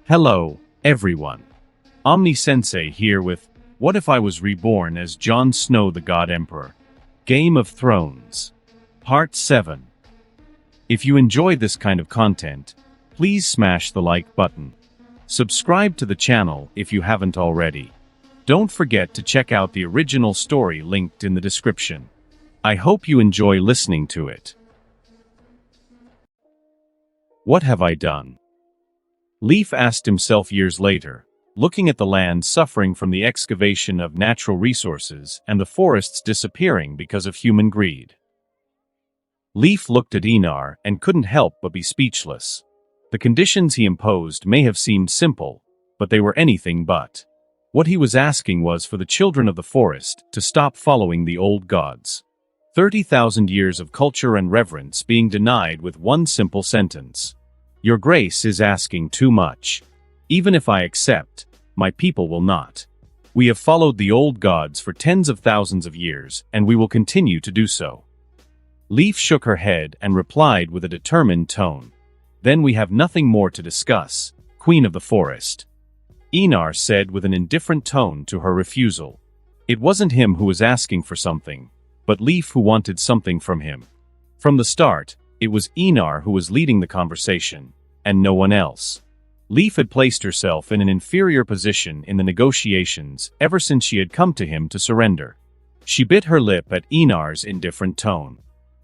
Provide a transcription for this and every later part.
Hello, everyone. Omni-sensei here with What If I Was Reborn as Jon Snow the God Emperor? Game of Thrones. Part 7. If you enjoy this kind of content, please smash the like button. Subscribe to the channel if you haven't already. Don't forget to check out the original story linked in the description. I hope you enjoy listening to it. What have I done? Leif asked himself years later, looking at the land suffering from the excavation of natural resources and the forests disappearing because of human greed. Leif looked at Einar and couldn't help but be speechless. The conditions he imposed may have seemed simple, but they were anything but. What he was asking was for the children of the forest to stop following the old gods. 30,000 years of culture and reverence being denied with one simple sentence. Your Grace is asking too much. Even if I accept, my people will not. We have followed the old gods for tens of thousands of years, and we will continue to do so. Leif shook her head and replied with a determined tone. Then we have nothing more to discuss, Queen of the Forest. Einar said with an indifferent tone to her refusal. It wasn't him who was asking for something, but Leif who wanted something from him. From the start, it was Einar who was leading the conversation, and no one else. Leif had placed herself in an inferior position in the negotiations ever since she had come to him to surrender. She bit her lip at Einar's indifferent tone.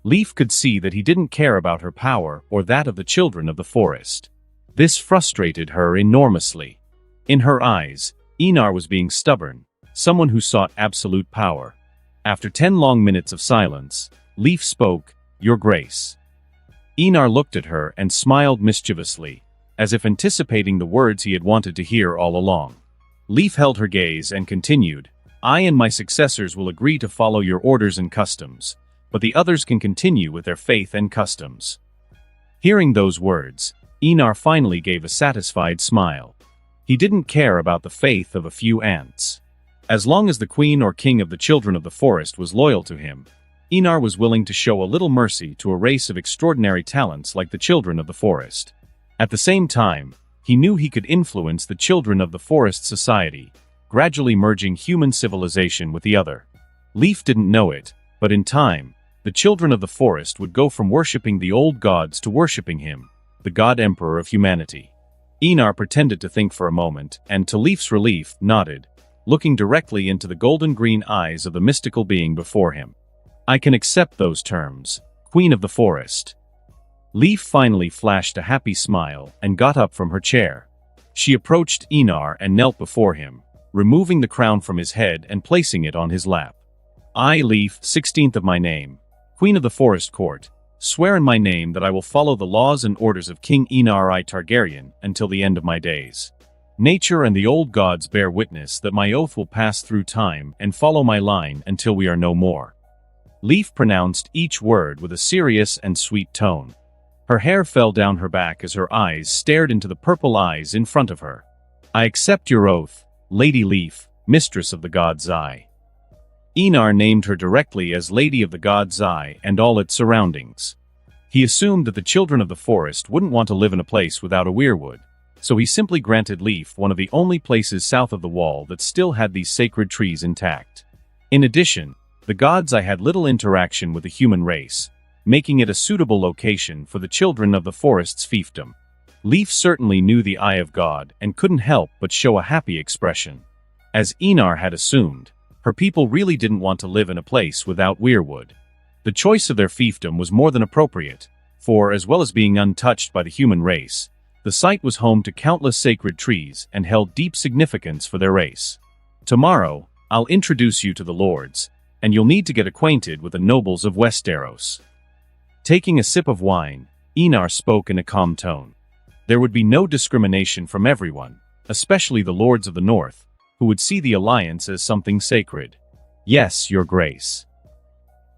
Leif could see that he didn't care about her power or that of the children of the forest. This frustrated her enormously. In her eyes, Einar was being stubborn, someone who sought absolute power. After 10 long minutes of silence, Leif spoke, Your Grace. Einar looked at her and smiled mischievously, as if anticipating the words he had wanted to hear all along. Leif held her gaze and continued, I and my successors will agree to follow your orders and customs, but the others can continue with their faith and customs. Hearing those words, Einar finally gave a satisfied smile. He didn't care about the faith of a few ants. As long as the queen or king of the children of the forest was loyal to him, Einar was willing to show a little mercy to a race of extraordinary talents like the children of the forest. At the same time, he knew he could influence the children of the forest society, gradually merging human civilization with the other. Leif didn't know it, but in time, the children of the forest would go from worshipping the old gods to worshipping him, the God Emperor of humanity. Einar pretended to think for a moment, and to Leif's relief, nodded, looking directly into the golden-green eyes of the mystical being before him. I can accept those terms, Queen of the Forest. Leif finally flashed a happy smile and got up from her chair. She approached Einar and knelt before him, removing the crown from his head and placing it on his lap. I, Leif, 16th of my name, Queen of the Forest Court, swear in my name that I will follow the laws and orders of King Einar I Targaryen until the end of my days. Nature and the old gods bear witness that my oath will pass through time and follow my line until we are no more. Leif pronounced each word with a serious and sweet tone. Her hair fell down her back as her eyes stared into the purple eyes in front of her. I accept your oath, Lady Leif, Mistress of the God's Eye. Einar named her directly as Lady of the God's Eye and all its surroundings. He assumed that the children of the forest wouldn't want to live in a place without a weirwood, so he simply granted Leif one of the only places south of the wall that still had these sacred trees intact. In addition, the God's Eye had little interaction with the human race, making it a suitable location for the children of the forest's fiefdom. Leif certainly knew the Eye of God and couldn't help but show a happy expression. As Einar had assumed, her people really didn't want to live in a place without weirwood. The choice of their fiefdom was more than appropriate, for as well as being untouched by the human race, the site was home to countless sacred trees and held deep significance for their race. Tomorrow, I'll introduce you to the lords, and you'll need to get acquainted with the nobles of Westeros. Taking a sip of wine, Einar spoke in a calm tone. There would be no discrimination from everyone, especially the lords of the north, who would see the alliance as something sacred. Yes, your grace.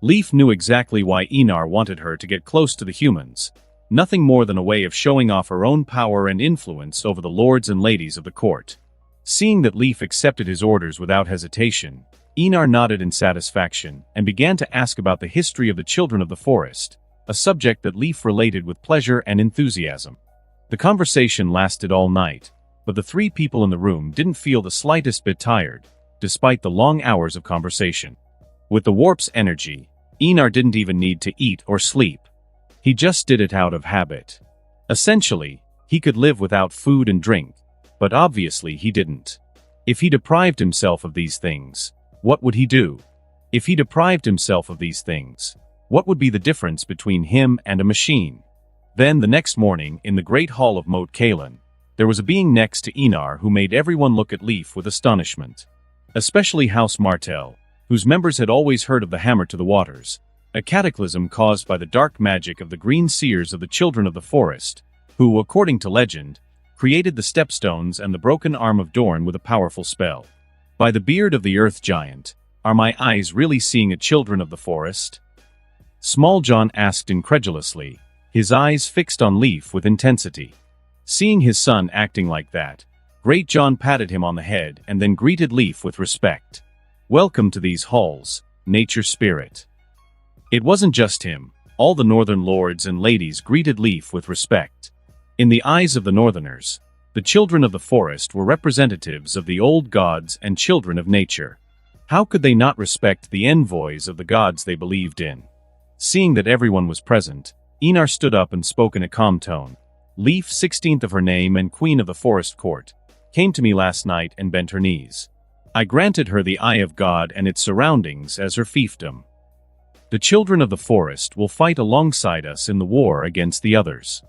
Leif knew exactly why Einar wanted her to get close to the humans, nothing more than a way of showing off her own power and influence over the lords and ladies of the court. Seeing that Leif accepted his orders without hesitation, Einar nodded in satisfaction and began to ask about the history of the children of the forest, a subject that Leif related with pleasure and enthusiasm. The conversation lasted all night, but the three people in the room didn't feel the slightest bit tired, despite the long hours of conversation. With the warp's energy, Einar didn't even need to eat or sleep. He just did it out of habit. Essentially, he could live without food and drink, but obviously he didn't. If he deprived himself of these things, what would he do? If he deprived himself of these things, what would be the difference between him and a machine? Then the next morning, in the great hall of Moat Cailin, there was a being next to Einar who made everyone look at Leif with astonishment. Especially House Martell, whose members had always heard of the Hammer to the Waters, a cataclysm caused by the dark magic of the green seers of the Children of the Forest, who, according to legend, created the stepstones and the broken arm of Dorn with a powerful spell. By the beard of the Earth Giant, are my eyes really seeing a Children of the Forest? Small John asked incredulously, his eyes fixed on Leif with intensity. Seeing his son acting like that, Great John patted him on the head and then greeted Leif with respect. Welcome to these halls, nature spirit. It wasn't just him, all the northern lords and ladies greeted Leif with respect. In the eyes of the northerners, the Children of the Forest were representatives of the old gods and children of nature. How could they not respect the envoys of the gods they believed in? Seeing that everyone was present, Einar stood up and spoke in a calm tone. Leif, 16th of her name and queen of the forest court, came to me last night and bent her knees. I granted her the Eye of God and its surroundings as her fiefdom. The Children of the Forest will fight alongside us in the war against the others.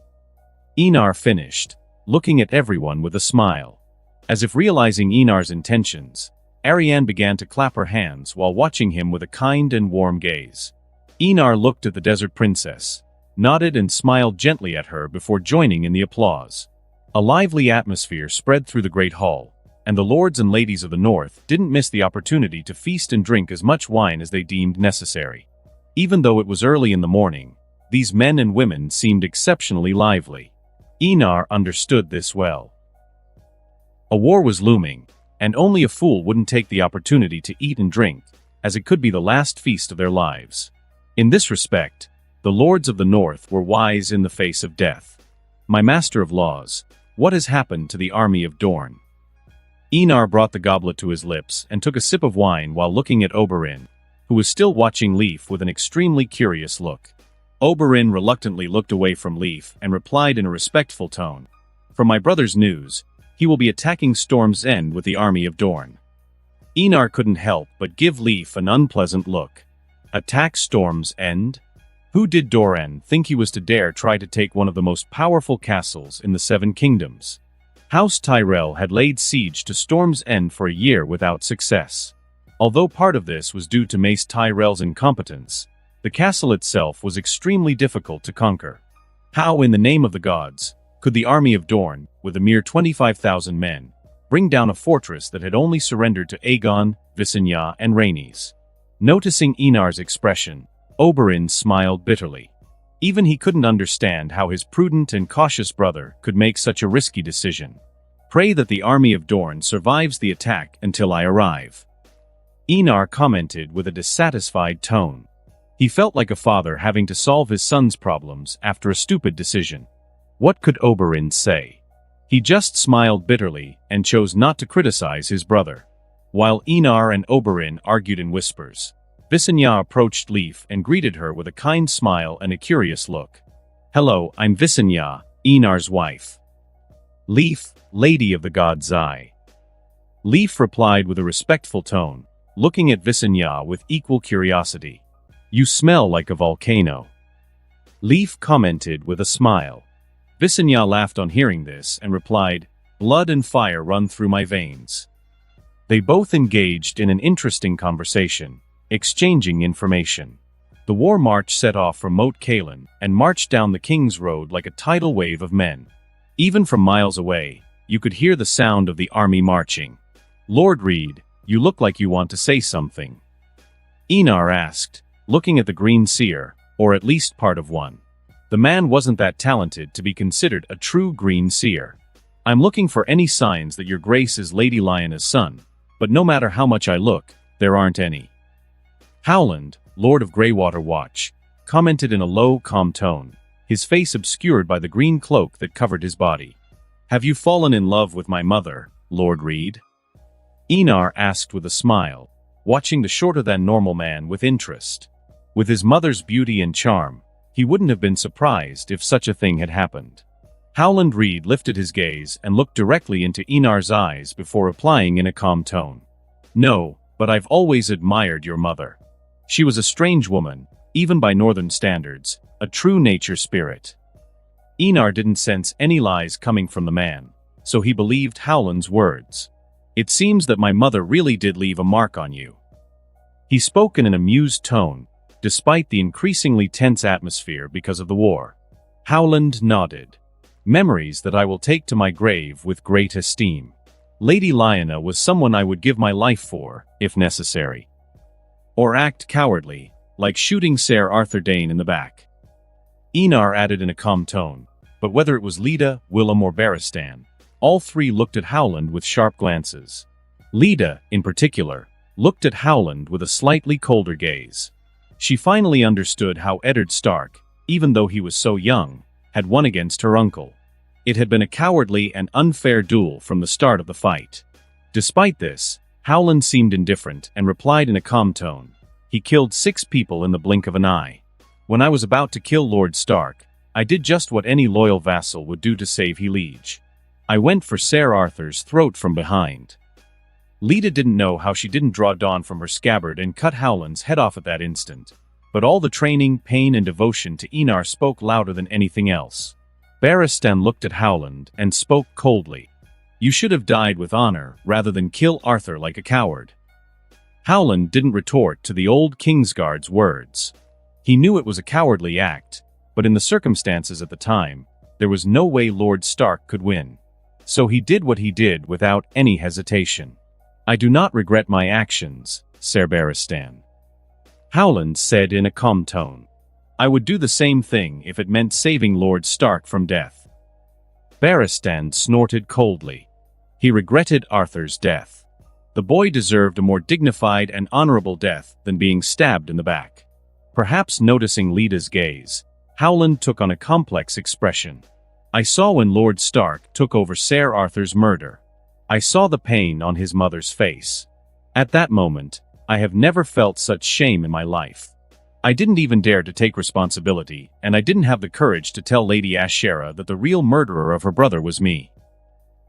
Einar finished, looking at everyone with a smile. As if realizing Einar's intentions, Arianne began to clap her hands while watching him with a kind and warm gaze. Einar looked at the desert princess, nodded and smiled gently at her before joining in the applause. A lively atmosphere spread through the great hall, and the lords and ladies of the north didn't miss the opportunity to feast and drink as much wine as they deemed necessary. Even though it was early in the morning, these men and women seemed exceptionally lively. Einar understood this well. A war was looming, and only a fool wouldn't take the opportunity to eat and drink, as it could be the last feast of their lives. In this respect, the lords of the north were wise in the face of death. My master of laws, what has happened to the army of Dorn? Einar brought the goblet to his lips and took a sip of wine while looking at Oberyn, who was still watching Leif with an extremely curious look. Oberyn reluctantly looked away from Leif and replied in a respectful tone. From my brother's news, he will be attacking Storm's End with the army of Dorn. Einar couldn't help but give Leif an unpleasant look. Attack Storm's End? Who did Doran think he was to dare try to take one of the most powerful castles in the Seven Kingdoms? House Tyrell had laid siege to Storm's End for a year without success. Although part of this was due to Mace Tyrell's incompetence, the castle itself was extremely difficult to conquer. How, in the name of the gods, could the army of Dorn, with a mere 25,000 men, bring down a fortress that had only surrendered to Aegon, Visenya, and Rhaenys? Noticing Einar's expression, Oberyn smiled bitterly. Even he couldn't understand how his prudent and cautious brother could make such a risky decision. Pray that the army of Dorn survives the attack until I arrive. Einar commented with a dissatisfied tone. He felt like a father having to solve his son's problems after a stupid decision. What could Oberyn say? He just smiled bitterly and chose not to criticize his brother. While Einar and Oberyn argued in whispers, Visenya approached Leif and greeted her with a kind smile and a curious look. Hello, I'm Visenya, Einar's wife. Leif, Lady of the God's Eye. Leif replied with a respectful tone, looking at Visenya with equal curiosity. You smell like a volcano. Leif commented with a smile. Visenya laughed on hearing this and replied, Blood and fire run through my veins. They both engaged in an interesting conversation, exchanging information. The war march set off from Moat Cailin and marched down the King's Road like a tidal wave of men. Even from miles away, you could hear the sound of the army marching. Lord Reed, you look like you want to say something. Einar asked, looking at the Green Seer, or at least part of one. The man wasn't that talented to be considered a true Green Seer. I'm looking for any signs that your grace is Lady Lyanna's son, but no matter how much I look, there aren't any. Howland, Lord of Greywater Watch, commented in a low, calm tone, his face obscured by the green cloak that covered his body. Have you fallen in love with my mother, Lord Reed? Einar asked with a smile, watching the shorter-than-normal man with interest. With his mother's beauty and charm, he wouldn't have been surprised if such a thing had happened. Howland Reed lifted his gaze and looked directly into Einar's eyes before replying in a calm tone. No, but I've always admired your mother. She was a strange woman, even by northern standards, a true nature spirit. Einar didn't sense any lies coming from the man, so he believed Howland's words. It seems that my mother really did leave a mark on you. He spoke in an amused tone, despite the increasingly tense atmosphere because of the war. Howland nodded. Memories that I will take to my grave with great esteem. Lady Lyanna was someone I would give my life for, if necessary. Or act cowardly, like shooting Sir Arthur Dane in the back. Einar added in a calm tone, but whether it was Leda, Willem or Barristan, all three looked at Howland with sharp glances. Leda, in particular, looked at Howland with a slightly colder gaze. She finally understood how Eddard Stark, even though he was so young, had won against her uncle. It had been a cowardly and unfair duel from the start of the fight. Despite this, Howland seemed indifferent and replied in a calm tone. He killed 6 people in the blink of an eye. When I was about to kill Lord Stark, I did just what any loyal vassal would do to save his liege. I went for Sir Arthur's throat from behind. Leda didn't know how she didn't draw Dawn from her scabbard and cut Howland's head off at that instant. But all the training, pain and devotion to Einar spoke louder than anything else. Barristan looked at Howland and spoke coldly. You should have died with honor rather than kill Arthur like a coward. Howland didn't retort to the old Kingsguard's words. He knew it was a cowardly act, but in the circumstances at the time, there was no way Lord Stark could win. So he did what he did without any hesitation. I do not regret my actions, Sir Barristan. Howland said in a calm tone. I would do the same thing if it meant saving Lord Stark from death. Barristan snorted coldly. He regretted Arthur's death. The boy deserved a more dignified and honorable death than being stabbed in the back. Perhaps noticing Leda's gaze, Howland took on a complex expression. I saw when Lord Stark took over Sir Arthur's murder. I saw the pain on his mother's face. At that moment, I have never felt such shame in my life. I didn't even dare to take responsibility, and I didn't have the courage to tell Lady Ashera that the real murderer of her brother was me.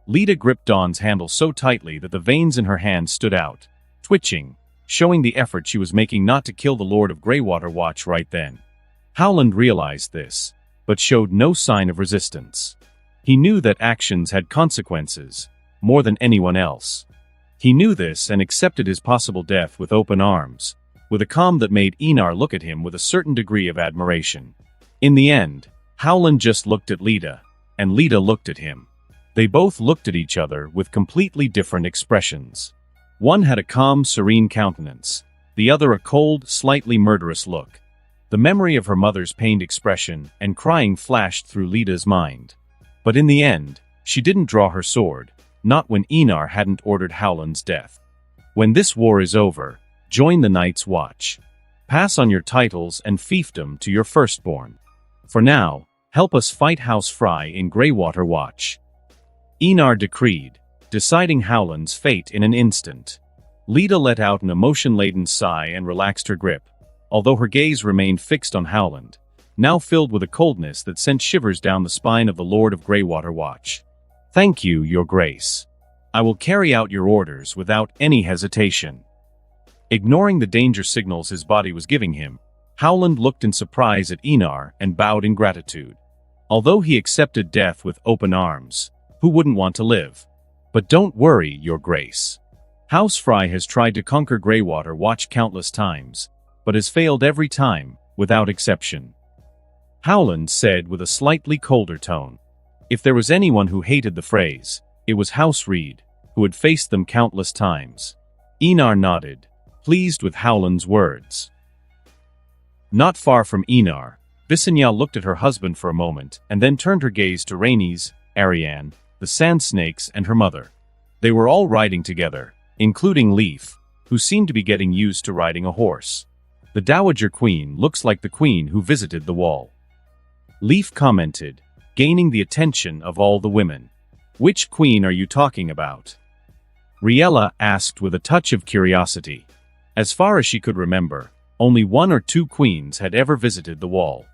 Leda gripped Dawn's handle so tightly that the veins in her hand stood out, twitching, showing the effort she was making not to kill the Lord of Greywater Watch right then. Howland realized this, but showed no sign of resistance. He knew that actions had consequences, more than anyone else. He knew this and accepted his possible death with open arms, with a calm that made Einar look at him with a certain degree of admiration. In the end, Howland just looked at Leda, and Leda looked at him. They both looked at each other with completely different expressions. One had a calm, serene countenance, the other a cold, slightly murderous look. The memory of her mother's pained expression and crying flashed through Leda's mind. But in the end, she didn't draw her sword, not when Einar hadn't ordered Howland's death. When this war is over, join the Night's Watch. Pass on your titles and fiefdom to your firstborn. For now, help us fight House Fry in Greywater Watch. Einar decreed, deciding Howland's fate in an instant. Leda let out an emotion-laden sigh and relaxed her grip, although her gaze remained fixed on Howland, now filled with a coldness that sent shivers down the spine of the Lord of Greywater Watch. Thank you, Your Grace. I will carry out your orders without any hesitation. Ignoring the danger signals his body was giving him, Howland looked in surprise at Einar and bowed in gratitude. Although he accepted death with open arms, who wouldn't want to live? But don't worry, Your Grace. House Fry has tried to conquer Greywater Watch countless times, but has failed every time, without exception. Howland said with a slightly colder tone. If there was anyone who hated the phrase, it was House Reed, who had faced them countless times. Einar nodded, pleased with Howland's words. Not far from Einar, Visenya looked at her husband for a moment and then turned her gaze to Rhaenys, Arianne, the Sand Snakes and her mother. They were all riding together, including Leaf, who seemed to be getting used to riding a horse. The Dowager Queen looks like the queen who visited the wall. Leaf commented, gaining the attention of all the women. Which queen are you talking about? Riella asked with a touch of curiosity. As far as she could remember, only 1 or 2 queens had ever visited the wall.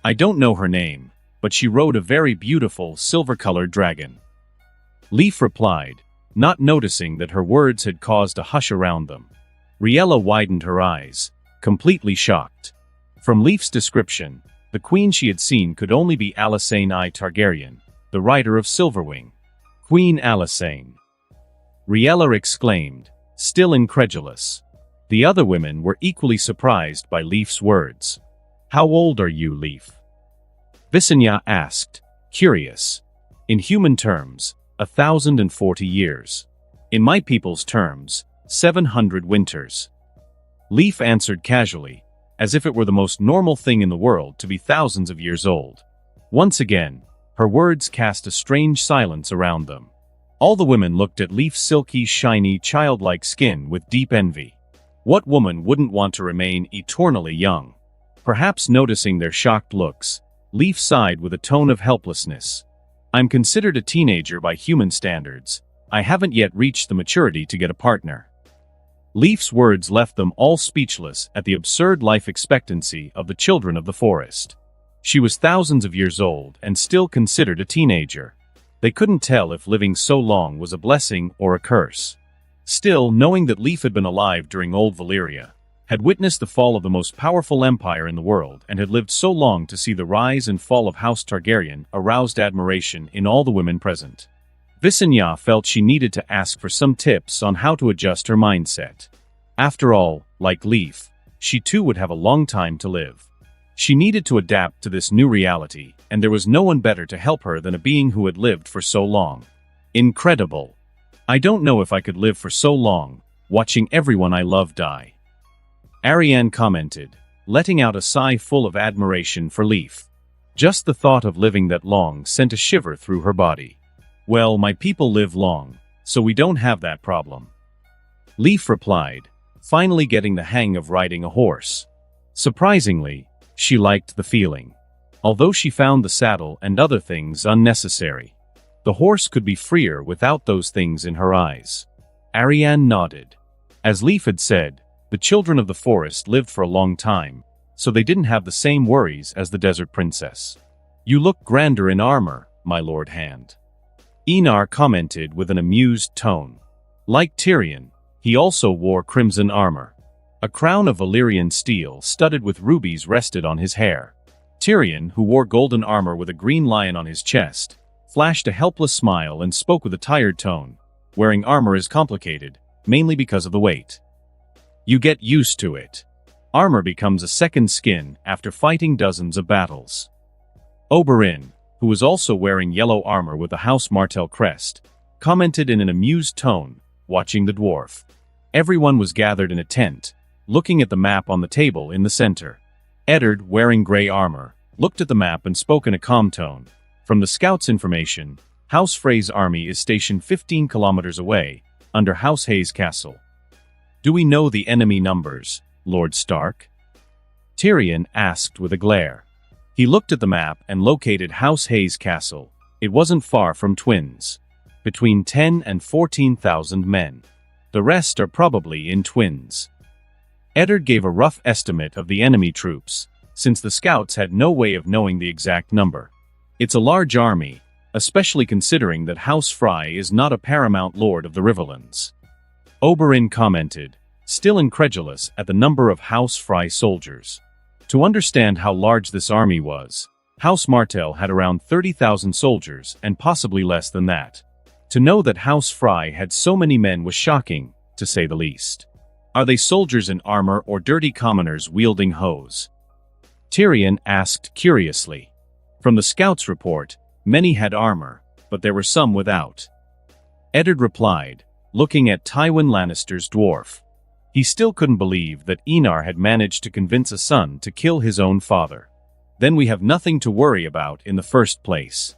I don't know her name, but she rode a very beautiful silver-colored dragon. Leaf replied, not noticing that her words had caused a hush around them. Riella widened her eyes, completely shocked. From Leaf's description, the queen she had seen could only be Alysanne I Targaryen, the rider of Silverwing. Queen Alysanne. Riella exclaimed, still incredulous. The other women were equally surprised by Leaf's words. How old are you, Leaf? Visenya asked, curious. In human terms, 1,040 years. In my people's terms, 700 winters. Leaf answered casually, as if it were the most normal thing in the world to be thousands of years old. Once again, her words cast a strange silence around them. All the women looked at Leaf's silky, shiny, childlike skin with deep envy. What woman wouldn't want to remain eternally young? Perhaps noticing their shocked looks, Leaf sighed with a tone of helplessness. I'm considered a teenager by human standards. I haven't yet reached the maturity to get a partner. Leaf's words left them all speechless at the absurd life expectancy of the children of the forest. She was thousands of years old and still considered a teenager. They couldn't tell if living so long was a blessing or a curse. Still, knowing that Leaf had been alive during old Valyria, had witnessed the fall of the most powerful empire in the world, and had lived so long to see the rise and fall of House Targaryen, aroused admiration in all the women present. Visenya felt she needed to ask for some tips on how to adjust her mindset. After all, like Leaf, she too would have a long time to live. She needed to adapt to this new reality, and there was no one better to help her than a being who had lived for so long. Incredible. I don't know if I could live for so long, watching everyone I love die. Arianne commented, letting out a sigh full of admiration for Leaf. Just the thought of living that long sent a shiver through her body. Well, my people live long, so we don't have that problem. Leaf replied, finally getting the hang of riding a horse. Surprisingly, she liked the feeling. Although she found the saddle and other things unnecessary, the horse could be freer without those things in her eyes. Arianne nodded. As Leaf had said, the children of the forest lived for a long time, so they didn't have the same worries as the desert princess. You look grander in armor, my lord Hand. Enar commented with an amused tone. Like Tyrion, he also wore crimson armor. A crown of Valyrian steel studded with rubies rested on his hair. Tyrion, who wore golden armor with a green lion on his chest, flashed a helpless smile and spoke with a tired tone. Wearing armor is complicated, mainly because of the weight. You get used to it. Armor becomes a second skin after fighting dozens of battles. Oberyn, who was also wearing yellow armor with a House Martell crest, commented in an amused tone, watching the dwarf. Everyone was gathered in a tent, looking at the map on the table in the center. Eddard, wearing gray armor, looked at the map and spoke in a calm tone. From the scout's information, House Frey's army is stationed 15 kilometers away, under House Hayes Castle. Do we know the enemy numbers, Lord Stark? Tyrion asked with a glare. He looked at the map and located House Hayes Castle. It wasn't far from Twins. Between 10 and 14,000 men. The rest are probably in Twins. Eddard gave a rough estimate of the enemy troops, since the scouts had no way of knowing the exact number. It's a large army, especially considering that House Frey is not a paramount lord of the Riverlands. Oberyn commented, still incredulous at the number of House Frey soldiers. To understand how large this army was, House Martell had around 30,000 soldiers and possibly less than that. To know that House Frey had so many men was shocking, to say the least. Are they soldiers in armor or dirty commoners wielding hoes? Tyrion asked curiously. From the scouts' report, many had armor, but there were some without. Eddard replied, looking at Tywin Lannister's dwarf. He still couldn't believe that Enar had managed to convince a son to kill his own father. Then we have nothing to worry about in the first place.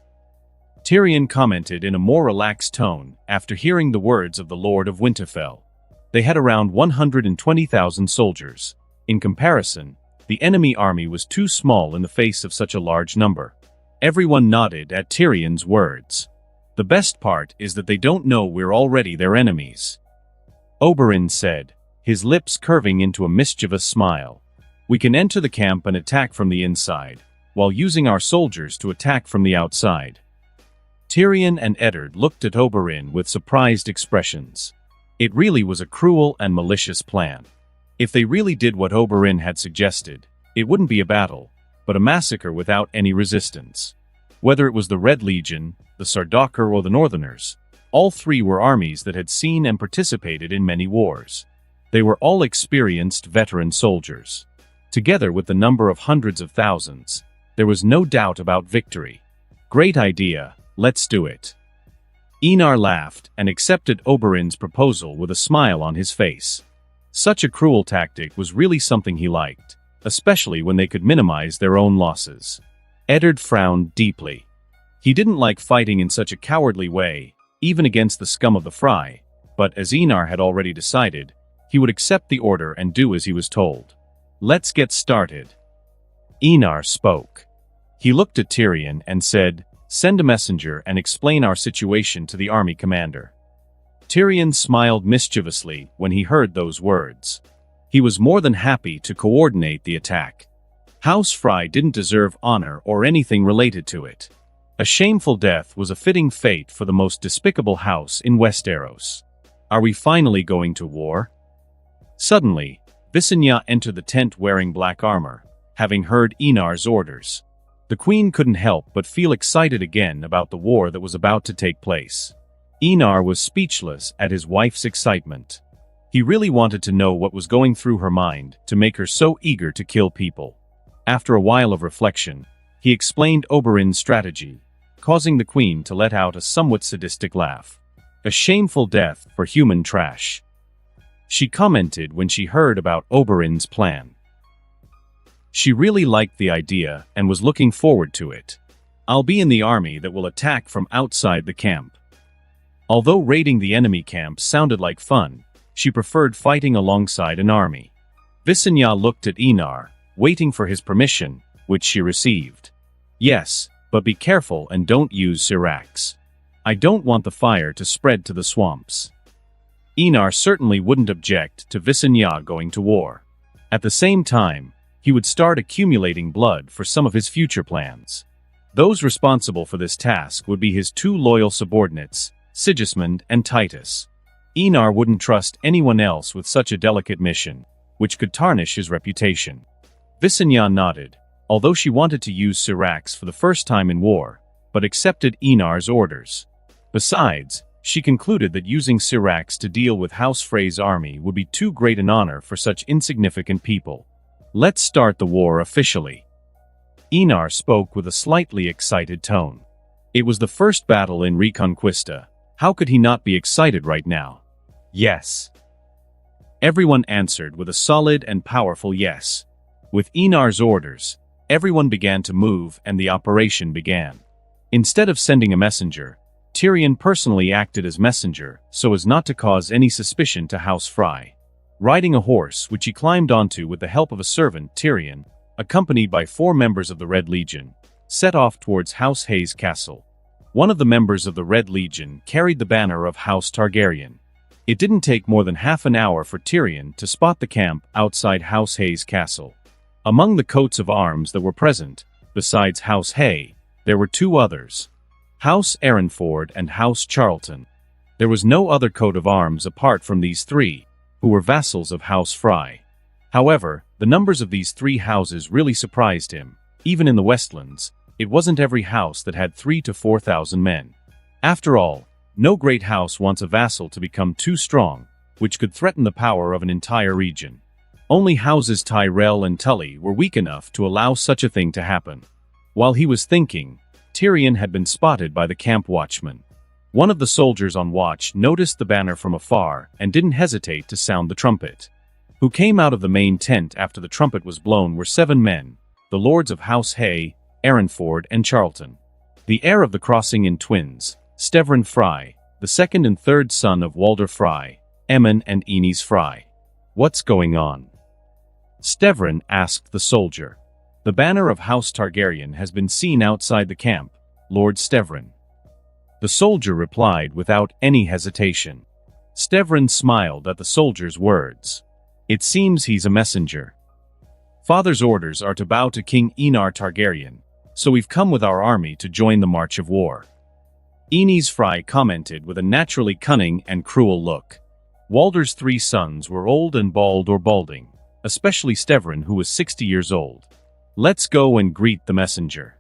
Tyrion commented in a more relaxed tone after hearing the words of the Lord of Winterfell. They had around 120,000 soldiers. In comparison, the enemy army was too small in the face of such a large number. Everyone nodded at Tyrion's words. The best part is that they don't know we're already their enemies. Oberyn said, his lips curving into a mischievous smile. We can enter the camp and attack from the inside, while using our soldiers to attack from the outside. Tyrion and Eddard looked at Oberyn with surprised expressions. It really was a cruel and malicious plan. If they really did what Oberyn had suggested, it wouldn't be a battle, but a massacre without any resistance. Whether it was the Red Legion, the Sardaukar or the Northerners, all three were armies that had seen and participated in many wars. They were all experienced veteran soldiers. Together with the number of hundreds of thousands, there was no doubt about victory. Great idea, let's do it. Enar laughed and accepted Oberyn's proposal with a smile on his face. Such a cruel tactic was really something he liked, especially when they could minimize their own losses. Eddard frowned deeply. He didn't like fighting in such a cowardly way, even against the scum of the Fry, but as Enar had already decided, he would accept the order and do as he was told. Let's get started. Enar spoke. He looked at Tyrion and said, "Send a messenger and explain our situation to the army commander." Tyrion smiled mischievously when he heard those words. He was more than happy to coordinate the attack. House Fry didn't deserve honor or anything related to it. A shameful death was a fitting fate for the most despicable house in Westeros. Are we finally going to war? Suddenly, Visenya entered the tent wearing black armor, having heard Enar's orders. The queen couldn't help but feel excited again about the war that was about to take place. Enar was speechless at his wife's excitement. He really wanted to know what was going through her mind to make her so eager to kill people. After a while of reflection, he explained Oberyn's strategy, causing the queen to let out a somewhat sadistic laugh. A shameful death for human trash. She commented when she heard about Oberyn's plan. She really liked the idea and was looking forward to it. I'll be in the army that will attack from outside the camp. Although raiding the enemy camp sounded like fun, she preferred fighting alongside an army. Visenya looked at Enar, waiting for his permission, which she received. Yes, but be careful and don't use Syrax. I don't want the fire to spread to the swamps. Enar certainly wouldn't object to Visenya going to war. At the same time, he would start accumulating blood for some of his future plans. Those responsible for this task would be his two loyal subordinates, Sigismund and Titus. Enar wouldn't trust anyone else with such a delicate mission, which could tarnish his reputation. Visenya nodded, although she wanted to use Syrax for the first time in war, but accepted Enar's orders. Besides, she concluded that using Syrax to deal with House Frey's army would be too great an honor for such insignificant people. Let's start the war officially. Enar spoke with a slightly excited tone. It was the first battle in Reconquista. How could he not be excited right now? Yes. Everyone answered with a solid and powerful yes. With Enar's orders, everyone began to move and the operation began. Instead of sending a messenger, Tyrion personally acted as messenger so as not to cause any suspicion to House Fry. Riding a horse which he climbed onto with the help of a servant, Tyrion, accompanied by 4 members of the Red Legion, set off towards House Hayes' castle. One of the members of the Red Legion carried the banner of House Targaryen. It didn't take more than half an hour for Tyrion to spot the camp outside House Hayes' castle. Among the coats of arms that were present, besides House Hay, there were 2 others, House Ironford and House Charlton. There was no other coat of arms apart from these 3, who were vassals of House Fry. However, the numbers of these 3 houses really surprised him. Even in the Westlands, it wasn't every house that had 3,000 to 4,000 men. After all, no great house wants a vassal to become too strong, which could threaten the power of an entire region. Only houses Tyrell and Tully were weak enough to allow such a thing to happen. While he was thinking, Tyrion had been spotted by the camp watchman. One of the soldiers on watch noticed the banner from afar and didn't hesitate to sound the trumpet. Who came out of the main tent after the trumpet was blown were 7 men, the lords of House Hay, Ironford and Charlton. The heir of the Crossing in twins, Stevron Fry, the second and third son of Walder Fry, Emmon and Enys Fry. What's going on? Stevron asked the soldier. The banner of House Targaryen has been seen outside the camp, Lord Stevron. The soldier replied without any hesitation. Stevrin smiled at the soldier's words. It seems he's a messenger. Father's orders are to bow to King Enar Targaryen, so we've come with our army to join the march of war. Aenys Fry commented with a naturally cunning and cruel look. Walder's 3 sons were old and bald or balding, especially Stevrin, who was 60 years old. Let's go and greet the messenger.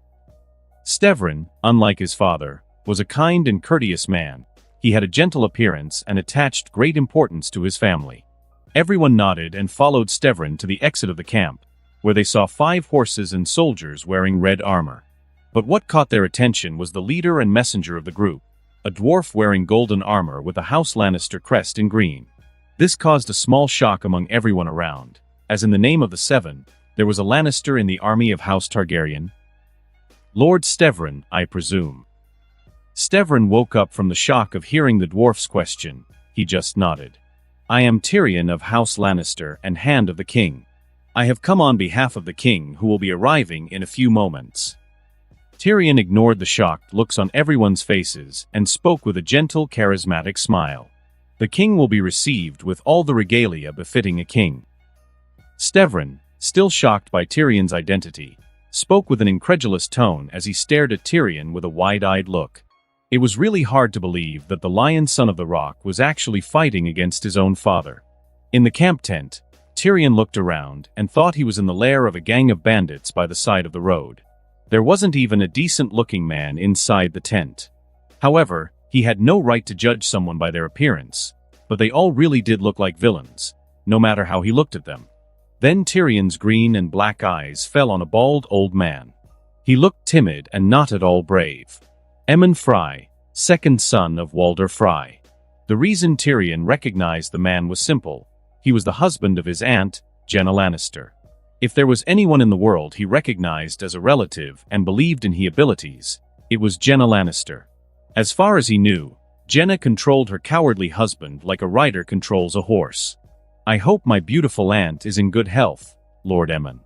Stevrin, unlike his father, was a kind and courteous man. He had a gentle appearance and attached great importance to his family. Everyone nodded and followed Stevrin to the exit of the camp, where they saw 5 horses and soldiers wearing red armor. But what caught their attention was the leader and messenger of the group, a dwarf wearing golden armor with a House Lannister crest in green. This caused a small shock among everyone around, as in the name of the 7, there was a Lannister in the army of House Targaryen. Lord Stevrin, I presume. Stevrin woke up from the shock of hearing the dwarf's question. He just nodded. I am Tyrion of House Lannister and Hand of the King. I have come on behalf of the king, who will be arriving in a few moments. Tyrion ignored the shocked looks on everyone's faces and spoke with a gentle, charismatic smile. The king will be received with all the regalia befitting a king. Stevrin, still shocked by Tyrion's identity, spoke with an incredulous tone as he stared at Tyrion with a wide-eyed look. It was really hard to believe that the Lion Son of the Rock was actually fighting against his own father. In the camp tent, Tyrion looked around and thought he was in the lair of a gang of bandits by the side of the road. There wasn't even a decent-looking man inside the tent. However, he had no right to judge someone by their appearance, but they all really did look like villains, no matter how he looked at them. Then Tyrion's green and black eyes fell on a bald old man. He looked timid and not at all brave. Aemon Fry, second son of Walder Fry. The reason Tyrion recognized the man was simple. He was the husband of his aunt, Jenna Lannister. If there was anyone in the world he recognized as a relative and believed in his abilities, it was Jenna Lannister. As far as he knew, Jenna controlled her cowardly husband like a rider controls a horse. I hope my beautiful aunt is in good health, Lord Aemon.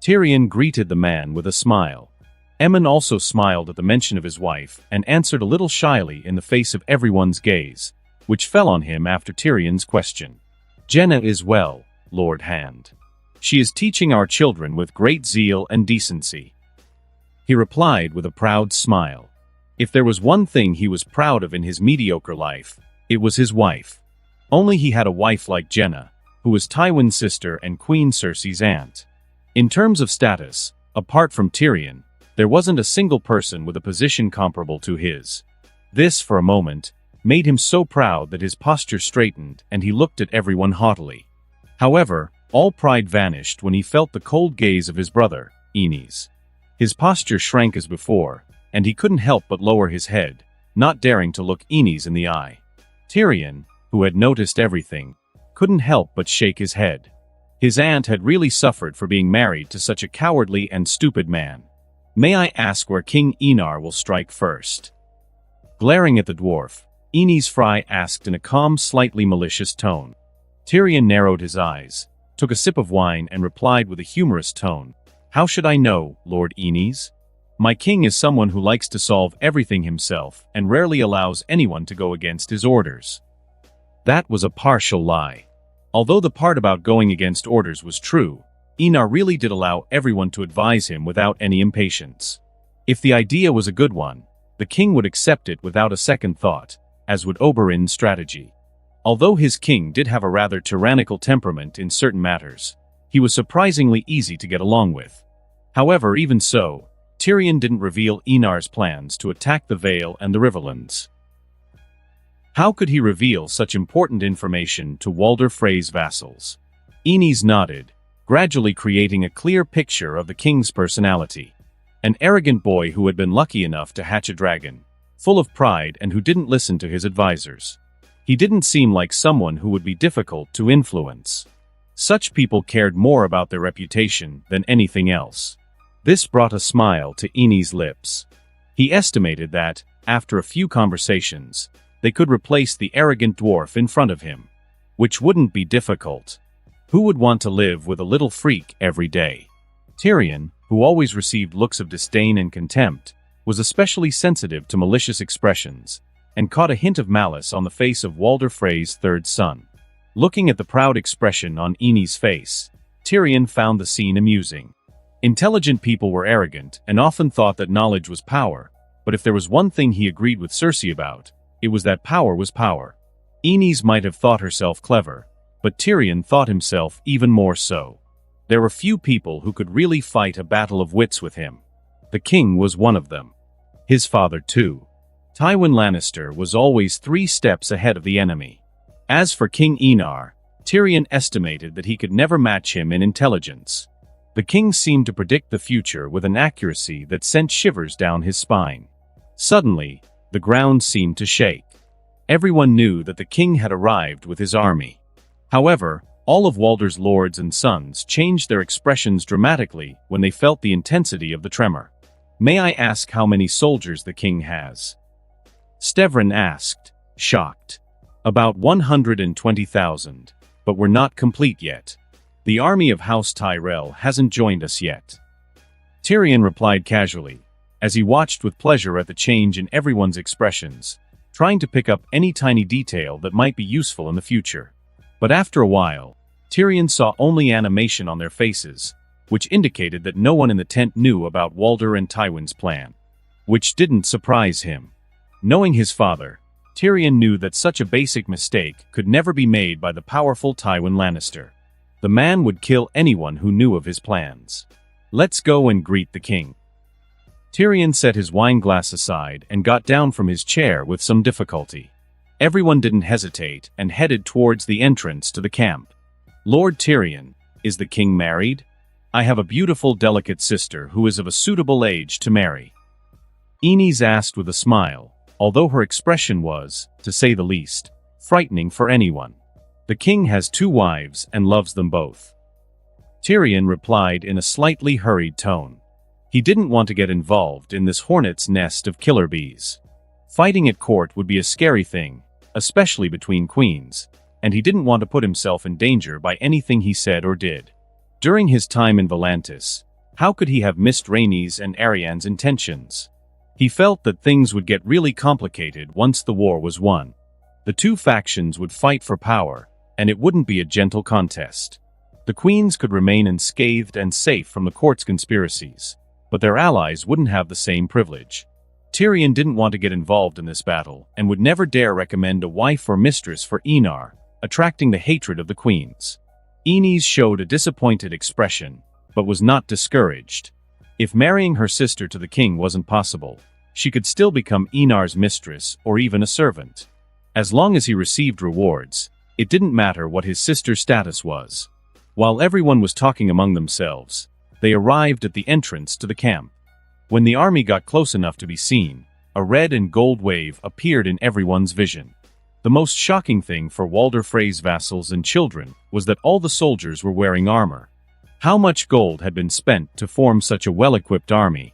Tyrion greeted the man with a smile. Aemon also smiled at the mention of his wife and answered a little shyly in the face of everyone's gaze, which fell on him after Tyrion's question. Jenna is well, Lord Hand. She is teaching our children with great zeal and decency. He replied with a proud smile. If there was one thing he was proud of in his mediocre life, it was his wife. Only he had a wife like Jenna, who was Tywin's sister and Queen Cersei's aunt. In terms of status, apart from Tyrion, there wasn't a single person with a position comparable to his. This, for a moment, made him so proud that his posture straightened and he looked at everyone haughtily. However, all pride vanished when he felt the cold gaze of his brother, Aenys. His posture shrank as before, and he couldn't help but lower his head, not daring to look Aenys in the eye. Tyrion, who had noticed everything, couldn't help but shake his head. His aunt had really suffered for being married to such a cowardly and stupid man. May I ask where King Enar will strike first? Glaring at the dwarf, Aenys Fry asked in a calm, slightly malicious tone. Tyrion narrowed his eyes, took a sip of wine and replied with a humorous tone. How should I know, Lord Aenys? My king is someone who likes to solve everything himself and rarely allows anyone to go against his orders. That was a partial lie. Although the part about going against orders was true, Enar really did allow everyone to advise him without any impatience. If the idea was a good one, the king would accept it without a second thought, as would Oberyn's strategy. Although his king did have a rather tyrannical temperament in certain matters, he was surprisingly easy to get along with. However, even so, Tyrion didn't reveal Enar's plans to attack the Vale and the Riverlands. How could he reveal such important information to Walder Frey's vassals? Aenys nodded, gradually creating a clear picture of the king's personality. An arrogant boy who had been lucky enough to hatch a dragon, full of pride and who didn't listen to his advisors. He didn't seem like someone who would be difficult to influence. Such people cared more about their reputation than anything else. This brought a smile to Aenys' lips. He estimated that, after a few conversations, they could replace the arrogant dwarf in front of him. Which wouldn't be difficult. Who would want to live with a little freak every day? Tyrion, who always received looks of disdain and contempt, was especially sensitive to malicious expressions, and caught a hint of malice on the face of Walder Frey's third son. Looking at the proud expression on Eni's face, Tyrion found the scene amusing. Intelligent people were arrogant and often thought that knowledge was power, but if there was one thing he agreed with Cersei about, it was that power was power. Eni's might have thought herself clever, but Tyrion thought himself even more so. There were few people who could really fight a battle of wits with him. The king was one of them. His father too. Tywin Lannister was always 3 steps ahead of the enemy. As for King Enar, Tyrion estimated that he could never match him in intelligence. The king seemed to predict the future with an accuracy that sent shivers down his spine. Suddenly, the ground seemed to shake. Everyone knew that the king had arrived with his army. However, all of Walder's lords and sons changed their expressions dramatically when they felt the intensity of the tremor. "May I ask how many soldiers the king has?" Stevrin asked, shocked. "About 120,000, but we're not complete yet. The army of House Tyrell hasn't joined us yet." Tyrion replied casually, as he watched with pleasure at the change in everyone's expressions, trying to pick up any tiny detail that might be useful in the future. But after a while, Tyrion saw only animation on their faces, which indicated that no one in the tent knew about Walder and Tywin's plan. Which didn't surprise him. Knowing his father, Tyrion knew that such a basic mistake could never be made by the powerful Tywin Lannister. The man would kill anyone who knew of his plans. "Let's go and greet the king." Tyrion set his wineglass aside and got down from his chair with some difficulty. Everyone didn't hesitate and headed towards the entrance to the camp. "Lord Tyrion, is the king married? I have a beautiful, delicate sister who is of a suitable age to marry." Eni's asked with a smile, although her expression was, to say the least, frightening for anyone. "The king has 2 wives and loves them both." Tyrion replied in a slightly hurried tone. He didn't want to get involved in this hornet's nest of killer bees. Fighting at court would be a scary thing, especially between queens, and he didn't want to put himself in danger by anything he said or did. During his time in Volantis, how could he have missed Rhaenys and Arianne's intentions? He felt that things would get really complicated once the war was won. The 2 factions would fight for power, and it wouldn't be a gentle contest. The queens could remain unscathed and safe from the court's conspiracies, but their allies wouldn't have the same privilege. Tyrion didn't want to get involved in this battle and would never dare recommend a wife or mistress for Enar, attracting the hatred of the queens. Eni's showed a disappointed expression, but was not discouraged. If marrying her sister to the king wasn't possible, she could still become Enar's mistress or even a servant. As long as he received rewards, it didn't matter what his sister's status was. While everyone was talking among themselves, they arrived at the entrance to the camp. When the army got close enough to be seen, a red and gold wave appeared in everyone's vision. The most shocking thing for Walder Frey's vassals and children was that all the soldiers were wearing armor. How much gold had been spent to form such a well-equipped army?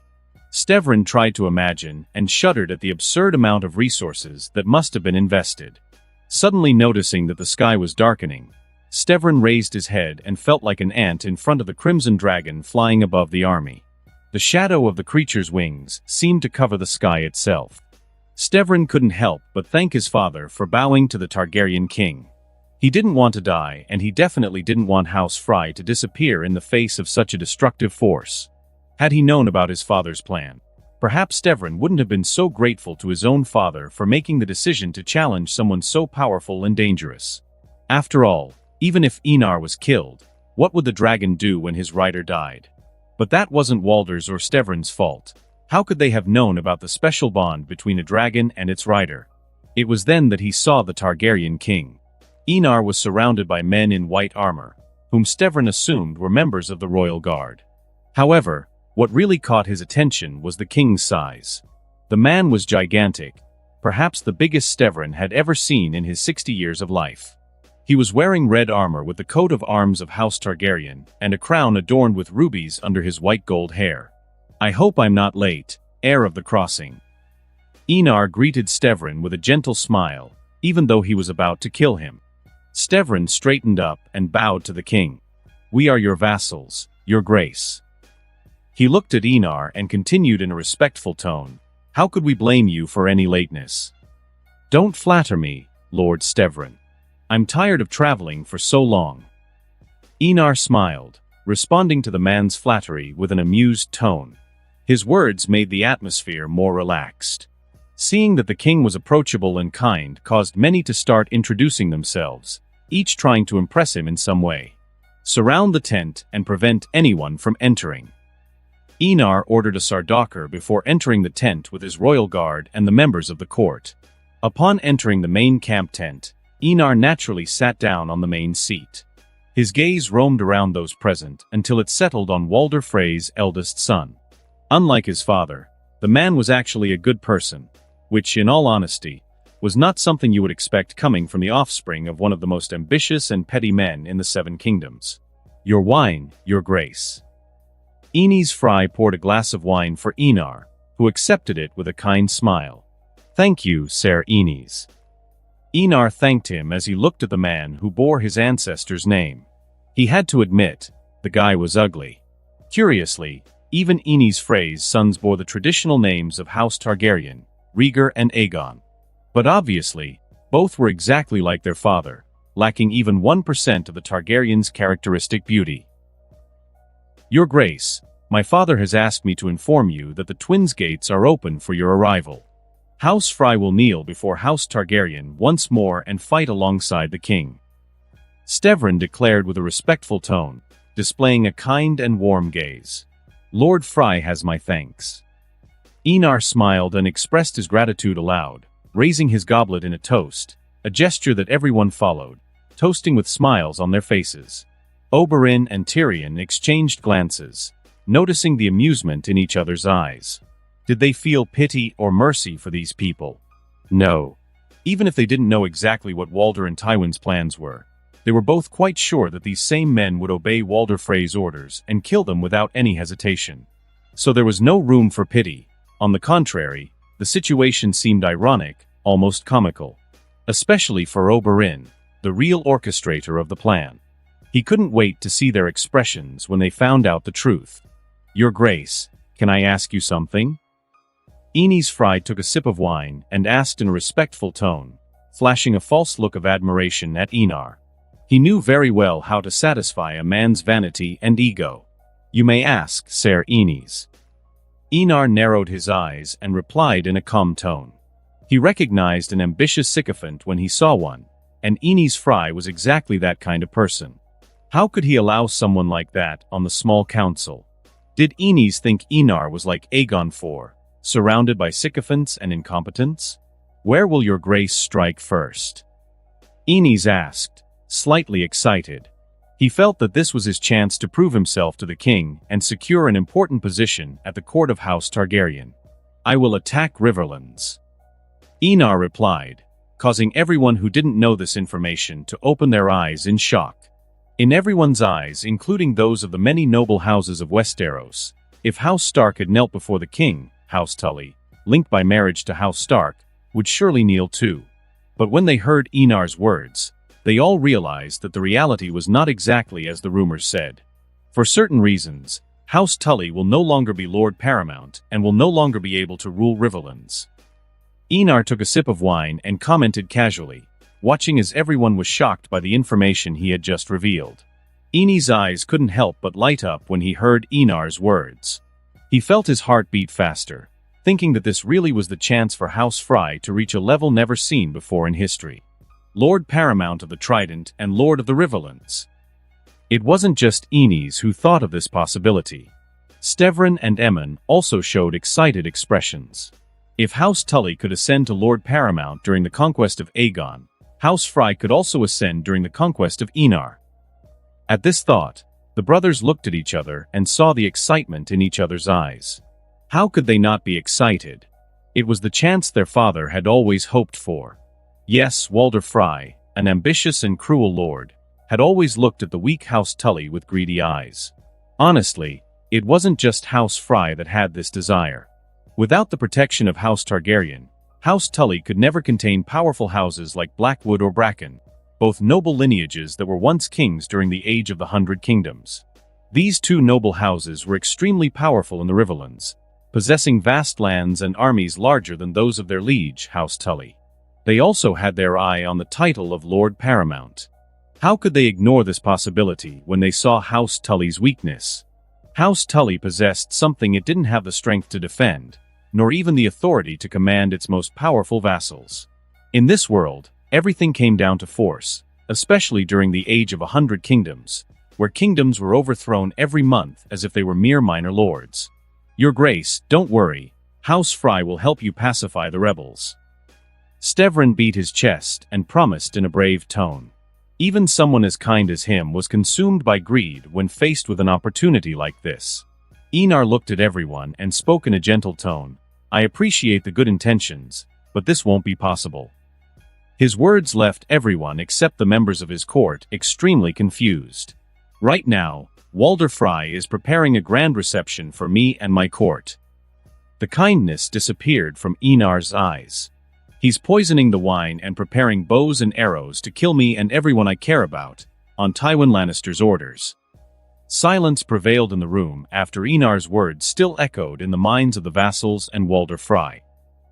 Stevrin tried to imagine and shuddered at the absurd amount of resources that must have been invested. Suddenly noticing that the sky was darkening, Stevrin raised his head and felt like an ant in front of the crimson dragon flying above the army. The shadow of the creature's wings seemed to cover the sky itself. Stevrin couldn't help but thank his father for bowing to the Targaryen king. He didn't want to die, and he definitely didn't want House Frey to disappear in the face of such a destructive force. Had he known about his father's plan, perhaps Stevrin wouldn't have been so grateful to his own father for making the decision to challenge someone so powerful and dangerous. After all, even if Enar was killed, what would the dragon do when his rider died? But that wasn't Walder's or Stevrin's fault. How could they have known about the special bond between a dragon and its rider? It was then that he saw the Targaryen king. Enar was surrounded by men in white armor, whom Stevrin assumed were members of the royal guard. However, what really caught his attention was the king's size. The man was gigantic, perhaps the biggest Stevrin had ever seen in his 60 years of life. He was wearing red armor with the coat of arms of House Targaryen and a crown adorned with rubies under his white gold hair. "I hope I'm not late, heir of the crossing." Enar greeted Stevrin with a gentle smile, even though he was about to kill him. Stevrin straightened up and bowed to the king. "We are your vassals, your grace." He looked at Enar and continued in a respectful tone, How could we blame you for any lateness? Don't flatter me, Lord Stevrin. I'm tired of traveling for so long. Einar smiled, responding to the man's flattery with an amused tone. His words made the atmosphere more relaxed. Seeing that the king was approachable and kind caused many to start introducing themselves, each trying to impress him in some way. Surround the tent and prevent anyone from entering. Einar ordered a Sardaukar before entering the tent with his royal guard and the members of the court. Upon entering the main camp tent, Einar naturally sat down on the main seat. His gaze roamed around those present until it settled on Walder Frey's eldest son. Unlike his father, the man was actually a good person, which, in all honesty, was not something you would expect coming from the offspring of one of the most ambitious and petty men in the Seven Kingdoms. Your wine, your grace. Ines Fry poured a glass of wine for Einar, who accepted it with a kind smile. Thank you, Ser Ines. Einar thanked him as he looked at the man who bore his ancestor's name. He had to admit, the guy was ugly. Curiously, even Ines Frey's sons bore the traditional names of House Targaryen, Rhaegar and Aegon. But obviously, both were exactly like their father, lacking even 1% of the Targaryen's characteristic beauty. Your Grace, my father has asked me to inform you that the Twins' gates are open for your arrival. House Fry will kneel before House Targaryen once more and fight alongside the king. Stevrin declared with a respectful tone, displaying a kind and warm gaze. Lord Fry has my thanks. Einar smiled and expressed his gratitude aloud, raising his goblet in a toast, a gesture that everyone followed, toasting with smiles on their faces. Oberyn and Tyrion exchanged glances, noticing the amusement in each other's eyes. Did they feel pity or mercy for these people? No. Even if they didn't know exactly what Walder and Tywin's plans were, they were both quite sure that these same men would obey Walder Frey's orders and kill them without any hesitation. So there was no room for pity. On the contrary, the situation seemed ironic, almost comical. Especially for Oberyn, the real orchestrator of the plan. He couldn't wait to see their expressions when they found out the truth. Your Grace, can I ask you something? Ines Fry took a sip of wine and asked in a respectful tone, flashing a false look of admiration at Einar. He knew very well how to satisfy a man's vanity and ego. You may ask, Ser Ines. Einar narrowed his eyes and replied in a calm tone. He recognized an ambitious sycophant when he saw one, and Ines Fry was exactly that kind of person. How could he allow someone like that on the small council? Did Ines think Einar was like Aegon IV, surrounded by sycophants and incompetents? Where will your Grace strike first? Ines asked, slightly excited. He felt that this was his chance to prove himself to the king and secure an important position at the court of House Targaryen. I will attack Riverlands. Einar replied, causing everyone who didn't know this information to open their eyes in shock. In everyone's eyes, including those of the many noble houses of Westeros, if House Stark had knelt before the king, House Tully, linked by marriage to House Stark, would surely kneel too. But when they heard Einar's words, they all realized that the reality was not exactly as the rumors said. For certain reasons, House Tully will no longer be Lord Paramount and will no longer be able to rule Riverlands. Einar took a sip of wine and commented casually, watching as everyone was shocked by the information he had just revealed. Ines' eyes couldn't help but light up when he heard Einar's words. He felt his heart beat faster, thinking that this really was the chance for House Fry to reach a level never seen before in history. Lord Paramount of the Trident and Lord of the Riverlands. It wasn't just Ines who thought of this possibility. Stevrin and Emmon also showed excited expressions. If House Tully could ascend to Lord Paramount during the conquest of Aegon, House Fry could also ascend during the conquest of Einar. At this thought, the brothers looked at each other and saw the excitement in each other's eyes. How could they not be excited? It was the chance their father had always hoped for. Yes, Walder Fry, an ambitious and cruel lord, had always looked at the weak House Tully with greedy eyes. Honestly, it wasn't just House Fry that had this desire. Without the protection of House Targaryen, House Tully could never contain powerful houses like Blackwood or Bracken, both noble lineages that were once kings during the Age of the 100 Kingdoms. These two noble houses were extremely powerful in the Riverlands, possessing vast lands and armies larger than those of their liege, House Tully. They also had their eye on the title of Lord Paramount. How could they ignore this possibility when they saw House Tully's weakness? House Tully possessed something it didn't have the strength to defend, nor even the authority to command its most powerful vassals. In this world, everything came down to force, especially during the Age of 100 Kingdoms, where kingdoms were overthrown every month as if they were mere minor lords. Your Grace, don't worry, House Fry will help you pacify the rebels. Stevrin beat his chest and promised in a brave tone. Even someone as kind as him was consumed by greed when faced with an opportunity like this. Enar looked at everyone and spoke in a gentle tone. I appreciate the good intentions, but this won't be possible. His words left everyone except the members of his court extremely confused. Right now, Walder Fry is preparing a grand reception for me and my court. The kindness disappeared from Enar's eyes. He's poisoning the wine and preparing bows and arrows to kill me and everyone I care about, on Tywin Lannister's orders. Silence prevailed in the room after Enar's words still echoed in the minds of the vassals and Walder Fry.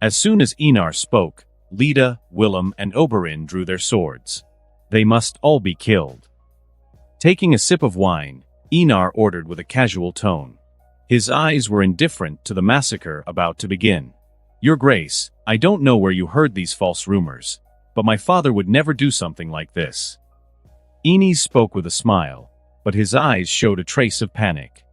As soon as Enar spoke, Leda, Willem, and Oberyn drew their swords. They must all be killed. Taking a sip of wine, Enar ordered with a casual tone. His eyes were indifferent to the massacre about to begin. Your Grace, I don't know where you heard these false rumors, but my father would never do something like this. Enys spoke with a smile, but his eyes showed a trace of panic.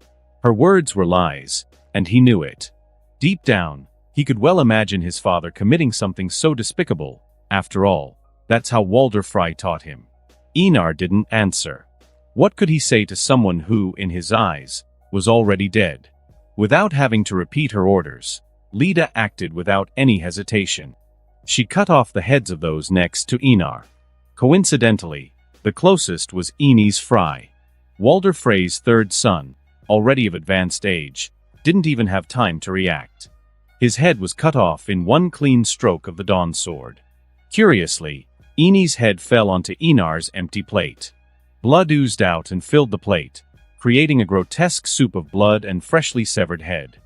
Her words were lies, and he knew it. Deep down, he could well imagine his father committing something so despicable. After all, that's how Walder Fry taught him. Enar didn't answer. What could he say to someone who, in his eyes, was already dead? Without having to repeat her orders, Leda acted without any hesitation. She cut off the heads of those next to Enar. Coincidentally, the closest was Enys Fry. Walder Frey's third son, already of advanced age, didn't even have time to react. His head was cut off in one clean stroke of the Dawn Sword. Curiously, Enys' head fell onto Enar's empty plate. Blood oozed out and filled the plate, creating a grotesque soup of blood and freshly severed head.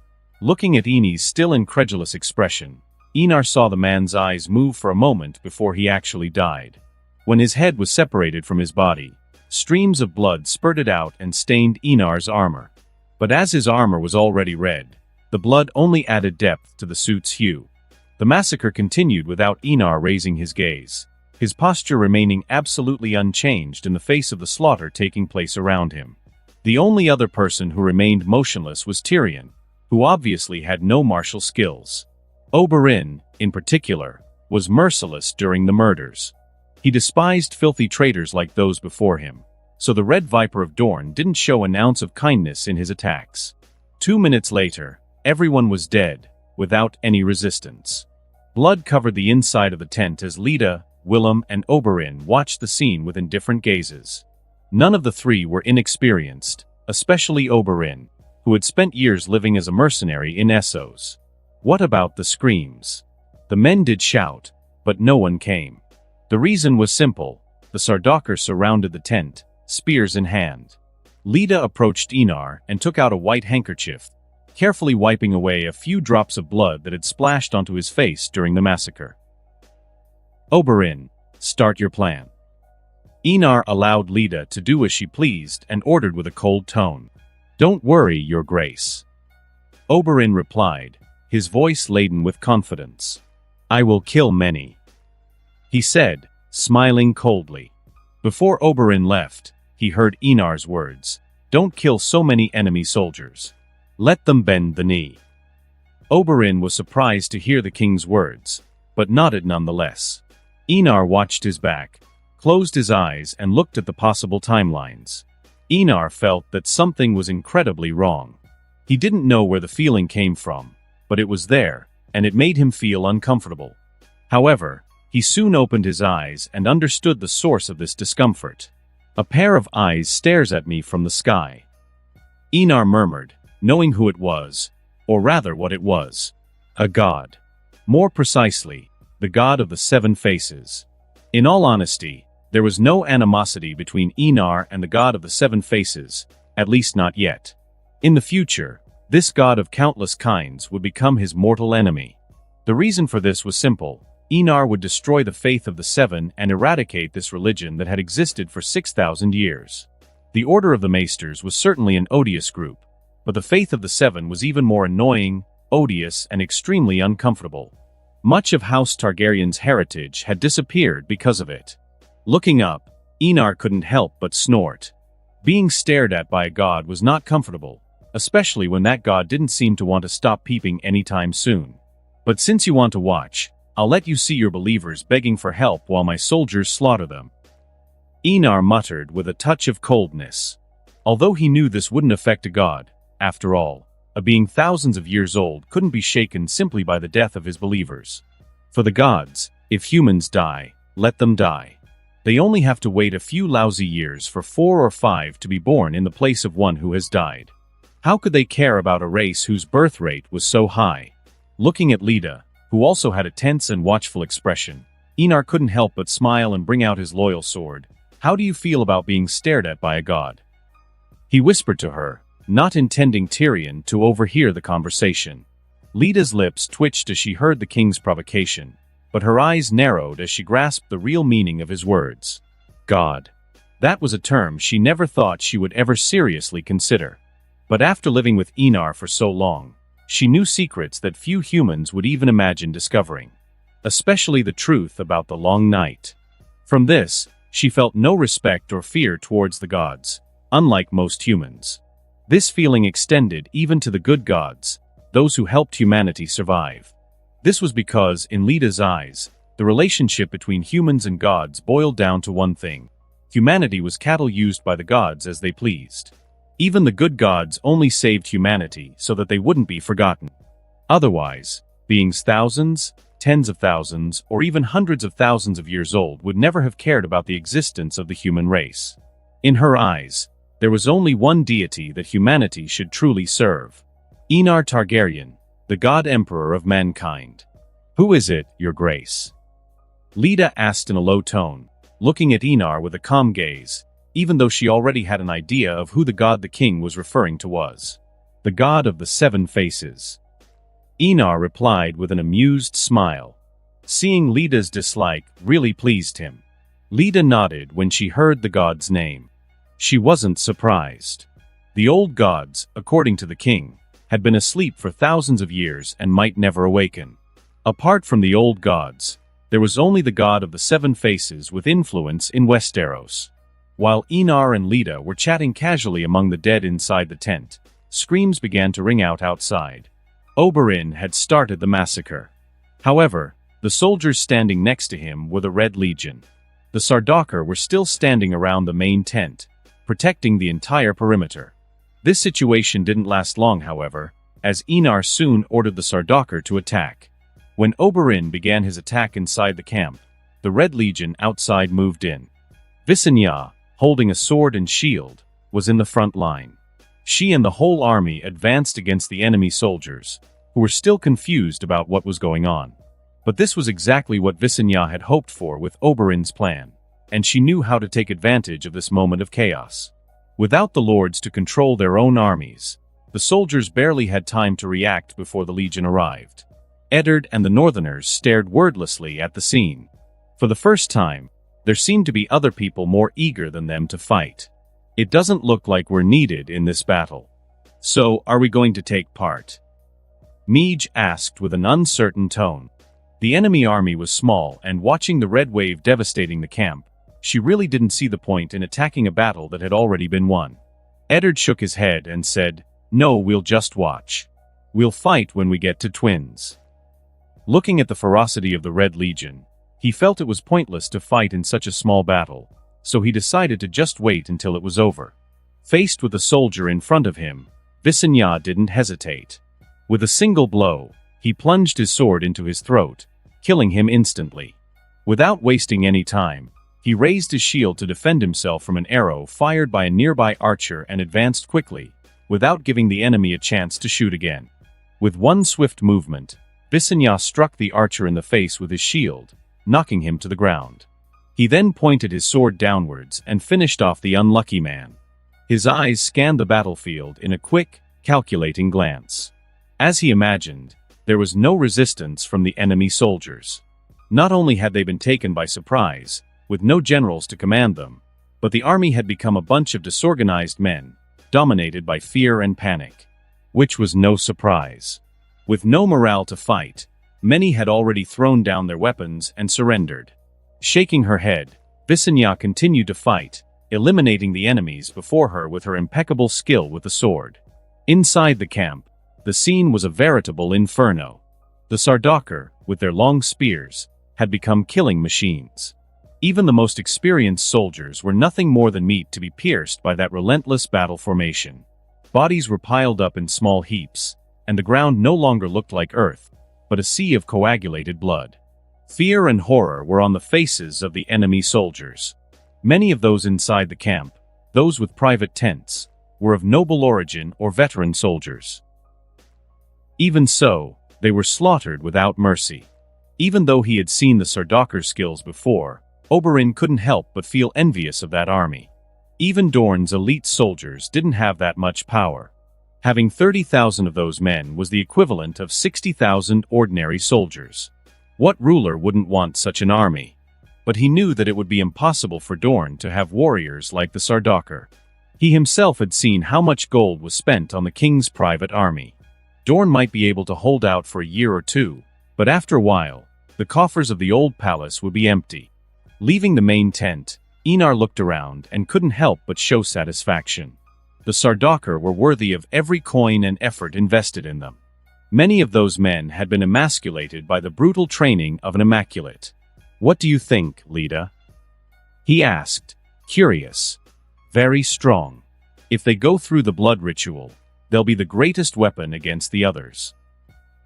Looking at Enys' still incredulous expression, Enar saw the man's eyes move for a moment before he actually died. When his head was separated from his body, streams of blood spurted out and stained Enar's armor. But as his armor was already red, the blood only added depth to the suit's hue. The massacre continued without Enar raising his gaze, his posture remaining absolutely unchanged in the face of the slaughter taking place around him. The only other person who remained motionless was Tyrion, who obviously had no martial skills. Oberyn, in particular, was merciless during the murders. He despised filthy traitors like those before him, so the Red Viper of Dorne didn't show an ounce of kindness in his attacks. 2 minutes later, everyone was dead, without any resistance. Blood covered the inside of the tent as Leda, Willem, and Oberyn watched the scene with indifferent gazes. None of the three were inexperienced, especially Oberyn, who had spent years living as a mercenary in Essos. What about the screams? The men did shout, but no one came. The reason was simple. The Sardaukar surrounded the tent, spears in hand. Leda approached Enar and took out a white handkerchief, carefully wiping away a few drops of blood that had splashed onto his face during the massacre. Oberyn, start your plan. Enar allowed Leda to do as she pleased and ordered with a cold tone. Don't worry, Your Grace. Oberyn replied, his voice laden with confidence. I will kill many, he said, smiling coldly. Before Oberyn left, he heard Enar's words. Don't kill so many enemy soldiers. Let them bend the knee. Oberyn was surprised to hear the king's words, but nodded nonetheless. Enar watched his back, closed his eyes and looked at the possible timelines. Enar felt that something was incredibly wrong. He didn't know where the feeling came from, but it was there, and it made him feel uncomfortable. However, he soon opened his eyes and understood the source of this discomfort. A pair of eyes stares at me from the sky. Enar murmured, knowing who it was, or rather what it was. A god. More precisely, the god of the 7 faces. In all honesty, there was no animosity between Enar and the god of the 7 faces, at least not yet. In the future, This god of countless kinds would become his mortal enemy. The reason for this was simple. Enar would destroy the faith of the Seven and eradicate this religion that had existed for 6,000 years. The Order of the Maesters was certainly an odious group, but the faith of the Seven was even more annoying, odious, and extremely uncomfortable. Much of House Targaryen's heritage had disappeared because of it. Looking up, Enar couldn't help but snort. Being stared at by a god was not comfortable, especially when that god didn't seem to want to stop peeping anytime soon. But since you want to watch, I'll let you see your believers begging for help while my soldiers slaughter them. Enar muttered with a touch of coldness. Although he knew this wouldn't affect a god, after all, a being thousands of years old couldn't be shaken simply by the death of his believers. For the gods, if humans die, let them die. They only have to wait a few lousy years for 4 or 5 to be born in the place of one who has died. How could they care about a race whose birth rate was so high? Looking at Leda, who also had a tense and watchful expression, Enar couldn't help but smile and bring out his loyal sword. How do you feel about being stared at by a god? He whispered to her, not intending Tyrion to overhear the conversation. Leda's lips twitched as she heard the king's provocation, but her eyes narrowed as she grasped the real meaning of his words. God. That was a term she never thought she would ever seriously consider. But after living with Enar for so long, she knew secrets that few humans would even imagine discovering, especially the truth about the long night. From this, she felt no respect or fear towards the gods, unlike most humans. This feeling extended even to the good gods, those who helped humanity survive. This was because, in Leda's eyes, the relationship between humans and gods boiled down to one thing. Humanity was cattle used by the gods as they pleased. Even the good gods only saved humanity so that they wouldn't be forgotten. Otherwise, beings thousands, tens of thousands, or even hundreds of thousands of years old would never have cared about the existence of the human race. In her eyes, there was only one deity that humanity should truly serve. Enar Targaryen, the God Emperor of mankind. Who is it, Your Grace? Leda asked in a low tone, looking at Enar with a calm gaze, even though she already had an idea of who the god the king was referring to was. The god of the 7 faces. Enar replied with an amused smile. Seeing Leda's dislike really pleased him. Leda nodded when she heard the god's name. She wasn't surprised. The old gods, according to the king, had been asleep for thousands of years and might never awaken. Apart from the old gods, there was only the god of the 7 faces with influence in Westeros. While Enar and Leda were chatting casually among the dead inside the tent, screams began to ring out outside. Oberyn had started the massacre. However, the soldiers standing next to him were the Red Legion. The Sardaukar were still standing around the main tent, protecting the entire perimeter. This situation didn't last long, however, as Enar soon ordered the Sardaukar to attack. When Oberyn began his attack inside the camp, the Red Legion outside moved in. Visenya, holding a sword and shield, was in the front line. She and the whole army advanced against the enemy soldiers, who were still confused about what was going on. But this was exactly what Visenya had hoped for with Oberyn's plan, and she knew how to take advantage of this moment of chaos. Without the lords to control their own armies, the soldiers barely had time to react before the Legion arrived. Eddard and the Northerners stared wordlessly at the scene. For the first time, there seemed to be other people more eager than them to fight. It doesn't look like we're needed in this battle. So, are we going to take part? Meej asked with an uncertain tone. The enemy army was small, and watching the red wave devastating the camp, she really didn't see the point in attacking a battle that had already been won. Eddard shook his head and said, "No, we'll just watch. We'll fight when we get to Twins." Looking at the ferocity of the Red Legion, he felt it was pointless to fight in such a small battle, so he decided to just wait until it was over. Faced with a soldier in front of him, Visenya didn't hesitate. With a single blow, he plunged his sword into his throat, killing him instantly. Without wasting any time, he raised his shield to defend himself from an arrow fired by a nearby archer and advanced quickly, without giving the enemy a chance to shoot again. With one swift movement, Visenya struck the archer in the face with his shield, knocking him to the ground. He then pointed his sword downwards and finished off the unlucky man. His eyes scanned the battlefield in a quick, calculating glance. As he imagined, there was no resistance from the enemy soldiers. Not only had they been taken by surprise, with no generals to command them, but the army had become a bunch of disorganized men, dominated by fear and panic. Which was no surprise. With no morale to fight, many had already thrown down their weapons and surrendered. Shaking her head, Visenya continued to fight, eliminating the enemies before her with her impeccable skill with the sword. Inside the camp, the scene was a veritable inferno. The Sardaukar, with their long spears, had become killing machines. Even the most experienced soldiers were nothing more than meat to be pierced by that relentless battle formation. Bodies were piled up in small heaps, and the ground no longer looked like earth, but a sea of coagulated blood. Fear and horror were on the faces of the enemy soldiers. Many of those inside the camp, those with private tents, were of noble origin or veteran soldiers. Even so, they were slaughtered without mercy. Even though he had seen the Sardaukar skills before, Oberyn couldn't help but feel envious of that army. Even Dorne's elite soldiers didn't have that much power. Having 30,000 of those men was the equivalent of 60,000 ordinary soldiers. What ruler wouldn't want such an army? But he knew that it would be impossible for Dorne to have warriors like the Sardaukar. He himself had seen how much gold was spent on the king's private army. Dorne might be able to hold out for a year or two, but after a while, the coffers of the old palace would be empty. Leaving the main tent, Enar looked around and couldn't help but show satisfaction. The Sardaukar were worthy of every coin and effort invested in them. Many of those men had been emasculated by the brutal training of an immaculate. "What do you think, Leda?" he asked, curious. "Very strong. If they go through the blood ritual, they'll be the greatest weapon against the others."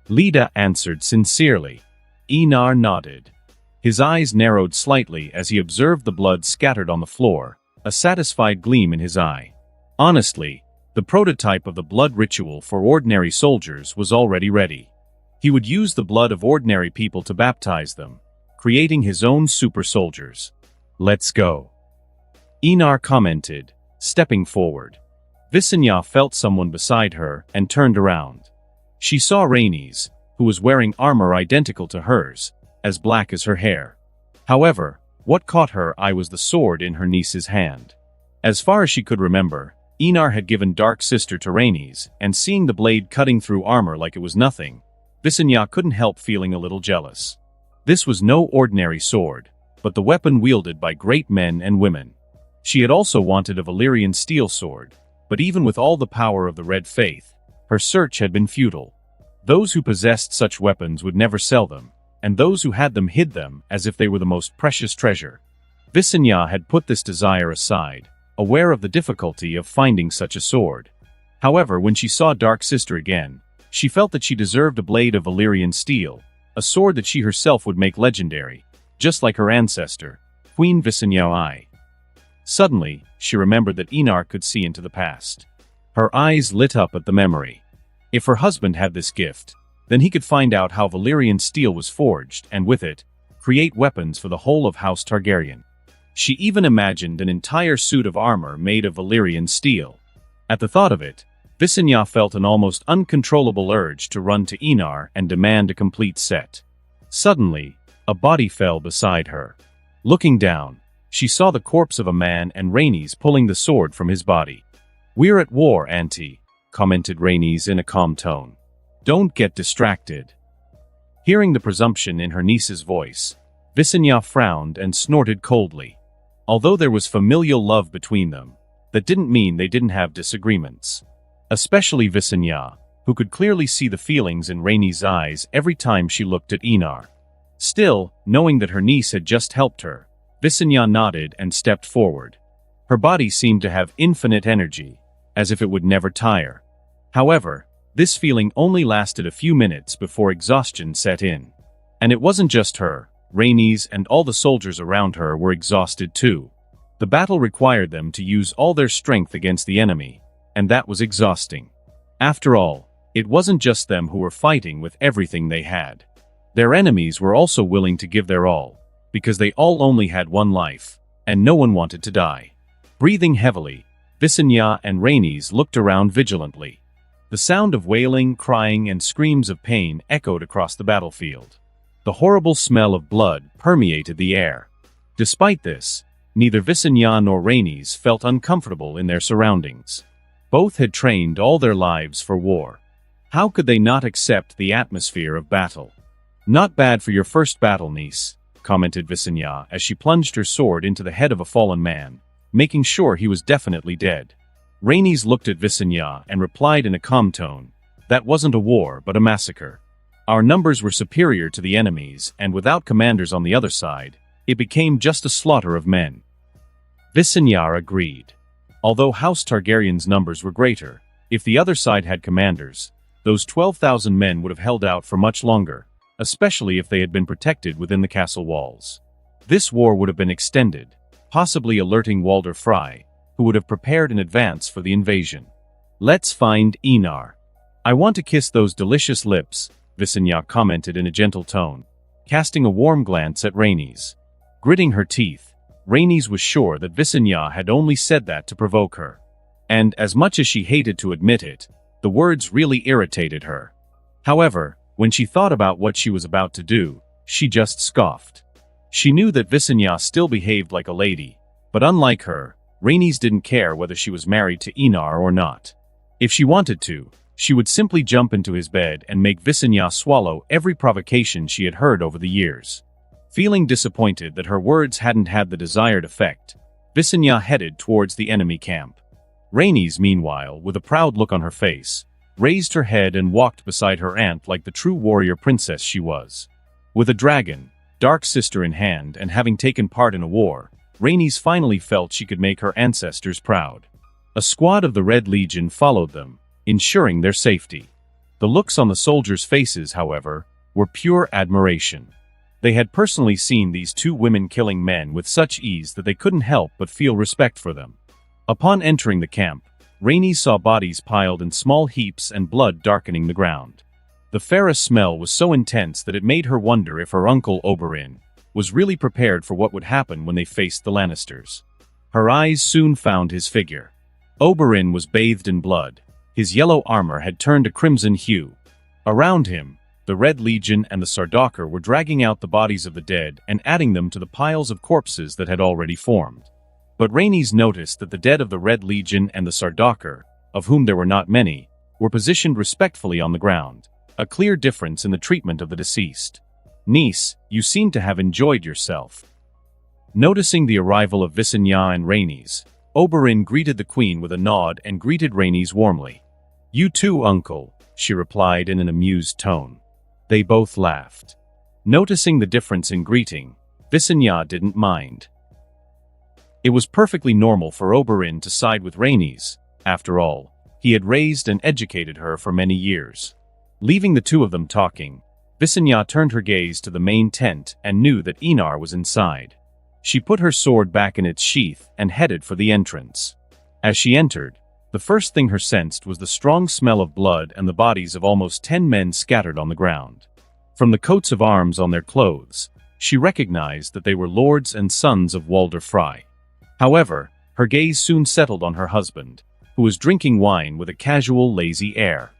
Leda answered sincerely. Enar nodded. His eyes narrowed slightly as he observed the blood scattered on the floor, a satisfied gleam in his eye. Honestly, the prototype of the blood ritual for ordinary soldiers was already ready. He would use the blood of ordinary people to baptize them, creating his own super soldiers. "Let's go," Enar commented, stepping forward. Visenya felt someone beside her and turned around. She saw Rhaenys, who was wearing armor identical to hers, as black as her hair. However, what caught her eye was the sword in her niece's hand. As far as she could remember, Enar had given Dark Sister to Rhaenys, and seeing the blade cutting through armor like it was nothing, Visenya couldn't help feeling a little jealous. This was no ordinary sword, but the weapon wielded by great men and women. She had also wanted a Valyrian steel sword, but even with all the power of the Red Faith, her search had been futile. Those who possessed such weapons would never sell them, and those who had them hid them as if they were the most precious treasure. Visenya had put this desire aside, aware of the difficulty of finding such a sword. However, when she saw Dark Sister again, she felt that she deserved a blade of Valyrian steel, a sword that she herself would make legendary, just like her ancestor, Queen Visenya I. Suddenly, she remembered that Enar could see into the past. Her eyes lit up at the memory. If her husband had this gift, then he could find out how Valyrian steel was forged and with it, create weapons for the whole of House Targaryen. She even imagined an entire suit of armor made of Valyrian steel. At the thought of it, Visenya felt an almost uncontrollable urge to run to Enar and demand a complete set. Suddenly, a body fell beside her. Looking down, she saw the corpse of a man and Rhaenys pulling the sword from his body. "We're at war, Auntie," commented Rhaenys in a calm tone. "Don't get distracted." Hearing the presumption in her niece's voice, Visenya frowned and snorted coldly. Although there was familial love between them, that didn't mean they didn't have disagreements. Especially Visenya, who could clearly see the feelings in Rhaenys' eyes every time she looked at Enar. Still, knowing that her niece had just helped her, Visenya nodded and stepped forward. Her body seemed to have infinite energy, as if it would never tire. However, this feeling only lasted a few minutes before exhaustion set in. And it wasn't just her. Rhaenys and all the soldiers around her were exhausted too. The battle required them to use all their strength against the enemy, and that was exhausting. After all, it wasn't just them who were fighting with everything they had. Their enemies were also willing to give their all, because they all only had one life, and no one wanted to die. Breathing heavily, Visenya and Rhaenys looked around vigilantly. The sound of wailing, crying, and screams of pain echoed across the battlefield. The horrible smell of blood permeated the air. Despite this, neither Visenya nor Rhaenys felt uncomfortable in their surroundings. Both had trained all their lives for war. How could they not accept the atmosphere of battle? "Not bad for your first battle, niece," commented Visenya as she plunged her sword into the head of a fallen man, making sure he was definitely dead. Rhaenys looked at Visenya and replied in a calm tone, "That wasn't a war, but a massacre. Our numbers were superior to the enemy's, and without commanders on the other side, it became just a slaughter of men." Visenya agreed. Although House Targaryen's numbers were greater, if the other side had commanders, those 12,000 men would have held out for much longer, especially if they had been protected within the castle walls. This war would have been extended, possibly alerting Walder Frey, who would have prepared in advance for the invasion. "Let's find Enar. I want to kiss those delicious lips," Visenya commented in a gentle tone, casting a warm glance at Rhaenys. Gritting her teeth, Rhaenys was sure that Visenya had only said that to provoke her. And as much as she hated to admit it, the words really irritated her. However, when she thought about what she was about to do, she just scoffed. She knew that Visenya still behaved like a lady, but unlike her, Rhaenys didn't care whether she was married to Enar or not. If she wanted to, she would simply jump into his bed and make Visenya swallow every provocation she had heard over the years. Feeling disappointed that her words hadn't had the desired effect, Visenya headed towards the enemy camp. Rhaenys, meanwhile, with a proud look on her face, raised her head and walked beside her aunt like the true warrior princess she was. With a dragon, dark sister in hand, and having taken part in a war, Rhaenys finally felt she could make her ancestors proud. A squad of the Red Legion followed them, ensuring their safety. The looks on the soldiers' faces, however, were pure admiration. They had personally seen these two women killing men with such ease that they couldn't help but feel respect for them. Upon entering the camp, Rhaenys saw bodies piled in small heaps and blood darkening the ground. The ferrous smell was so intense that it made her wonder if her uncle Oberyn was really prepared for what would happen when they faced the Lannisters. Her eyes soon found his figure. Oberyn was bathed in blood. His yellow armor had turned a crimson hue. Around him, the Red Legion and the Sardaukar were dragging out the bodies of the dead and adding them to the piles of corpses that had already formed. But Rhaenys noticed that the dead of the Red Legion and the Sardaukar, of whom there were not many, were positioned respectfully on the ground, a clear difference in the treatment of the deceased. "Niece, you seem to have enjoyed yourself." Noticing the arrival of Visenya and Rhaenys, Oberyn greeted the queen with a nod and greeted Rhaenys warmly. "You too, uncle," she replied in an amused tone. They both laughed. Noticing the difference in greeting, Visenya didn't mind. It was perfectly normal for Oberyn to side with Rhaenys. After all, he had raised and educated her for many years. Leaving the two of them talking, Visenya turned her gaze to the main tent and knew that Enar was inside. She put her sword back in its sheath and headed for the entrance. As she entered, the first thing her sensed was the strong smell of blood and the bodies of almost 10 men scattered on the ground. From the coats of arms on their clothes, she recognized that they were lords and sons of Walder Frey. However, her gaze soon settled on her husband, who was drinking wine with a casual, lazy air.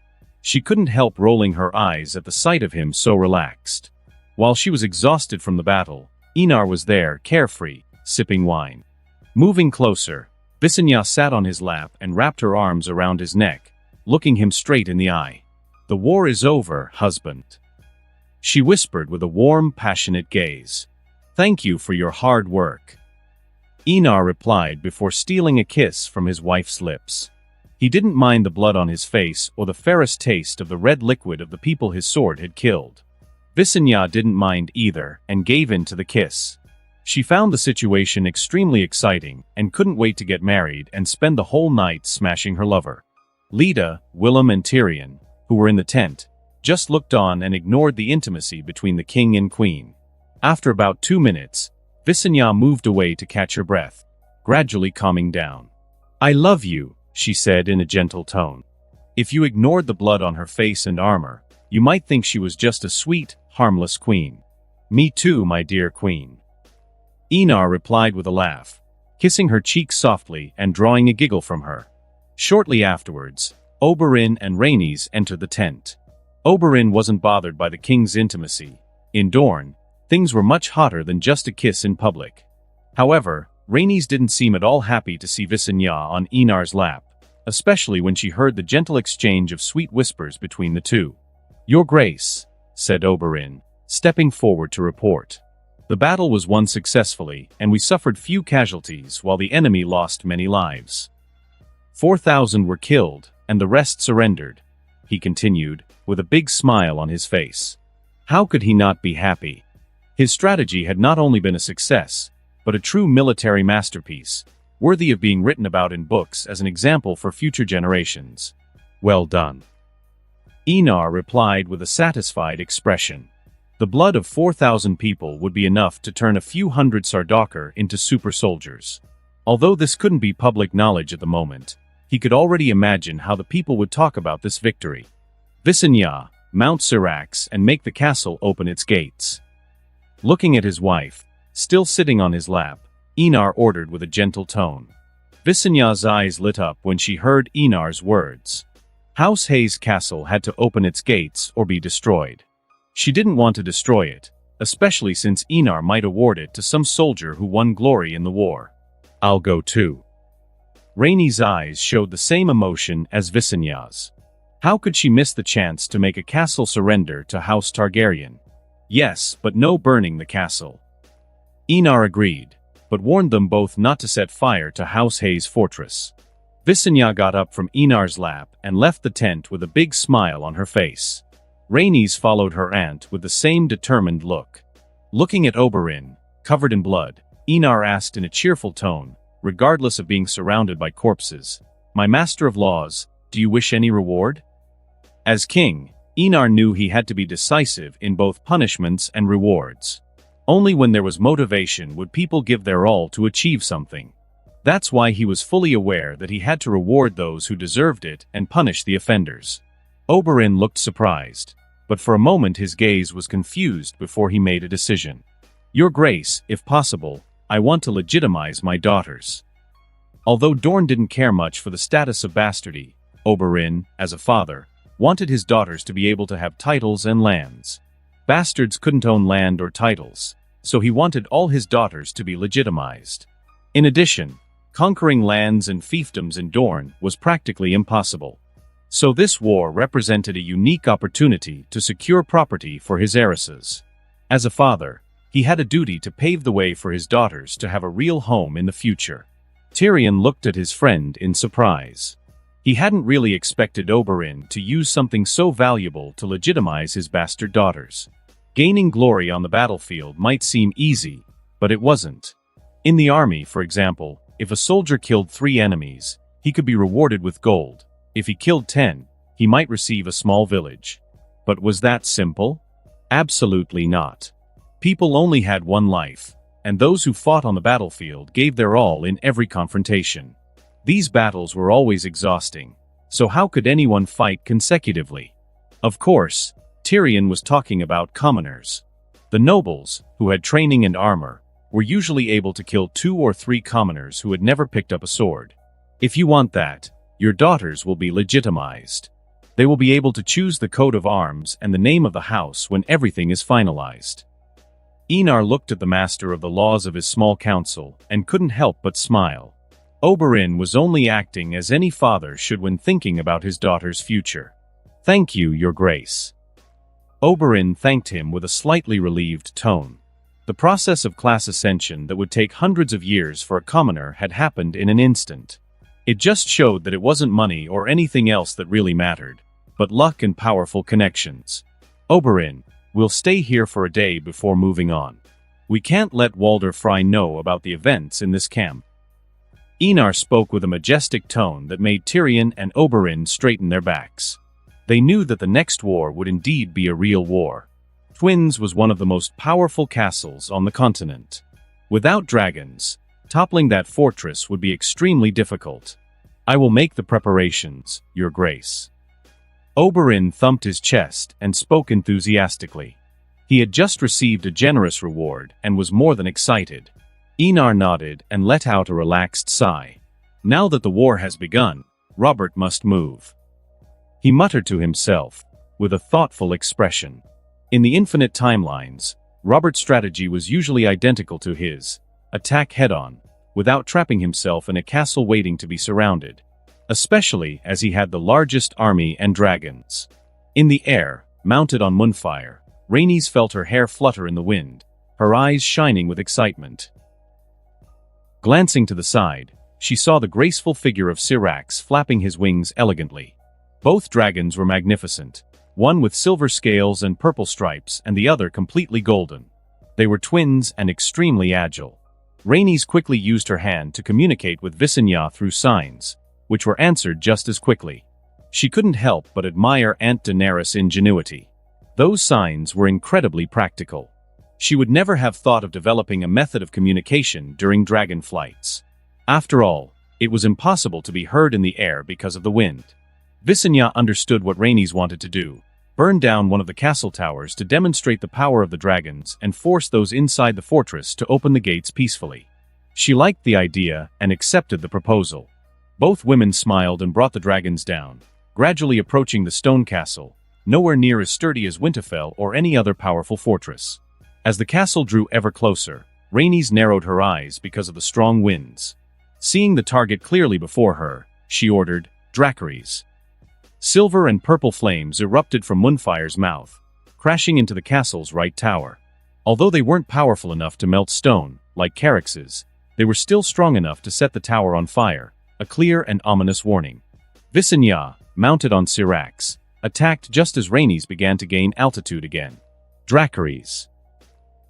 She couldn't help rolling her eyes at the sight of him so relaxed. While she was exhausted from the battle, Enar was there, carefree, sipping wine. Moving closer, Visenya sat on his lap and wrapped her arms around his neck, looking him straight in the eye. "The war is over, husband," she whispered with a warm, passionate gaze. "Thank you for your hard work," Enar replied before stealing a kiss from his wife's lips. He didn't mind the blood on his face or the ferrous taste of the red liquid of the people his sword had killed. Visenya didn't mind either and gave in to the kiss. She found the situation extremely exciting and couldn't wait to get married and spend the whole night smashing her lover. Leda, Willem and Tyrion, who were in the tent, just looked on and ignored the intimacy between the king and queen. After about 2 minutes, Visenya moved away to catch her breath, gradually calming down. "I love you," she said in a gentle tone. If you ignored the blood on her face and armor, you might think she was just a sweet, harmless queen. "Me too, my dear queen," Enar replied with a laugh, kissing her cheek softly and drawing a giggle from her. Shortly afterwards, Oberyn and Rhaenys entered the tent. Oberyn wasn't bothered by the king's intimacy. In Dorne, things were much hotter than just a kiss in public. However, Rhaenys didn't seem at all happy to see Visenya on Enar's lap, especially when she heard the gentle exchange of sweet whispers between the two. "Your Grace," said Oberyn, stepping forward to report. "The battle was won successfully, and we suffered few casualties while the enemy lost many lives. 4,000 were killed, and the rest surrendered," he continued, with a big smile on his face. How could he not be happy? His strategy had not only been a success, but a true military masterpiece, worthy of being written about in books as an example for future generations. "Well done." Enar replied with a satisfied expression. The blood of 4,000 people would be enough to turn a few hundred Sardaukar into super soldiers. Although this couldn't be public knowledge at the moment, he could already imagine how the people would talk about this victory. "Visenya, mount Syrax and make the castle open its gates." Looking at his wife, still sitting on his lap, Enar ordered with a gentle tone. Visenya's eyes lit up when she heard Enar's words. House Hayes' castle had to open its gates or be destroyed. She didn't want to destroy it, especially since Enar might award it to some soldier who won glory in the war. "I'll go too." Rhaenys' eyes showed the same emotion as Visenya's. How could she miss the chance to make a castle surrender to House Targaryen? Yes, but no burning the castle. Enar agreed, but warned them both not to set fire to House Hayes' fortress. Visenya got up from Enar's lap and left the tent with a big smile on her face. Rhaenys followed her aunt with the same determined look. Looking at Oberyn, covered in blood, Enar asked in a cheerful tone, regardless of being surrounded by corpses, "My master of laws, do you wish any reward?" As king, Enar knew he had to be decisive in both punishments and rewards. Only when there was motivation would people give their all to achieve something. That's why he was fully aware that he had to reward those who deserved it and punish the offenders. Oberyn looked surprised, but for a moment his gaze was confused before he made a decision. "Your Grace, if possible, I want to legitimize my daughters." Although Dorne didn't care much for the status of bastardy, Oberyn, as a father, wanted his daughters to be able to have titles and lands. Bastards couldn't own land or titles, so he wanted all his daughters to be legitimized. In addition, conquering lands and fiefdoms in Dorne was practically impossible. So this war represented a unique opportunity to secure property for his heiresses. As a father, he had a duty to pave the way for his daughters to have a real home in the future. Tyrion looked at his friend in surprise. He hadn't really expected Oberyn to use something so valuable to legitimize his bastard daughters. Gaining glory on the battlefield might seem easy, but it wasn't. In the army, for example, if a soldier killed 3 enemies, he could be rewarded with gold. If he killed 10, he might receive a small village. But was that simple? Absolutely not. People only had one life, and those who fought on the battlefield gave their all in every confrontation. These battles were always exhausting, so how could anyone fight consecutively? Of course, Tyrion was talking about commoners. The nobles, who had training and armor, were usually able to kill 2 or 3 commoners who had never picked up a sword. If you want that, your daughters will be legitimized. They will be able to choose the coat of arms and the name of the house when everything is finalized. Enar looked at the master of the laws of his small council and couldn't help but smile. Oberyn was only acting as any father should when thinking about his daughter's future. "Thank you, Your Grace." Oberyn thanked him with a slightly relieved tone. The process of class ascension that would take hundreds of years for a commoner had happened in an instant. It just showed that it wasn't money or anything else that really mattered, but luck and powerful connections. "Oberyn, we'll stay here for a day before moving on. We can't let Walder Frey know about the events in this camp." Enar spoke with a majestic tone that made Tyrion and Oberyn straighten their backs. They knew that the next war would indeed be a real war. Twins was one of the most powerful castles on the continent. Without dragons, toppling that fortress would be extremely difficult. "I will make the preparations, Your Grace." Oberyn thumped his chest and spoke enthusiastically. He had just received a generous reward and was more than excited. Enar nodded and let out a relaxed sigh. Now that the war has begun, Robert must move. He muttered to himself, with a thoughtful expression. In the infinite timelines, Robert's strategy was usually identical to his: attack head-on, without trapping himself in a castle waiting to be surrounded. Especially as he had the largest army and dragons. In the air, mounted on Moonfire, Rhaenys felt her hair flutter in the wind, her eyes shining with excitement. Glancing to the side, she saw the graceful figure of Syrax flapping his wings elegantly. Both dragons were magnificent, one with silver scales and purple stripes and the other completely golden. They were twins and extremely agile. Rhaenys quickly used her hand to communicate with Visenya through signs, which were answered just as quickly. She couldn't help but admire Aunt Daenerys' ingenuity. Those signs were incredibly practical. She would never have thought of developing a method of communication during dragon flights. After all, it was impossible to be heard in the air because of the wind. Visenya understood what Rhaenys wanted to do: burn down one of the castle towers to demonstrate the power of the dragons and force those inside the fortress to open the gates peacefully. She liked the idea and accepted the proposal. Both women smiled and brought the dragons down, gradually approaching the stone castle, nowhere near as sturdy as Winterfell or any other powerful fortress. As the castle drew ever closer, Rhaenys narrowed her eyes because of the strong winds. Seeing the target clearly before her, she ordered, "Dracarys." Silver and purple flames erupted from Moonfire's mouth, crashing into the castle's right tower. Although they weren't powerful enough to melt stone, like Carax's, they were still strong enough to set the tower on fire, a clear and ominous warning. Visenya, mounted on Syrax, attacked just as Rhaenys began to gain altitude again. "Dracarys."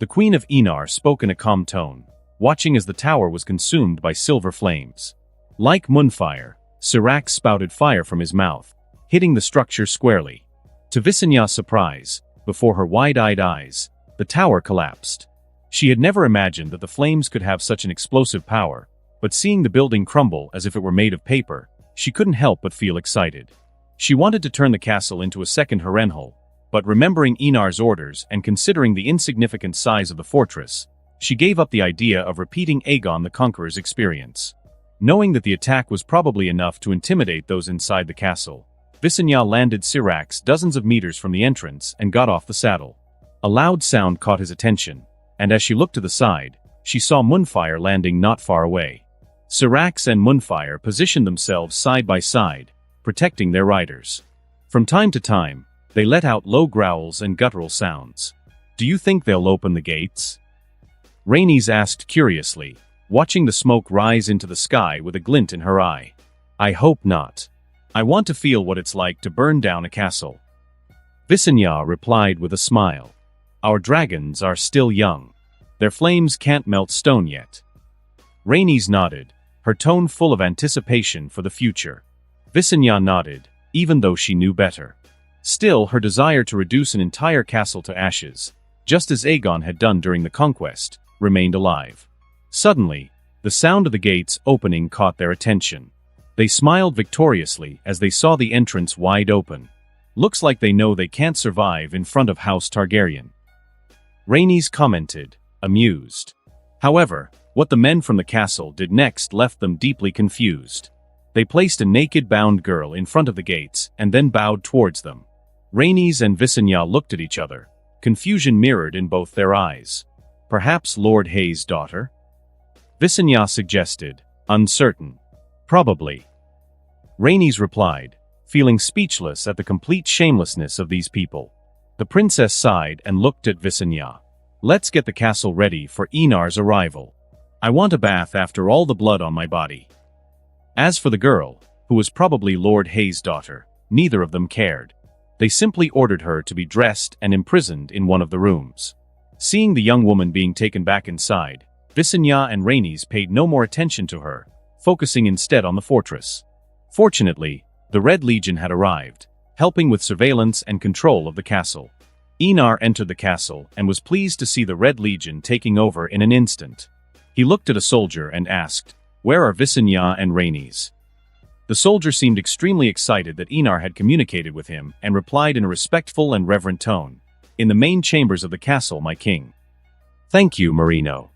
The Queen of Enar spoke in a calm tone, watching as the tower was consumed by silver flames. Like Moonfire, Syrax spouted fire from his mouth, hitting the structure squarely. To Visenya's surprise, before her wide-eyed eyes, the tower collapsed. She had never imagined that the flames could have such an explosive power, but seeing the building crumble as if it were made of paper, she couldn't help but feel excited. She wanted to turn the castle into a second Harrenhal, but remembering Enar's orders and considering the insignificant size of the fortress, she gave up the idea of repeating Aegon the Conqueror's experience. Knowing that the attack was probably enough to intimidate those inside the castle, Visenya landed Syrax dozens of meters from the entrance and got off the saddle. A loud sound caught his attention, and as she looked to the side, she saw Moonfire landing not far away. Syrax and Moonfire positioned themselves side by side, protecting their riders. From time to time, they let out low growls and guttural sounds. "Do you think they'll open the gates?" Rhaenys asked curiously, watching the smoke rise into the sky with a glint in her eye. "I hope not. I want to feel what it's like to burn down a castle." Visenya replied with a smile. "Our dragons are still young. Their flames can't melt stone yet." Rhaenys nodded, her tone full of anticipation for the future. Visenya nodded, even though she knew better. Still, her desire to reduce an entire castle to ashes, just as Aegon had done during the conquest, remained alive. Suddenly, the sound of the gates opening caught their attention. They smiled victoriously as they saw the entrance wide open. "Looks like they know they can't survive in front of House Targaryen." Rhaenys commented, amused. However, what the men from the castle did next left them deeply confused. They placed a naked bound girl in front of the gates and then bowed towards them. Rhaenys and Visenya looked at each other, confusion mirrored in both their eyes. "Perhaps Lord Hayes' daughter?" Visenya suggested, uncertain. "Probably." Rhaenys replied, feeling speechless at the complete shamelessness of these people. The princess sighed and looked at Visenya. "Let's get the castle ready for Enar's arrival. I want a bath after all the blood on my body." As for the girl, who was probably Lord Hayes' daughter, neither of them cared. They simply ordered her to be dressed and imprisoned in one of the rooms. Seeing the young woman being taken back inside, Visenya and Rhaenys paid no more attention to her, focusing instead on the fortress. Fortunately, the Red Legion had arrived, helping with surveillance and control of the castle. Enar entered the castle and was pleased to see the Red Legion taking over in an instant. He looked at a soldier and asked, "Where are Visenya and Rhaenys?" The soldier seemed extremely excited that Enar had communicated with him and replied in a respectful and reverent tone, "In the main chambers of the castle, my king." "Thank you, Marino."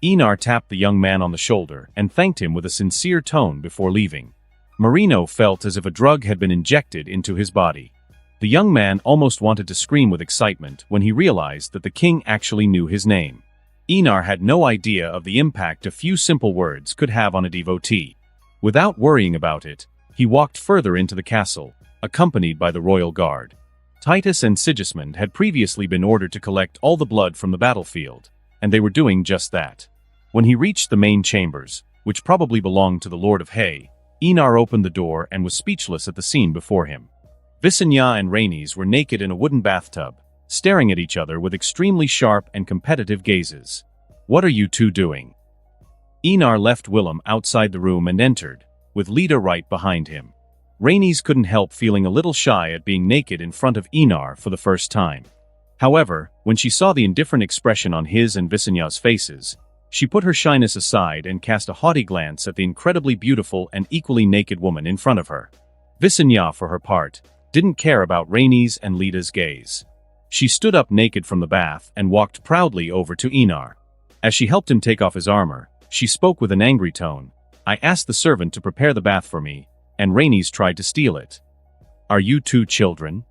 Enar tapped the young man on the shoulder and thanked him with a sincere tone before leaving. Marino felt as if a drug had been injected into his body. The young man almost wanted to scream with excitement when he realized that the king actually knew his name. Einar had no idea of the impact a few simple words could have on a devotee. Without worrying about it, he walked further into the castle, accompanied by the royal guard. Titus and Sigismund had previously been ordered to collect all the blood from the battlefield, and they were doing just that. When he reached the main chambers, which probably belonged to the Lord of Hay, Einar opened the door and was speechless at the scene before him. Visenya and Rhaenys were naked in a wooden bathtub, staring at each other with extremely sharp and competitive gazes. "What are you two doing?" Einar left Willem outside the room and entered, with Lita right behind him. Rhaenys couldn't help feeling a little shy at being naked in front of Einar for the first time. However, when she saw the indifferent expression on his and Visenya's faces, she put her shyness aside and cast a haughty glance at the incredibly beautiful and equally naked woman in front of her. Visenya, for her part, didn't care about Rhaenys and Lita's gaze. She stood up naked from the bath and walked proudly over to Einar. As she helped him take off his armor, she spoke with an angry tone. "I asked the servant to prepare the bath for me, and Rhaenys tried to steal it. Are you two children?"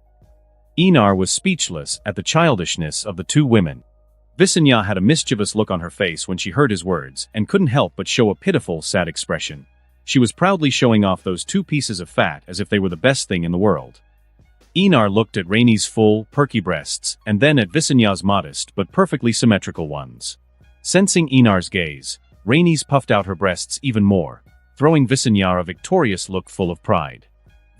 Einar was speechless at the childishness of the two women. Visenya had a mischievous look on her face when she heard his words and couldn't help but show a pitiful, sad expression. She was proudly showing off those two pieces of fat as if they were the best thing in the world. Einar looked at Rhaenys' full, perky breasts and then at Visenya's modest but perfectly symmetrical ones. Sensing Einar's gaze, Rhaenys puffed out her breasts even more, throwing Visenya a victorious look full of pride.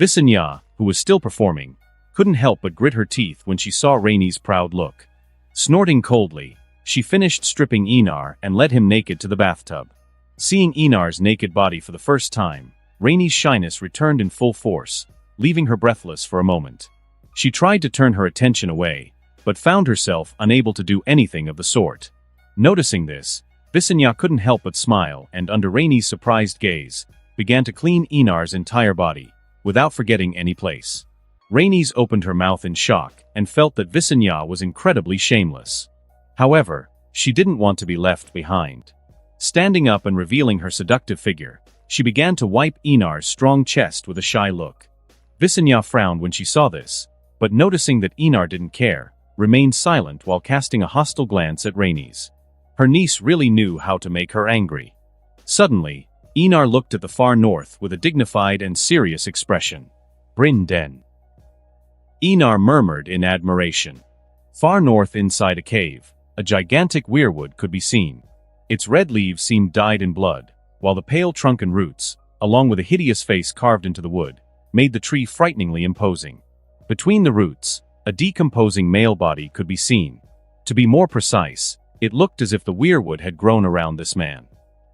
Visenya, who was still performing, couldn't help but grit her teeth when she saw Rhaenys' proud look. Snorting coldly, she finished stripping Einar and led him naked to the bathtub. Seeing Einar's naked body for the first time, Rhaenys' shyness returned in full force, leaving her breathless for a moment. She tried to turn her attention away, but found herself unable to do anything of the sort. Noticing this, Visenya couldn't help but smile and, under Rhaenys' surprised gaze, began to clean Einar's entire body, without forgetting any place. Rhaenys opened her mouth in shock and felt that Visenya was incredibly shameless. However, she didn't want to be left behind. Standing up and revealing her seductive figure, she began to wipe Einar's strong chest with a shy look. Visenya frowned when she saw this, but noticing that Einar didn't care, remained silent while casting a hostile glance at Rhaenys. Her niece really knew how to make her angry. Suddenly, Einar looked at the far north with a dignified and serious expression. "Bryn Den." Einar murmured in admiration. Far north inside a cave, a gigantic weirwood could be seen. Its red leaves seemed dyed in blood, while the pale trunk and roots, along with a hideous face carved into the wood, made the tree frighteningly imposing. Between the roots, a decomposing male body could be seen. To be more precise, it looked as if the weirwood had grown around this man.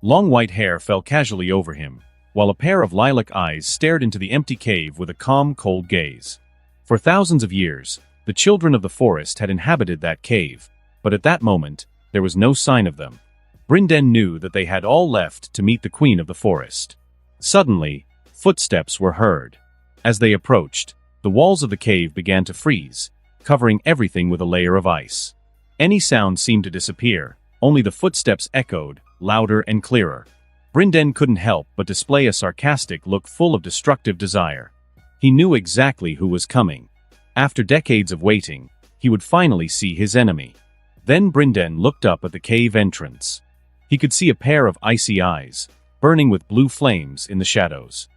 Long white hair fell casually over him, while a pair of lilac eyes stared into the empty cave with a calm, cold gaze. For thousands of years, the children of the forest had inhabited that cave, but at that moment, there was no sign of them. Bryn Den knew that they had all left to meet the queen of the forest. Suddenly, footsteps were heard. As they approached, the walls of the cave began to freeze, covering everything with a layer of ice. Any sound seemed to disappear, only the footsteps echoed, louder and clearer. Bryn Den couldn't help but display a sarcastic look full of destructive desire. He knew exactly who was coming. After decades of waiting, he would finally see his enemy. Then Bryn Den looked up at the cave entrance. He could see a pair of icy eyes, burning with blue flames in the shadows.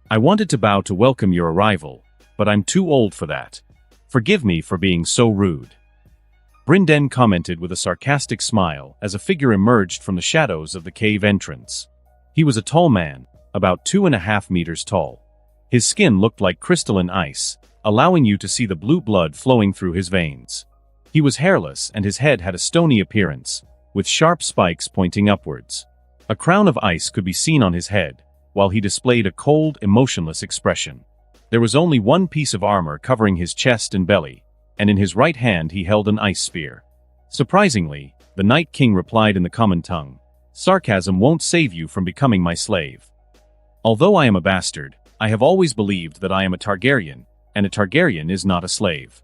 "I wanted to bow to welcome your arrival, but I'm too old for that. Forgive me for being so rude." Bryn Den commented with a sarcastic smile as a figure emerged from the shadows of the cave entrance. He was a tall man, about 2.5 meters tall. His skin looked like crystalline ice, allowing you to see the blue blood flowing through his veins. He was hairless and his head had a stony appearance, with sharp spikes pointing upwards. A crown of ice could be seen on his head, while he displayed a cold, emotionless expression. There was only one piece of armor covering his chest and belly, and in his right hand he held an ice spear. Surprisingly, the Night King replied in the common tongue, "Sarcasm won't save you from becoming my slave. Although I am a bastard, I have always believed that I am a Targaryen, and a Targaryen is not a slave."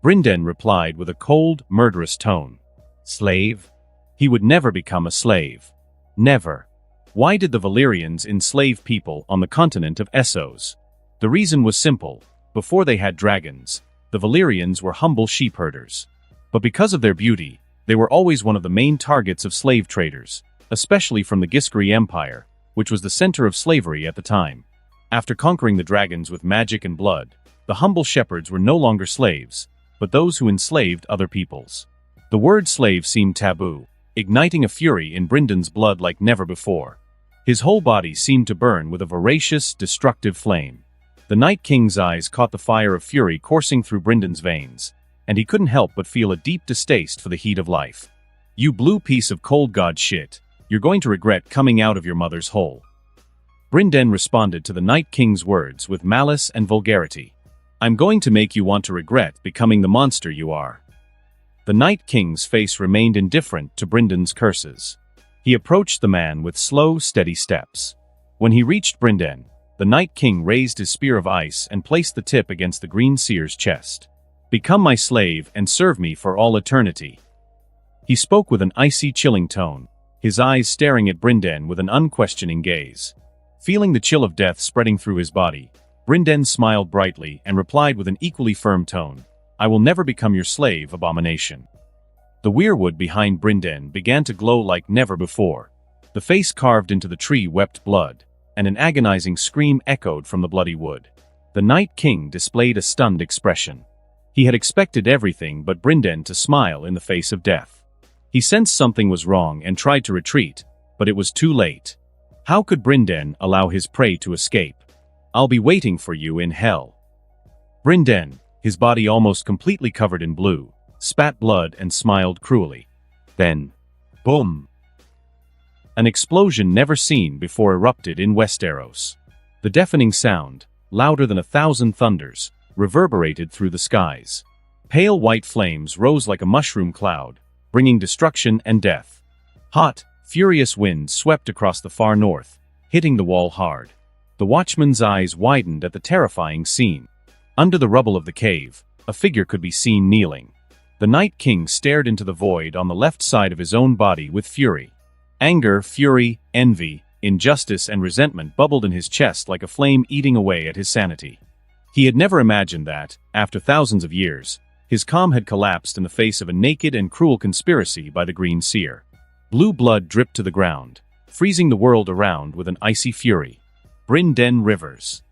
Bryn Den replied with a cold, murderous tone. "Slave? He would never become a slave. Never." Why did the Valyrians enslave people on the continent of Essos? The reason was simple. Before they had dragons, the Valyrians were humble sheep herders. But because of their beauty, they were always one of the main targets of slave traders, especially from the Giscari Empire, which was the center of slavery at the time. After conquering the dragons with magic and blood, the humble shepherds were no longer slaves, but those who enslaved other peoples. The word slave seemed taboo, igniting a fury in Bryndon's blood like never before. His whole body seemed to burn with a voracious, destructive flame. The Night King's eyes caught the fire of fury coursing through Bryndon's veins, and he couldn't help but feel a deep distaste for the heat of life. "You blue piece of cold god shit, you're going to regret coming out of your mother's hole." Bryndon responded to the Night King's words with malice and vulgarity. "I'm going to make you want to regret becoming the monster you are." The Night King's face remained indifferent to Bryndon's curses. He approached the man with slow, steady steps. When he reached Bryndon, the Night King raised his spear of ice and placed the tip against the Green Seer's chest. "Become my slave and serve me for all eternity." He spoke with an icy, chilling tone, his eyes staring at Bryndon with an unquestioning gaze. Feeling the chill of death spreading through his body, Bryndon smiled brightly and replied with an equally firm tone, "I will never become your slave, abomination." The weirwood behind Bryndon began to glow like never before. The face carved into the tree wept blood, and an agonizing scream echoed from the bloody wood. The Night King displayed a stunned expression. He had expected everything but Bryndon to smile in the face of death. He sensed something was wrong and tried to retreat, but it was too late. How could Bryndon allow his prey to escape? "I'll be waiting for you in hell." Bryndon, his body almost completely covered in blue, spat blood and smiled cruelly. Then, boom! An explosion never seen before erupted in Westeros. The deafening sound, louder than 1,000 thunders, reverberated through the skies. Pale white flames rose like a mushroom cloud, bringing destruction and death. Hot, furious winds swept across the far north, hitting the wall hard. The watchman's eyes widened at the terrifying scene. Under the rubble of the cave, a figure could be seen kneeling. The Night King stared into the void on the left side of his own body with fury. Anger, fury, envy, injustice, and resentment bubbled in his chest like a flame eating away at his sanity. He had never imagined that, after thousands of years, his calm had collapsed in the face of a naked and cruel conspiracy by the Green Seer. Blue blood dripped to the ground, freezing the world around with an icy fury. Bryndon Rivers.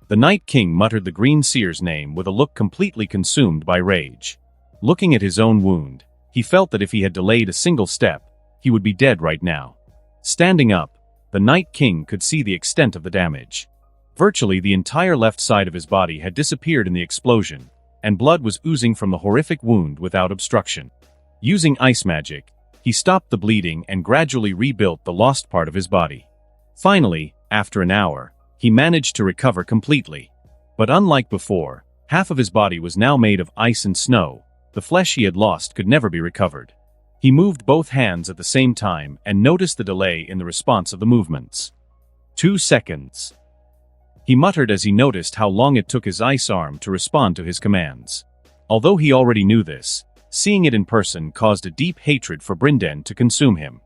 The Night King muttered the Green Seer's name with a look completely consumed by rage. Looking at his own wound, he felt that if he had delayed a single step, he would be dead right now. Standing up, the Night King could see the extent of the damage. Virtually the entire left side of his body had disappeared in the explosion, and blood was oozing from the horrific wound without obstruction. Using ice magic, he stopped the bleeding and gradually rebuilt the lost part of his body. Finally, after an hour, he managed to recover completely. But unlike before, half of his body was now made of ice and snow. The flesh he had lost could never be recovered. He moved both hands at the same time and noticed the delay in the response of the movements. 2 seconds. He muttered as he noticed how long it took his ice arm to respond to his commands. Although he already knew this, seeing it in person caused a deep hatred for Bryndon to consume him.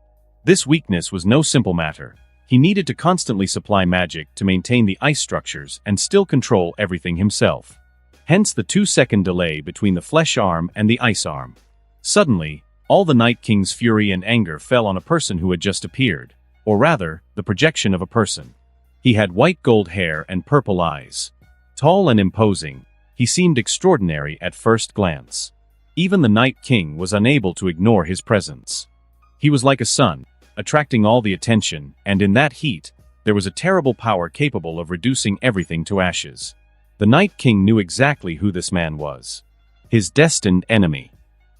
This weakness was no simple matter. He needed to constantly supply magic to maintain the ice structures and still control everything himself. Hence the 2-second delay between the flesh arm and the ice arm. Suddenly, all the Night King's fury and anger fell on a person who had just appeared, or rather, the projection of a person. He had white gold hair and purple eyes. Tall and imposing, he seemed extraordinary at first glance. Even the Night King was unable to ignore his presence. He was like a sun, attracting all the attention, and in that heat, there was a terrible power capable of reducing everything to ashes. The Night King knew exactly who this man was. His destined enemy.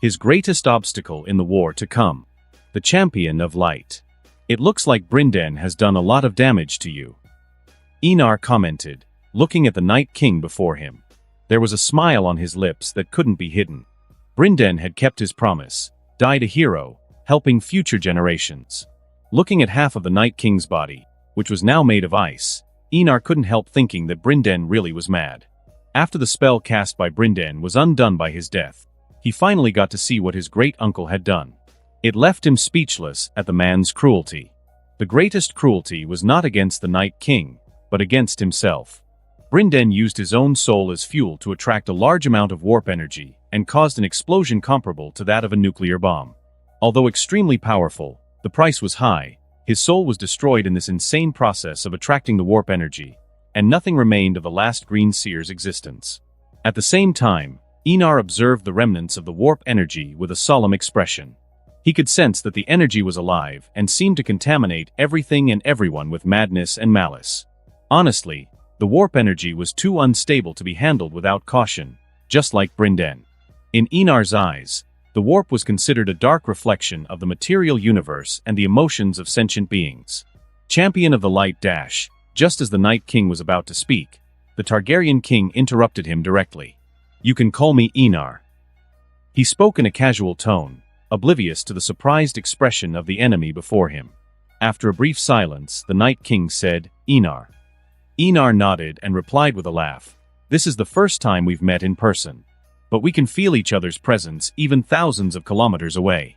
His greatest obstacle in the war to come. The champion of light. "It looks like Bryndon has done a lot of damage to you," Enar commented, looking at the Night King before him. There was a smile on his lips that couldn't be hidden. Bryndon had kept his promise, died a hero, helping future generations. Looking at half of the Night King's body, which was now made of ice, Enar couldn't help thinking that Bryndon really was mad. After the spell cast by Bryndon was undone by his death, he finally got to see what his great-uncle had done. It left him speechless at the man's cruelty. The greatest cruelty was not against the Night King, but against himself. Brinden used his own soul as fuel to attract a large amount of warp energy and caused an explosion comparable to that of a nuclear bomb. Although extremely powerful, the price was high. His soul was destroyed in this insane process of attracting the warp energy, and nothing remained of the last Green Seer's existence. At the same time, Enar observed the remnants of the warp energy with a solemn expression. He could sense that the energy was alive and seemed to contaminate everything and everyone with madness and malice. Honestly, the warp energy was too unstable to be handled without caution, just like Brinden. In Enar's eyes, the warp was considered a dark reflection of the material universe and the emotions of sentient beings. Champion of the Light Dash, just as the Night King was about to speak, the Targaryen king interrupted him directly. "You can call me Enar." He spoke in a casual tone, oblivious to the surprised expression of the enemy before him. After a brief silence, the Night King said, "Enar." Enar nodded and replied with a laugh. "This is the first time we've met in person. But we can feel each other's presence even thousands of kilometers away."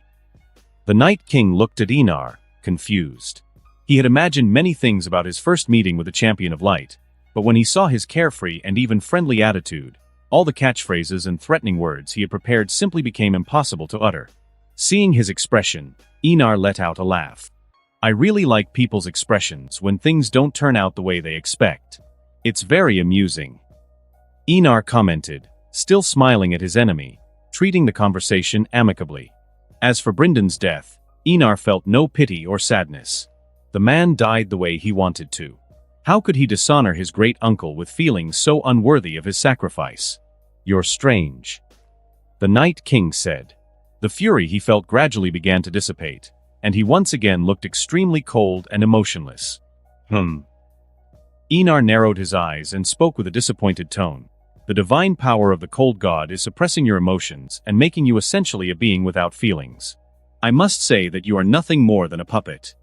The Night King looked at Enar, confused. He had imagined many things about his first meeting with the Champion of Light, but when he saw his carefree and even friendly attitude, all the catchphrases and threatening words he had prepared simply became impossible to utter. Seeing his expression, Enar let out a laugh. "I really like people's expressions when things don't turn out the way they expect. It's very amusing," Enar commented, still smiling at his enemy, treating the conversation amicably. As for Brendan's death, Enar felt no pity or sadness. The man died the way he wanted to. How could he dishonor his great uncle with feelings so unworthy of his sacrifice? "You're strange," the Night King said. The fury he felt gradually began to dissipate, and he once again looked extremely cold and emotionless. Enar narrowed his eyes and spoke with a disappointed tone. "The divine power of the cold god is suppressing your emotions and making you essentially a being without feelings. I must say that you are nothing more than a puppet."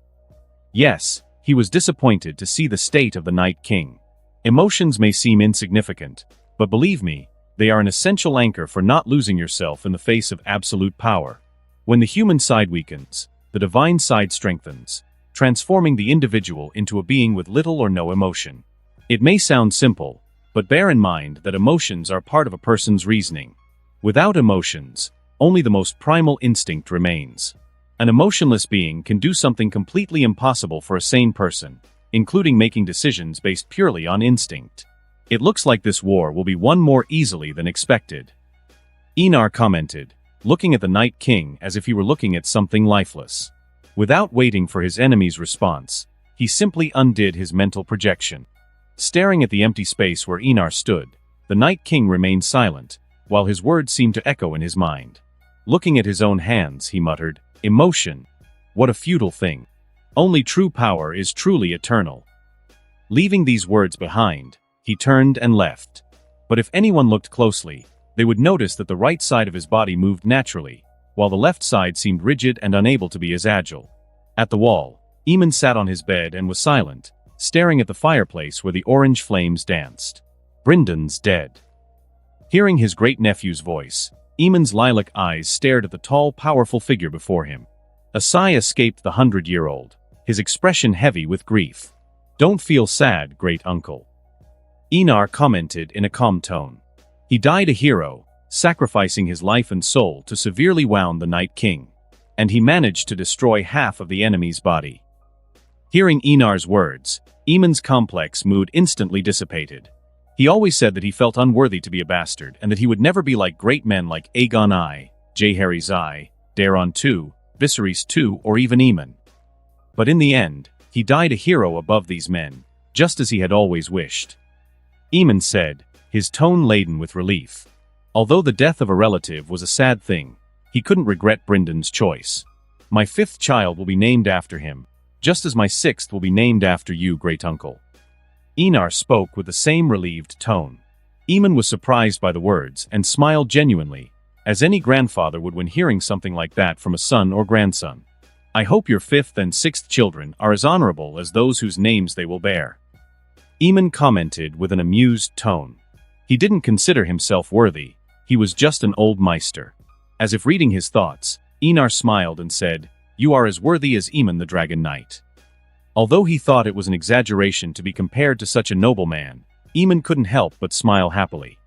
Yes, he was disappointed to see the state of the Night King. Emotions may seem insignificant, but believe me, they are an essential anchor for not losing yourself in the face of absolute power. When the human side weakens, the divine side strengthens, transforming the individual into a being with little or no emotion. It may sound simple, but bear in mind that emotions are part of a person's reasoning. Without emotions, only the most primal instinct remains. An emotionless being can do something completely impossible for a sane person, including making decisions based purely on instinct. "It looks like this war will be won more easily than expected," Enar commented, looking at the Night King as if he were looking at something lifeless. Without waiting for his enemy's response, he simply undid his mental projection. Staring at the empty space where Enar stood, the Night King remained silent, while his words seemed to echo in his mind. Looking at his own hands, he muttered, "Emotion. What a futile thing. Only true power is truly eternal." Leaving these words behind, he turned and left. But if anyone looked closely, they would notice that the right side of his body moved naturally, while the left side seemed rigid and unable to be as agile. At the wall, Eamon sat on his bed and was silent, staring at the fireplace where the orange flames danced. "Brendan's dead." Hearing his great-nephew's voice, Eamon's lilac eyes stared at the tall, powerful figure before him. A sigh escaped the 100-year-old, his expression heavy with grief. "Don't feel sad, great-uncle," Enar commented in a calm tone. "He died a hero, sacrificing his life and soul to severely wound the Night King, and he managed to destroy half of the enemy's body." Hearing Enar's words, Eamon's complex mood instantly dissipated. He always said that he felt unworthy to be a bastard and that he would never be like great men like Aegon I, Jaehaerys I, Daeron II, Viserys II, or even Aemon. But in the end, he died a hero above these men, just as he had always wished. Aemon said, his tone laden with relief. Although the death of a relative was a sad thing, he couldn't regret Brendan's choice. "My 5th child will be named after him, just as my 6th will be named after you, great-uncle." Enar spoke with the same relieved tone. Aemon was surprised by the words and smiled genuinely, as any grandfather would when hearing something like that from a son or grandson. "I hope your 5th and 6th children are as honorable as those whose names they will bear," Aemon commented with an amused tone. He didn't consider himself worthy. He was just an old Meister. As if reading his thoughts, Enar smiled and said, "You are as worthy as Aemon the Dragon Knight." Although he thought it was an exaggeration to be compared to such a noble man, Aemon couldn't help but smile happily.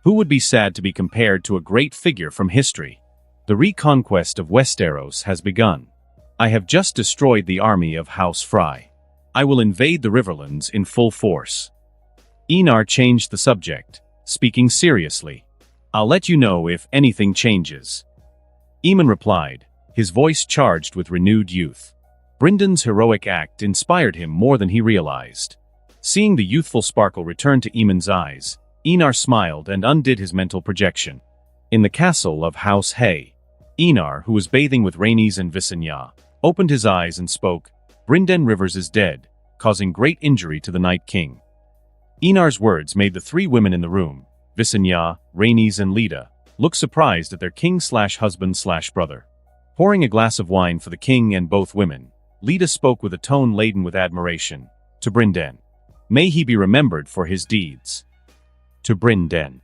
Who would be sad to be compared to a great figure from history? The reconquest of Westeros has begun. I have just destroyed the army of House Frey. I will invade the Riverlands in full force. Enar changed the subject, speaking seriously. I'll let you know if anything changes. Aemon replied, his voice charged with renewed youth. Bryndon's heroic act inspired him more than he realized. Seeing the youthful sparkle return to Aemon's eyes, Enar smiled and undid his mental projection. In the castle of House Hay, Enar, who was bathing with Rhaenys and Visenya, opened his eyes and spoke, Bryndon Rivers is dead, causing great injury to the Night King. Enar's words made the three women in the room, Visenya, Rhaenys and Leda, look surprised at their king/husband/brother. Pouring a glass of wine for the king and both women, Leda spoke with a tone laden with admiration. To Bryndon. May he be remembered for his deeds. To Bryndon.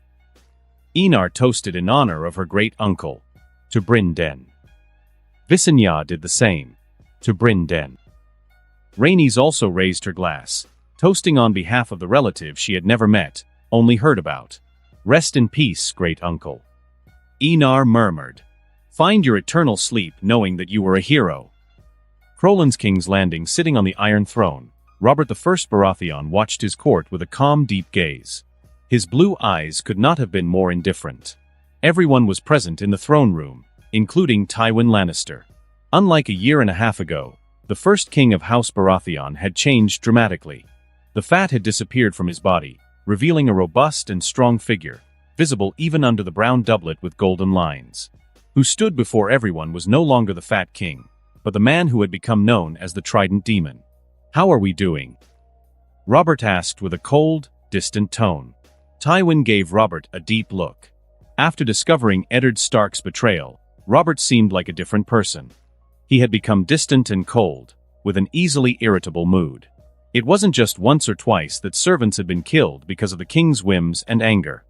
Enar toasted in honor of her great uncle. To Bryndon. Visenya did the same. To Bryndon. Rhaenys also raised her glass, toasting on behalf of the relative she had never met, only heard about. Rest in peace, great uncle. Enar murmured. Find your eternal sleep knowing that you were a hero. Crowland's King's Landing sitting on the Iron Throne, Robert I Baratheon watched his court with a calm, deep gaze. His blue eyes could not have been more indifferent. Everyone was present in the throne room, including Tywin Lannister. Unlike a year and a half ago, the first king of House Baratheon had changed dramatically. The fat had disappeared from his body, revealing a robust and strong figure, visible even under the brown doublet with golden lines. Who stood before everyone was no longer the fat king, but the man who had become known as the Trident Demon. How are we doing? Robert asked with a cold, distant tone. Tywin gave Robert a deep look. After discovering Eddard Stark's betrayal, Robert seemed like a different person. He had become distant and cold, with an easily irritable mood. It wasn't just once or twice that servants had been killed because of the king's whims and anger.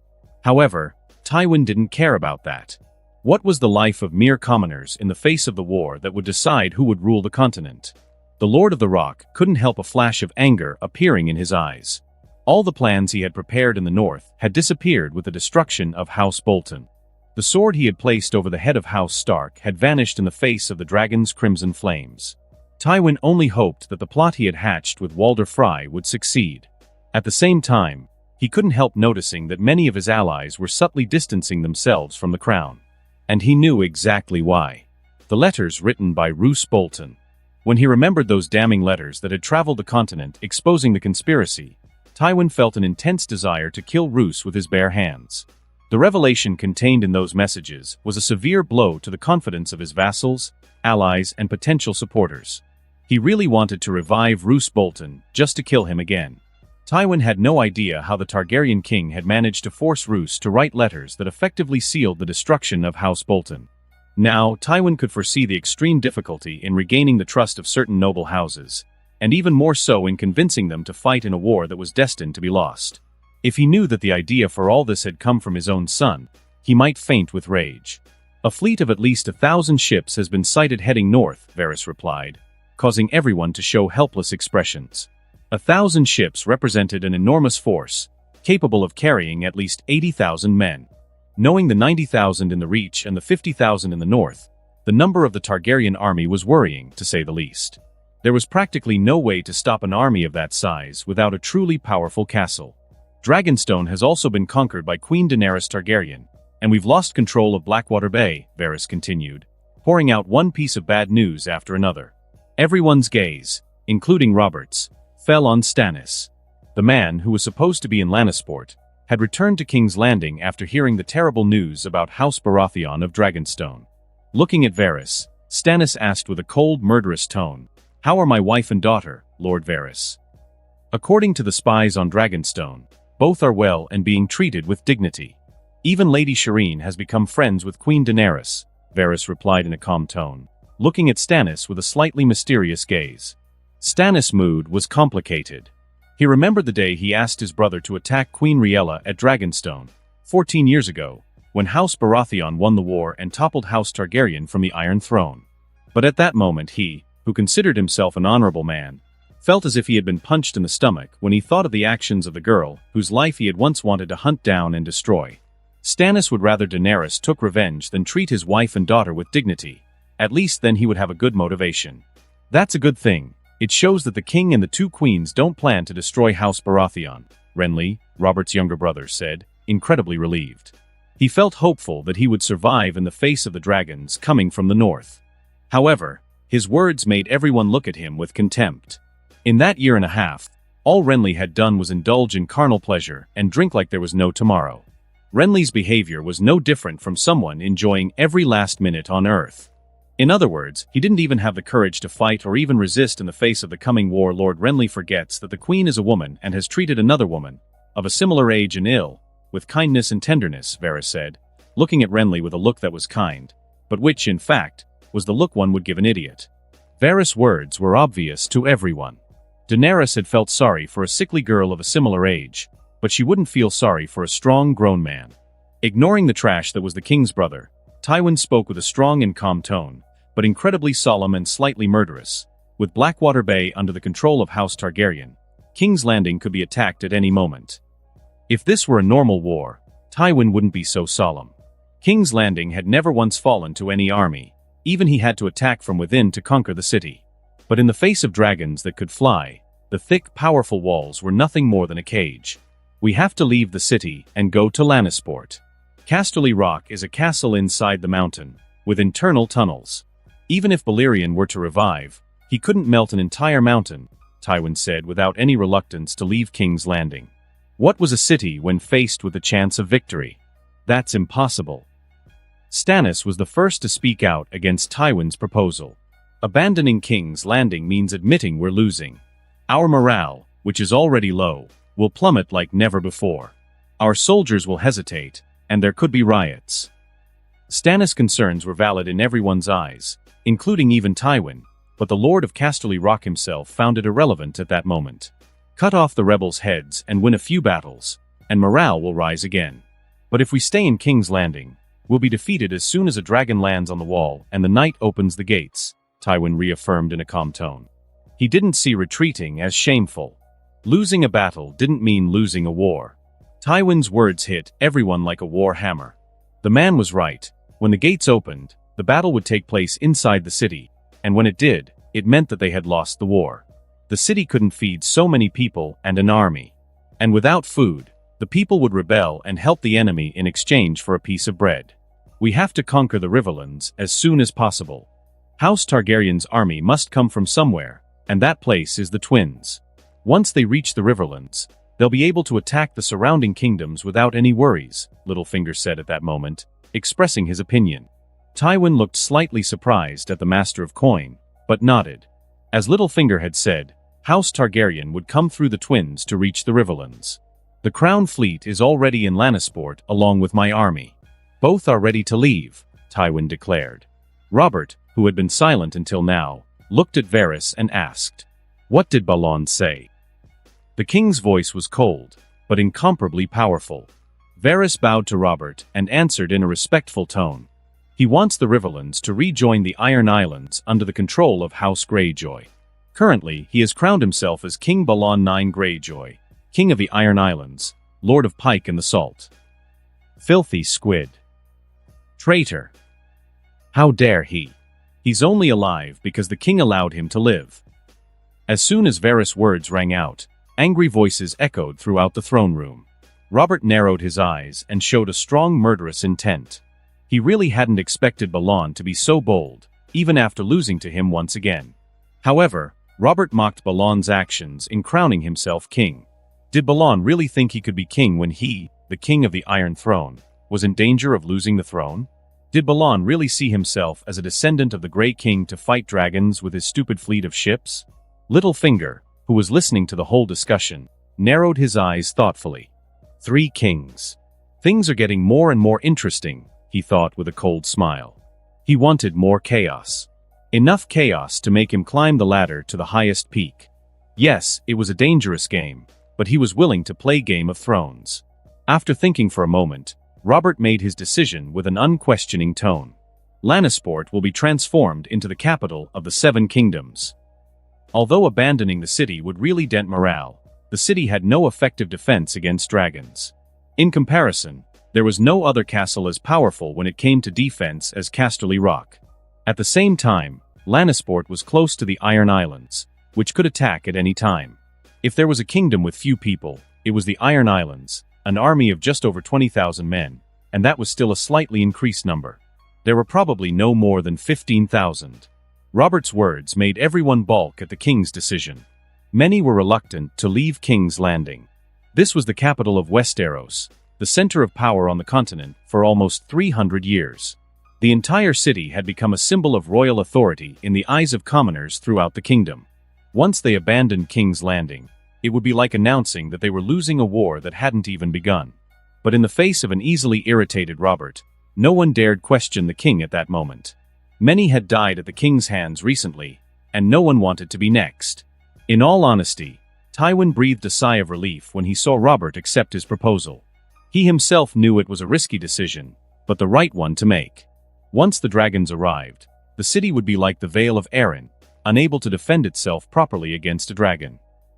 However, Tywin didn't care about that. What was the life of mere commoners in the face of the war that would decide who would rule the continent? The Lord of the Rock couldn't help a flash of anger appearing in his eyes. All the plans he had prepared in the north had disappeared with the destruction of House Bolton. The sword he had placed over the head of House Stark had vanished in the face of the dragon's crimson flames. Tywin only hoped that the plot he had hatched with Walder Frey would succeed. At the same time, he couldn't help noticing that many of his allies were subtly distancing themselves from the crown. And he knew exactly why. The letters written by Roose Bolton. When he remembered those damning letters that had traveled the continent exposing the conspiracy, Tywin felt an intense desire to kill Roose with his bare hands. The revelation contained in those messages was a severe blow to the confidence of his vassals, allies, and potential supporters. He really wanted to revive Roose Bolton just to kill him again. Tywin had no idea how the Targaryen king had managed to force Roose to write letters that effectively sealed the destruction of House Bolton. Now, Tywin could foresee the extreme difficulty in regaining the trust of certain noble houses, and even more so in convincing them to fight in a war that was destined to be lost. If he knew that the idea for all this had come from his own son, he might faint with rage. A fleet of at least 1,000 ships has been sighted heading north, Varys replied, causing everyone to show helpless expressions. 1,000 ships represented an enormous force, capable of carrying at least 80,000 men. Knowing the 90,000 in the Reach and the 50,000 in the north, the number of the Targaryen army was worrying, to say the least. There was practically no way to stop an army of that size without a truly powerful castle. Dragonstone has also been conquered by Queen Daenerys Targaryen, and we've lost control of Blackwater Bay, Varys continued, pouring out one piece of bad news after another. Everyone's gaze, including Robert's, fell on Stannis. The man, who was supposed to be in Lannisport, had returned to King's Landing after hearing the terrible news about House Baratheon of Dragonstone. Looking at Varys, Stannis asked with a cold, murderous tone, "How are my wife and daughter, Lord Varys?" According to the spies on Dragonstone, both are well and being treated with dignity. Even Lady Shireen has become friends with Queen Daenerys, Varys replied in a calm tone, looking at Stannis with a slightly mysterious gaze. Stannis' mood was complicated. He remembered the day he asked his brother to attack Queen Rhaella at Dragonstone, 14 years ago, when House Baratheon won the war and toppled House Targaryen from the Iron Throne. But at that moment he, who considered himself an honorable man, felt as if he had been punched in the stomach when he thought of the actions of the girl whose life he had once wanted to hunt down and destroy. Stannis would rather Daenerys took revenge than treat his wife and daughter with dignity. At least then he would have a good motivation. That's a good thing. It shows that the king and the two queens don't plan to destroy House Baratheon, Renly, Robert's younger brother, said, incredibly relieved. He felt hopeful that he would survive in the face of the dragons coming from the north. However, his words made everyone look at him with contempt. In that year and a half, all Renly had done was indulge in carnal pleasure and drink like there was no tomorrow. Renly's behavior was no different from someone enjoying every last minute on Earth. In other words, he didn't even have the courage to fight or even resist in the face of the coming war. Lord Renly forgets that the queen is a woman and has treated another woman, of a similar age and ill, with kindness and tenderness, Varys said, looking at Renly with a look that was kind, but which, in fact, was the look one would give an idiot. Varys' words were obvious to everyone. Daenerys had felt sorry for a sickly girl of a similar age, but she wouldn't feel sorry for a strong, grown man. Ignoring the trash that was the king's brother, Tywin spoke with a strong and calm tone, but incredibly solemn and slightly murderous. With Blackwater Bay under the control of House Targaryen, King's Landing could be attacked at any moment. If this were a normal war, Tywin wouldn't be so solemn. King's Landing had never once fallen to any army, even he had to attack from within to conquer the city. But in the face of dragons that could fly, the thick, powerful walls were nothing more than a cage. We have to leave the city and go to Lannisport. Casterly Rock is a castle inside the mountain, with internal tunnels. Even if Balerion were to revive, he couldn't melt an entire mountain, Tywin said without any reluctance to leave King's Landing. What was a city when faced with the chance of victory? That's impossible. Stannis was the first to speak out against Tywin's proposal. Abandoning King's Landing means admitting we're losing. Our morale, which is already low, will plummet like never before. Our soldiers will hesitate, and there could be riots. Stannis' concerns were valid in everyone's eyes, including even Tywin, but the Lord of Casterly Rock himself found it irrelevant at that moment. Cut off the rebels' heads and win a few battles, and morale will rise again. But if we stay in King's Landing, we'll be defeated as soon as a dragon lands on the wall and the night opens the gates, Tywin reaffirmed in a calm tone. He didn't see retreating as shameful. Losing a battle didn't mean losing a war. Tywin's words hit everyone like a war hammer. The man was right. When the gates opened, the battle would take place inside the city, and when it did, it meant that they had lost the war. The city couldn't feed so many people and an army. And without food, the people would rebel and help the enemy in exchange for a piece of bread. We have to conquer the Riverlands as soon as possible. House Targaryen's army must come from somewhere, and that place is the twins. Once they reach the Riverlands, they'll be able to attack the surrounding kingdoms without any worries, Littlefinger said at that moment, expressing his opinion. Tywin looked slightly surprised at the Master of Coin, but nodded. As Littlefinger had said, House Targaryen would come through the twins to reach the Riverlands. The Crown fleet is already in Lannisport along with my army. Both are ready to leave, Tywin declared. Robert, who had been silent until now, looked at Varys and asked, "What did Balon say?" The king's voice was cold, but incomparably powerful. Varys bowed to Robert and answered in a respectful tone. He wants the Riverlands to rejoin the Iron Islands under the control of House Greyjoy. Currently, he has crowned himself as King Balon IX Greyjoy, King of the Iron Islands, Lord of Pike and the Salt. Filthy squid. Traitor. How dare he? He's only alive because the king allowed him to live. As soon as Varys' words rang out, angry voices echoed throughout the throne room. Robert narrowed his eyes and showed a strong murderous intent. He really hadn't expected Balon to be so bold, even after losing to him once again. However, Robert mocked Balon's actions in crowning himself king. Did Balon really think he could be king when he, the king of the Iron Throne, was in danger of losing the throne? Did Balon really see himself as a descendant of the Grey King to fight dragons with his stupid fleet of ships? Littlefinger, who was listening to the whole discussion, narrowed his eyes thoughtfully. 3 kings. Things are getting more and more interesting, he thought with a cold smile. He wanted more chaos. Enough chaos to make him climb the ladder to the highest peak. Yes, it was a dangerous game, but he was willing to play Game of Thrones. After thinking for a moment, Robert made his decision with an unquestioning tone. Lannisport will be transformed into the capital of the 7 kingdoms. Although abandoning the city would really dent morale, the city had no effective defense against dragons. In comparison, there was no other castle as powerful when it came to defense as Casterly Rock. At the same time, Lannisport was close to the Iron Islands, which could attack at any time. If there was a kingdom with few people, it was the Iron Islands, an army of just over 20,000 men, and that was still a slightly increased number. There were probably no more than 15,000. Robert's words made everyone balk at the king's decision. Many were reluctant to leave King's Landing. This was the capital of Westeros, the center of power on the continent for almost 300 years. The entire city had become a symbol of royal authority in the eyes of commoners throughout the kingdom. Once they abandoned King's Landing, it would be like announcing that they were losing a war that hadn't even begun. But in the face of an easily irritated Robert, no one dared question the king at that moment. Many had died at the king's hands recently, and no one wanted to be next. In all honesty, Tywin breathed a sigh of relief when he saw Robert accept his proposal. He himself knew it was a risky decision, but the right one to make. Once the dragons arrived, the city would be like the Vale of Arryn, unable to defend itself properly against a dragon.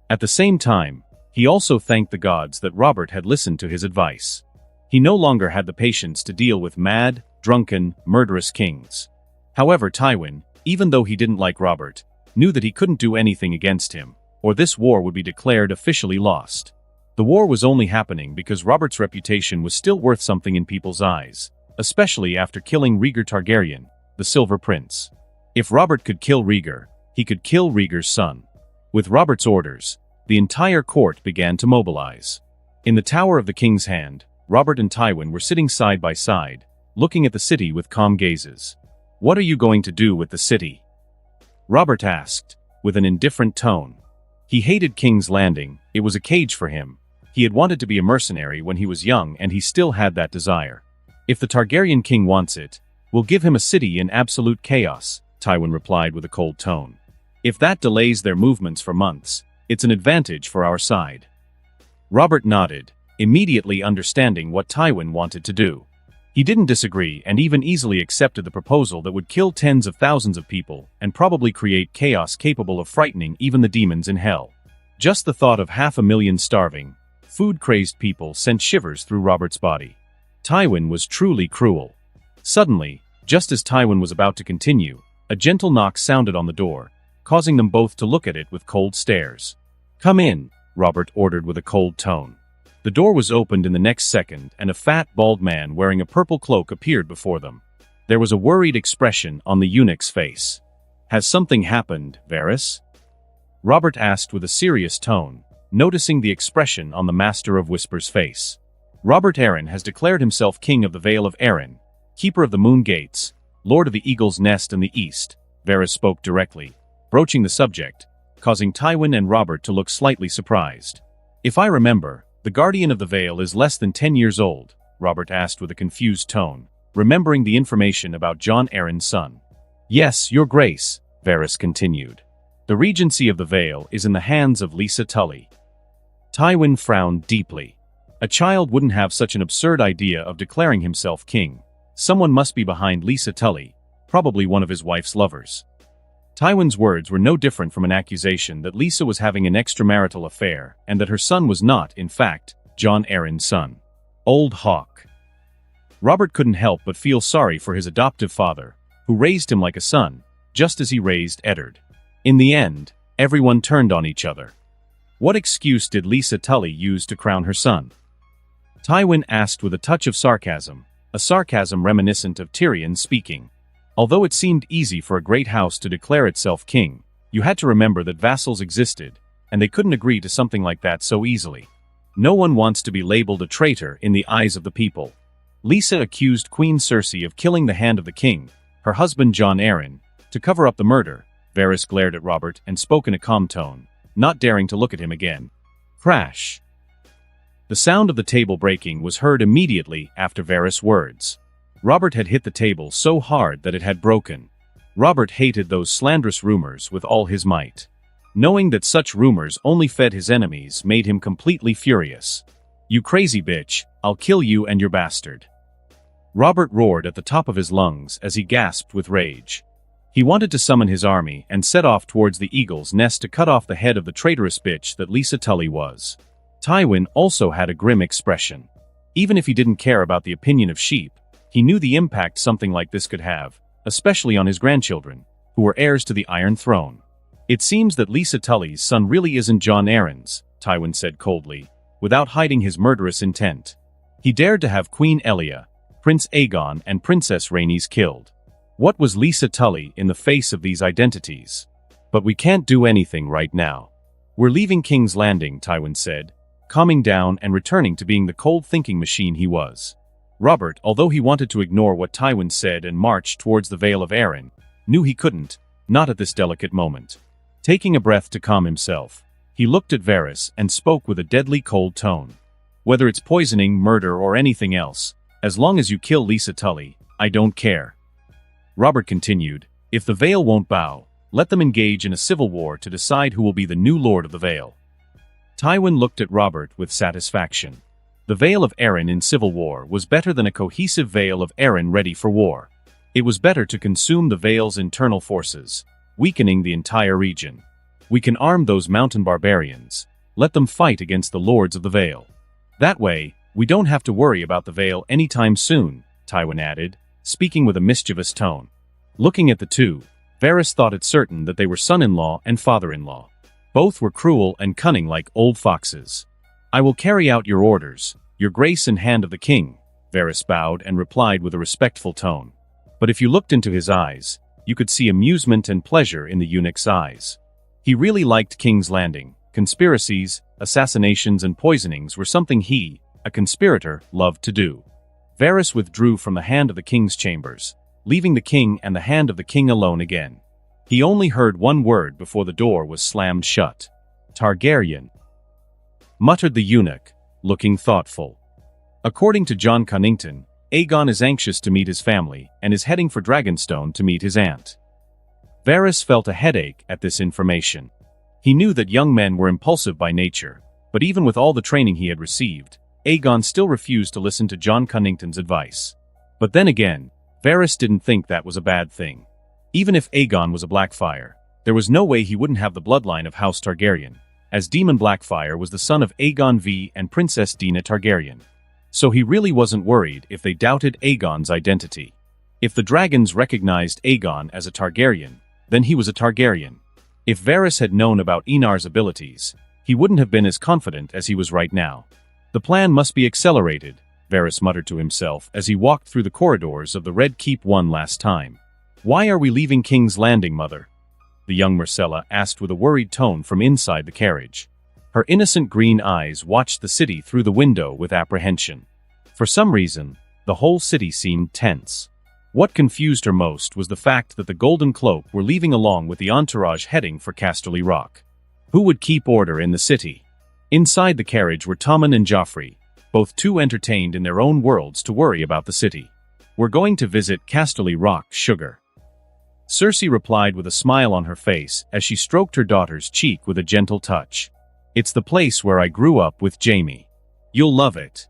At the same time, he also thanked the gods that Robert had listened to his advice. He no longer had the patience to deal with mad, drunken, murderous kings. However, Tywin, even though he didn't like Robert, knew that he couldn't do anything against him, or this war would be declared officially lost. The war was only happening because Robert's reputation was still worth something in people's eyes, especially after killing Rhaegar Targaryen, the Silver Prince. If Robert could kill Rhaegar, he could kill Rhaegar's son. With Robert's orders, the entire court began to mobilize. In the Tower of the King's Hand, Robert and Tywin were sitting side by side, looking at the city with calm gazes. "What are you going to do with the city?" Robert asked, with an indifferent tone. He hated King's Landing, it was a cage for him. He had wanted to be a mercenary when he was young and he still had that desire. "If the Targaryen king wants it, we'll give him a city in absolute chaos," Tywin replied with a cold tone. "If that delays their movements for months, it's an advantage for our side." Robert nodded, immediately understanding what Tywin wanted to do. He didn't disagree and even easily accepted the proposal that would kill tens of thousands of people and probably create chaos capable of frightening even the demons in hell. Just the thought of 500,000 starving, food-crazed people sent shivers through Robert's body. Tywin was truly cruel. Suddenly, just as Tywin was about to continue, a gentle knock sounded on the door, causing them both to look at it with cold stares. "Come in," Robert ordered with a cold tone. The door was opened in the next second and a fat, bald man wearing a purple cloak appeared before them. There was a worried expression on the eunuch's face. "Has something happened, Varys?" Robert asked with a serious tone, noticing the expression on the Master of Whispers' face. "Robert Arryn has declared himself king of the Vale of Arryn, keeper of the Moon Gates, lord of the Eagle's Nest in the east," Varys spoke directly, broaching the subject, causing Tywin and Robert to look slightly surprised. "If I remember, the Guardian of the Vale is less than 10 years old," Robert asked with a confused tone, remembering the information about Jon Arryn's son. "Yes, your grace," Varys continued. "The regency of the Vale is in the hands of Lysa Tully." Tywin frowned deeply. A child wouldn't have such an absurd idea of declaring himself king. Someone must be behind Lysa Tully, probably one of his wife's lovers. Tywin's words were no different from an accusation that Lysa was having an extramarital affair and that her son was not, in fact, Jon Arryn's son. Old Hawk. Robert couldn't help but feel sorry for his adoptive father, who raised him like a son, just as he raised Eddard. In the end, everyone turned on each other. What excuse did Lysa Tully use to crown her son? Tywin asked with a touch of sarcasm, a sarcasm reminiscent of Tyrion speaking. Although it seemed easy for a great house to declare itself king, you had to remember that vassals existed, and they couldn't agree to something like that so easily. No one wants to be labeled a traitor in the eyes of the people. Lysa accused Queen Cersei of killing the hand of the king, her husband Jon Arryn, to cover up the murder. Varys glared at Robert and spoke in a calm tone, not daring to look at him again. Crash. The sound of the table breaking was heard immediately after Varys' words. Robert had hit the table so hard that it had broken. Robert hated those slanderous rumors with all his might. Knowing that such rumors only fed his enemies made him completely furious. "You crazy bitch, I'll kill you and your bastard." Robert roared at the top of his lungs as he gasped with rage. He wanted to summon his army and set off towards the eagle's nest to cut off the head of the traitorous bitch that Lisa Tully was. Tywin also had a grim expression. Even if he didn't care about the opinion of sheep, he knew the impact something like this could have, especially on his grandchildren, who were heirs to the Iron Throne. It seems that Lisa Tully's son really isn't Jon Arryn's, Tywin said coldly, without hiding his murderous intent. He dared to have Queen Elia, Prince Aegon and Princess Rhaenys killed. What was Lisa Tully in the face of these identities? But we can't do anything right now. We're leaving King's Landing, Tywin said, calming down and returning to being the cold thinking machine he was. Robert, although he wanted to ignore what Tywin said and march towards the Vale of Arryn, knew he couldn't, not at this delicate moment. Taking a breath to calm himself, he looked at Varys and spoke with a deadly cold tone. Whether it's poisoning, murder or anything else, as long as you kill Lisa Tully, I don't care. Robert continued, if the Vale won't bow, let them engage in a civil war to decide who will be the new Lord of the Vale. Tywin looked at Robert with satisfaction. The Vale of Arryn in civil war was better than a cohesive Vale of Arryn ready for war. It was better to consume the Vale's internal forces, weakening the entire region. We can arm those mountain barbarians, let them fight against the Lords of the Vale. That way, we don't have to worry about the Vale anytime soon, Tywin added, speaking with a mischievous tone. Looking at the two, Varys thought it certain that they were son-in-law and father-in-law. Both were cruel and cunning like old foxes. I will carry out your orders, your grace and hand of the king, Varys bowed and replied with a respectful tone. But if you looked into his eyes, you could see amusement and pleasure in the eunuch's eyes. He really liked King's Landing. Conspiracies, assassinations and poisonings were something he, a conspirator, loved to do. Varys withdrew from the hand of the king's chambers, leaving the king and the hand of the king alone again. He only heard one word before the door was slammed shut. Targaryen, muttered the eunuch, looking thoughtful. According to Jon Cunnington, Aegon is anxious to meet his family and is heading for Dragonstone to meet his aunt. Varys felt a headache at this information. He knew that young men were impulsive by nature, but even with all the training he had received, Aegon still refused to listen to Jon Cunnington's advice. But then again, Varys didn't think that was a bad thing. Even if Aegon was a Blackfyre, there was no way he wouldn't have the bloodline of House Targaryen, as Daemon Blackfyre was the son of Aegon V and Princess Daena Targaryen. So he really wasn't worried if they doubted Aegon's identity. If the dragons recognized Aegon as a Targaryen, then he was a Targaryen. If Varys had known about Enar's abilities, he wouldn't have been as confident as he was right now. The plan must be accelerated, Varys muttered to himself as he walked through the corridors of the Red Keep one last time. Why are we leaving King's Landing, mother? The young Myrcella asked with a worried tone from inside the carriage. Her innocent green eyes watched the city through the window with apprehension. For some reason, the whole city seemed tense. What confused her most was the fact that the Golden Cloak were leaving along with the entourage heading for Casterly Rock. Who would keep order in the city? Inside the carriage were Tommen and Joffrey, both too entertained in their own worlds to worry about the city. We're going to visit Casterly Rock, sugar. Cersei replied with a smile on her face as she stroked her daughter's cheek with a gentle touch. It's the place where I grew up with Jaime. You'll love it.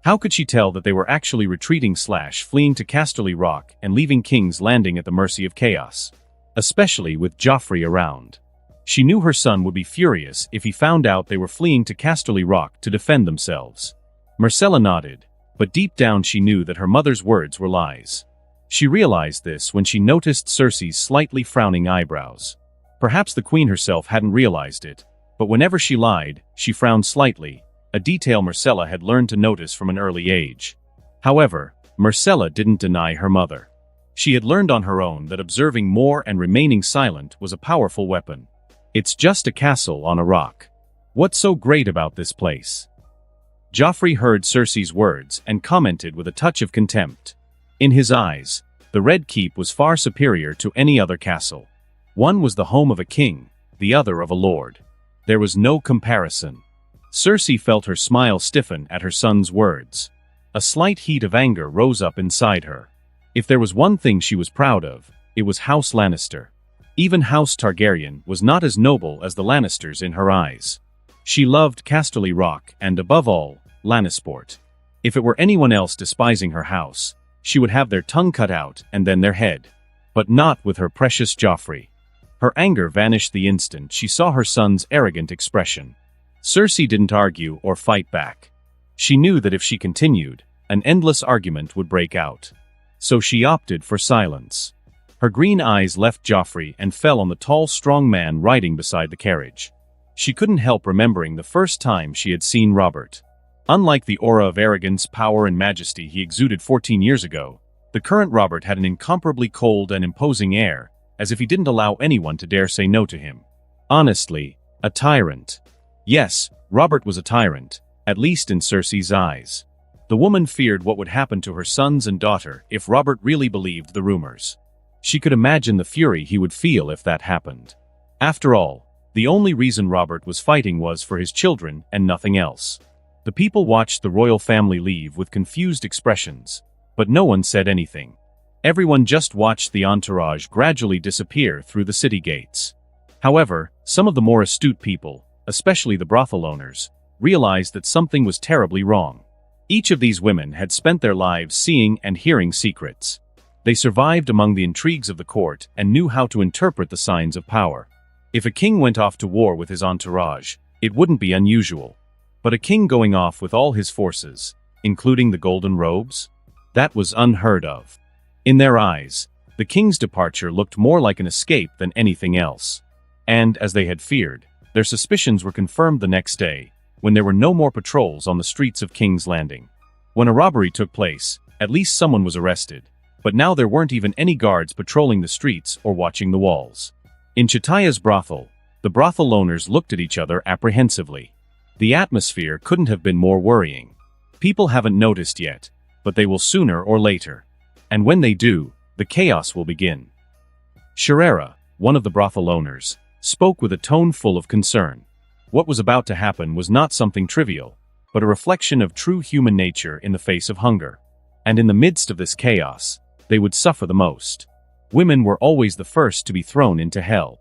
How could she tell that they were actually retreating/fleeing to Casterly Rock and leaving King's Landing at the mercy of chaos? Especially with Joffrey around. She knew her son would be furious if he found out they were fleeing to Casterly Rock to defend themselves. Myrcella nodded, but deep down she knew that her mother's words were lies. She realized this when she noticed Cersei's slightly frowning eyebrows. Perhaps the queen herself hadn't realized it, but whenever she lied, she frowned slightly, a detail Myrcella had learned to notice from an early age. However, Myrcella didn't deny her mother. She had learned on her own that observing more and remaining silent was a powerful weapon. It's just a castle on a rock. What's so great about this place? Joffrey heard Cersei's words and commented with a touch of contempt. In his eyes, the Red Keep was far superior to any other castle. One was the home of a king, the other of a lord. There was no comparison. Cersei felt her smile stiffen at her son's words. A slight heat of anger rose up inside her. If there was one thing she was proud of, it was House Lannister. Even House Targaryen was not as noble as the Lannisters in her eyes. She loved Casterly Rock and, above all, Lannisport. If it were anyone else despising her house, she would have their tongue cut out and then their head. But not with her precious Joffrey. Her anger vanished the instant she saw her son's arrogant expression. Cersei didn't argue or fight back. She knew that if she continued, an endless argument would break out. So she opted for silence. Her green eyes left Joffrey and fell on the tall, strong man riding beside the carriage. She couldn't help remembering the first time she had seen Robert. Unlike the aura of arrogance, power, and majesty he exuded 14 years ago, the current Robert had an incomparably cold and imposing air, as if he didn't allow anyone to dare say no to him. Honestly, a tyrant. Yes, Robert was a tyrant, at least in Cersei's eyes. The woman feared what would happen to her sons and daughter if Robert really believed the rumors. She could imagine the fury he would feel if that happened. After all, the only reason Robert was fighting was for his children and nothing else. The people watched the royal family leave with confused expressions, but no one said anything. Everyone just watched the entourage gradually disappear through the city gates. However, some of the more astute people, especially the brothel owners, realized that something was terribly wrong. Each of these women had spent their lives seeing and hearing secrets. They survived among the intrigues of the court and knew how to interpret the signs of power. If a king went off to war with his entourage, it wouldn't be unusual. But a king going off with all his forces, including the golden robes? That was unheard of. In their eyes, the king's departure looked more like an escape than anything else. And, as they had feared, their suspicions were confirmed the next day, when there were no more patrols on the streets of King's Landing. When a robbery took place, at least someone was arrested, but now there weren't even any guards patrolling the streets or watching the walls. In Chataya's brothel, the brothel owners looked at each other apprehensively. The atmosphere couldn't have been more worrying. People haven't noticed yet, but they will sooner or later. And when they do, the chaos will begin. Sherera, one of the brothel owners, spoke with a tone full of concern. What was about to happen was not something trivial, but a reflection of true human nature in the face of hunger. And in the midst of this chaos, they would suffer the most. Women were always the first to be thrown into hell.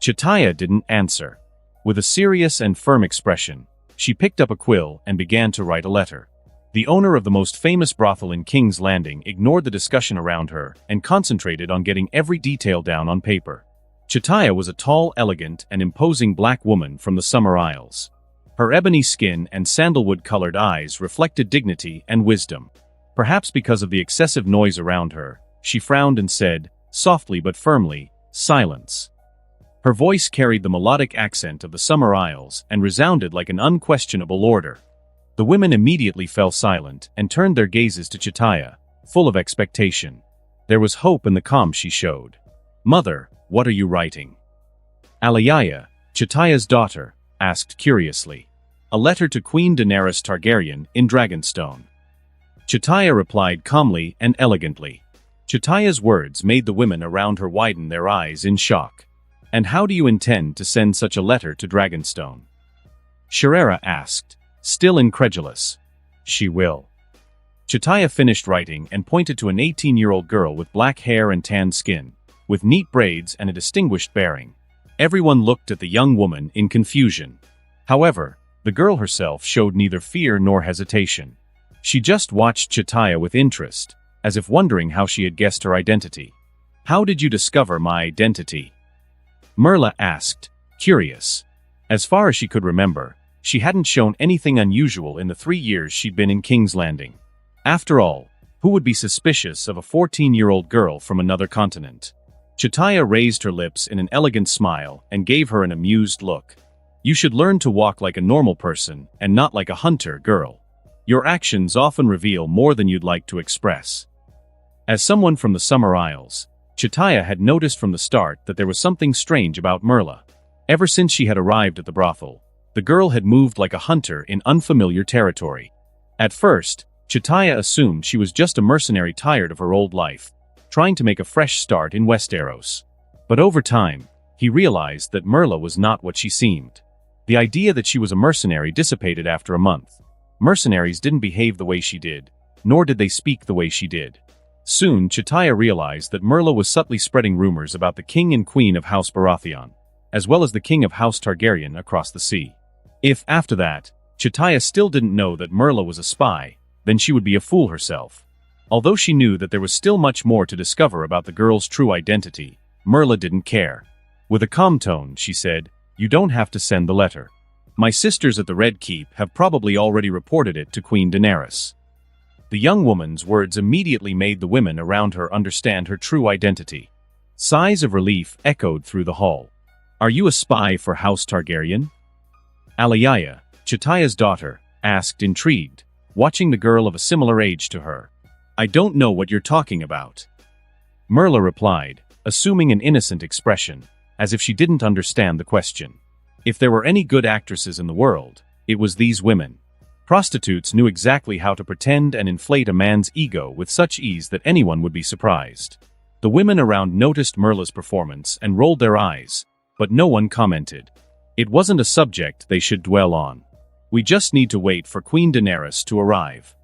Chataya didn't answer. With a serious and firm expression, she picked up a quill and began to write a letter. The owner of the most famous brothel in King's Landing ignored the discussion around her and concentrated on getting every detail down on paper. Chataya was a tall, elegant, and imposing black woman from the Summer Isles. Her ebony skin and sandalwood-colored eyes reflected dignity and wisdom. Perhaps because of the excessive noise around her, she frowned and said, softly but firmly, "Silence." Her voice carried the melodic accent of the Summer Isles and resounded like an unquestionable order. The women immediately fell silent and turned their gazes to Chataya, full of expectation. There was hope in the calm she showed. "Mother, what are you writing?" Alayaya, Chataya's daughter, asked curiously. "A letter to Queen Daenerys Targaryen in Dragonstone." Chataya replied calmly and elegantly. Chataya's words made the women around her widen their eyes in shock. "And how do you intend to send such a letter to Dragonstone?" Sherera asked, still incredulous. "She will." Chataya finished writing and pointed to an 18-year-old girl with black hair and tan skin, with neat braids and a distinguished bearing. Everyone looked at the young woman in confusion. However, the girl herself showed neither fear nor hesitation. She just watched Chataya with interest, as if wondering how she had guessed her identity. "How did you discover my identity?" Merla asked, curious. As far as she could remember, she hadn't shown anything unusual in the 3 years she'd been in King's Landing. After all, who would be suspicious of a 14-year-old girl from another continent? Chataya raised her lips in an elegant smile and gave her an amused look. "You should learn to walk like a normal person and not like a hunter, girl. Your actions often reveal more than you'd like to express." As someone from the Summer Isles, Chataya had noticed from the start that there was something strange about Merla. Ever since she had arrived at the brothel, the girl had moved like a hunter in unfamiliar territory. At first, Chataya assumed she was just a mercenary tired of her old life, trying to make a fresh start in Westeros. But over time, he realized that Merla was not what she seemed. The idea that she was a mercenary dissipated after a month. Mercenaries didn't behave the way she did, nor did they speak the way she did. Soon, Chataya realized that Merla was subtly spreading rumors about the king and queen of House Baratheon, as well as the king of House Targaryen across the sea. If, after that, Chataya still didn't know that Merla was a spy, then she would be a fool herself. Although she knew that there was still much more to discover about the girl's true identity, Merla didn't care. With a calm tone, she said, "You don't have to send the letter. My sisters at the Red Keep have probably already reported it to Queen Daenerys." The young woman's words immediately made the women around her understand her true identity. Sighs of relief echoed through the hall. "Are you a spy for House Targaryen?" Alayaya, Chataya's daughter, asked, intrigued, watching the girl of a similar age to her. "I don't know what you're talking about," Merla replied, assuming an innocent expression, as if she didn't understand the question. If there were any good actresses in the world, it was these women. Prostitutes knew exactly how to pretend and inflate a man's ego with such ease that anyone would be surprised. The women around noticed Merla's performance and rolled their eyes, but no one commented. It wasn't a subject they should dwell on. "We just need to wait for Queen Daenerys to arrive,"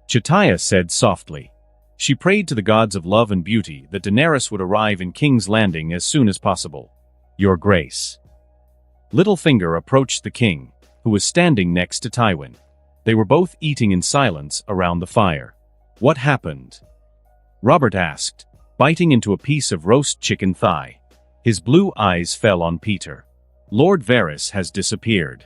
Chataya said softly. She prayed to the gods of love and beauty that Daenerys would arrive in King's Landing as soon as possible. "Your Grace." Littlefinger approached the king, who was standing next to Tywin. They were both eating in silence around the fire. "What happened?" Robert asked, biting into a piece of roast chicken thigh. His blue eyes fell on Peter. "Lord Varys has disappeared."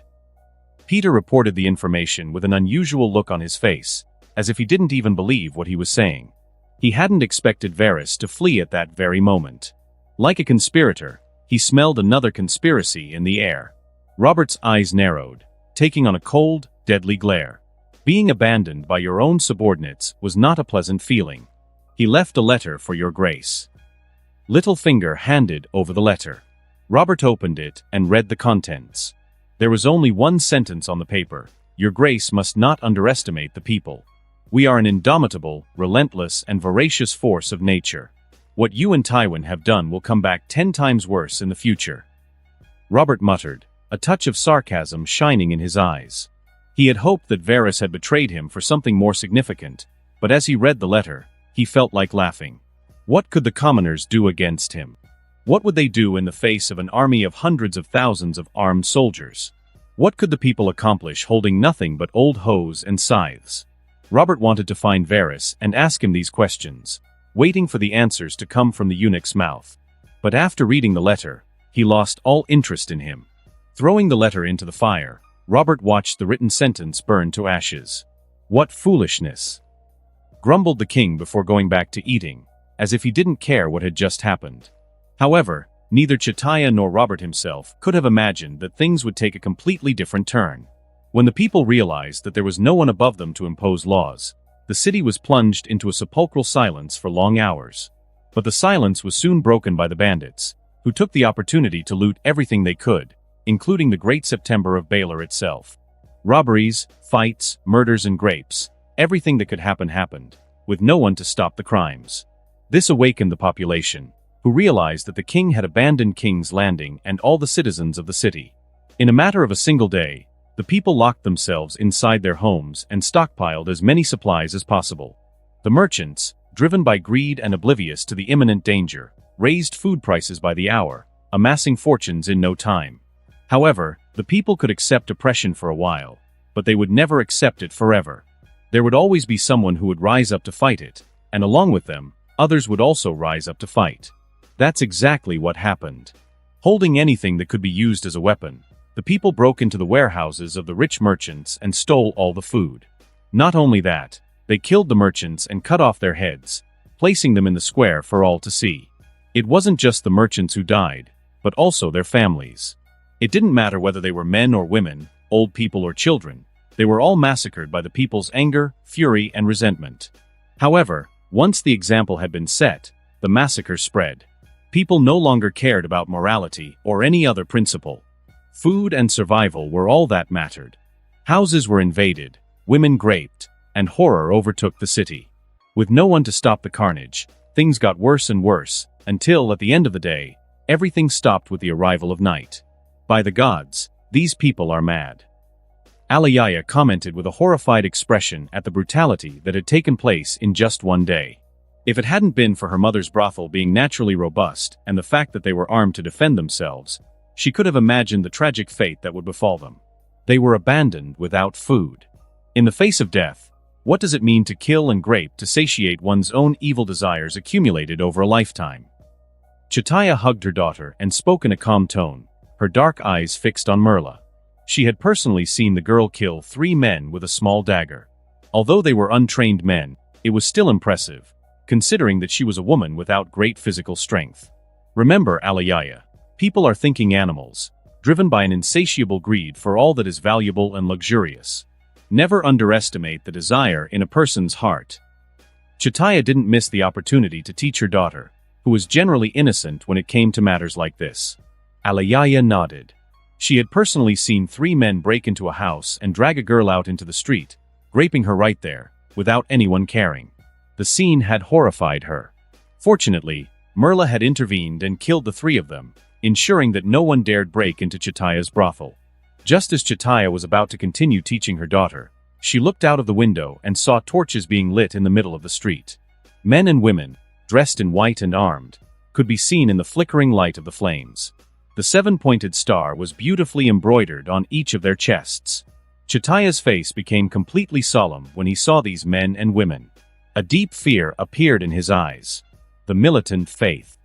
Peter reported the information with an unusual look on his face, as if he didn't even believe what he was saying. He hadn't expected Varys to flee at that very moment. Like a conspirator, he smelled another conspiracy in the air. Robert's eyes narrowed, taking on a cold, deadly glare. Being abandoned by your own subordinates was not a pleasant feeling. "He left a letter for your grace." Littlefinger handed over the letter. Robert opened it and read the contents. There was only one sentence on the paper: "Your grace must not underestimate the people. We are an indomitable, relentless, and voracious force of nature. What you and Tywin have done will come back 10 times worse in the future." Robert muttered, a touch of sarcasm shining in his eyes. He had hoped that Varys had betrayed him for something more significant, but as he read the letter, he felt like laughing. What could the commoners do against him? What would they do in the face of an army of hundreds of thousands of armed soldiers? What could the people accomplish holding nothing but old hoes and scythes? Robert wanted to find Varys and ask him these questions, waiting for the answers to come from the eunuch's mouth. But after reading the letter, he lost all interest in him. Throwing the letter into the fire, Robert watched the written sentence burn to ashes. "What foolishness!" grumbled the king before going back to eating, as if he didn't care what had just happened. However, neither Chataya nor Robert himself could have imagined that things would take a completely different turn. When the people realized that there was no one above them to impose laws, the city was plunged into a sepulchral silence for long hours. But the silence was soon broken by the bandits, who took the opportunity to loot everything they could, including the Great September of Baelor itself. Robberies, fights, murders, and grapes, everything that could happen happened, with no one to stop the crimes. This awakened the population, who realized that the king had abandoned King's Landing and all the citizens of the city. In a matter of a single day, the people locked themselves inside their homes and stockpiled as many supplies as possible. The merchants, driven by greed and oblivious to the imminent danger, raised food prices by the hour, amassing fortunes in no time. However, the people could accept oppression for a while, but they would never accept it forever. There would always be someone who would rise up to fight it, and along with them, others would also rise up to fight. That's exactly what happened. Holding anything that could be used as a weapon, the people broke into the warehouses of the rich merchants and stole all the food. Not only that, they killed the merchants and cut off their heads, placing them in the square for all to see. It wasn't just the merchants who died, but also their families. It didn't matter whether they were men or women, old people or children. They were all massacred by the people's anger, fury, and resentment. However, once the example had been set, the massacre spread. People no longer cared about morality or any other principle. Food and survival were all that mattered. Houses were invaded, women raped, and horror overtook the city. With no one to stop the carnage, things got worse and worse, until, at the end of the day, everything stopped with the arrival of night. By the gods, these people are mad. Alayaya commented with a horrified expression at the brutality that had taken place in just one day. If it hadn't been for her mother's brothel being naturally robust and the fact that they were armed to defend themselves, she could have imagined the tragic fate that would befall them. They were abandoned without food. In the face of death, What does it mean to kill and grape to satiate one's own evil desires accumulated over a lifetime? Chitaya hugged her daughter and spoke in a calm tone, her dark eyes fixed on Merla. She had personally seen the girl kill 3 men with a small dagger. Although they were untrained men, it was still impressive, considering that she was a woman without great physical strength. Remember, Alayaya, people are thinking animals, driven by an insatiable greed for all that is valuable and luxurious. Never underestimate the desire in a person's heart. Chitaya didn't miss the opportunity to teach her daughter, who was generally innocent when it came to matters like this. Alayaya nodded. She had personally seen 3 men break into a house and drag a girl out into the street, raping her right there, without anyone caring. The scene had horrified her. Fortunately, Merla had intervened and killed the 3 of them, ensuring that no one dared break into Chitaya's brothel. Just as Chitaya was about to continue teaching her daughter, she looked out of the window and saw torches being lit in the middle of the street. Men and women, dressed in white and armed, could be seen in the flickering light of the flames. The 7-pointed star was beautifully embroidered on each of their chests. Chitaya's face became completely solemn when he saw these men and women. A deep fear appeared in his eyes. The militant faith.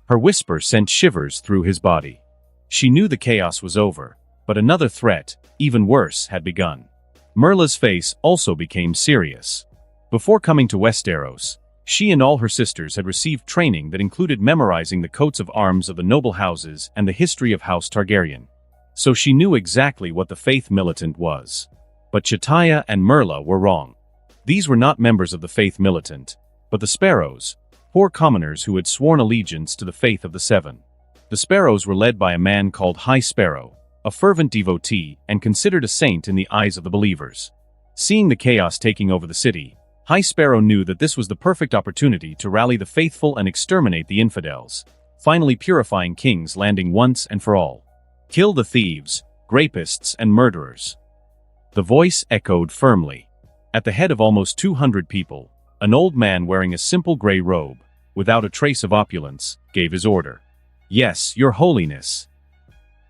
Her whisper sent shivers through his body. She knew the chaos was over, but another threat, even worse, had begun. Merla's face also became serious. Before coming to Westeros, she and all her sisters had received training that included memorizing the coats of arms of the noble houses and the history of House Targaryen. So she knew exactly what the faith militant was. But Chitaya and Merla were wrong. These were not members of the faith militant, but the Sparrows, poor commoners who had sworn allegiance to the faith of the 7. The Sparrows were led by a man called High Sparrow, a fervent devotee and considered a saint in the eyes of the believers. Seeing the chaos taking over the city, High Sparrow knew that this was the perfect opportunity to rally the faithful and exterminate the infidels, finally purifying King's Landing once and for all. Kill the thieves, grapists, and murderers. The voice echoed firmly. At the head of almost 200 people, an old man wearing a simple gray robe, without a trace of opulence, gave his order. Yes, Your Holiness.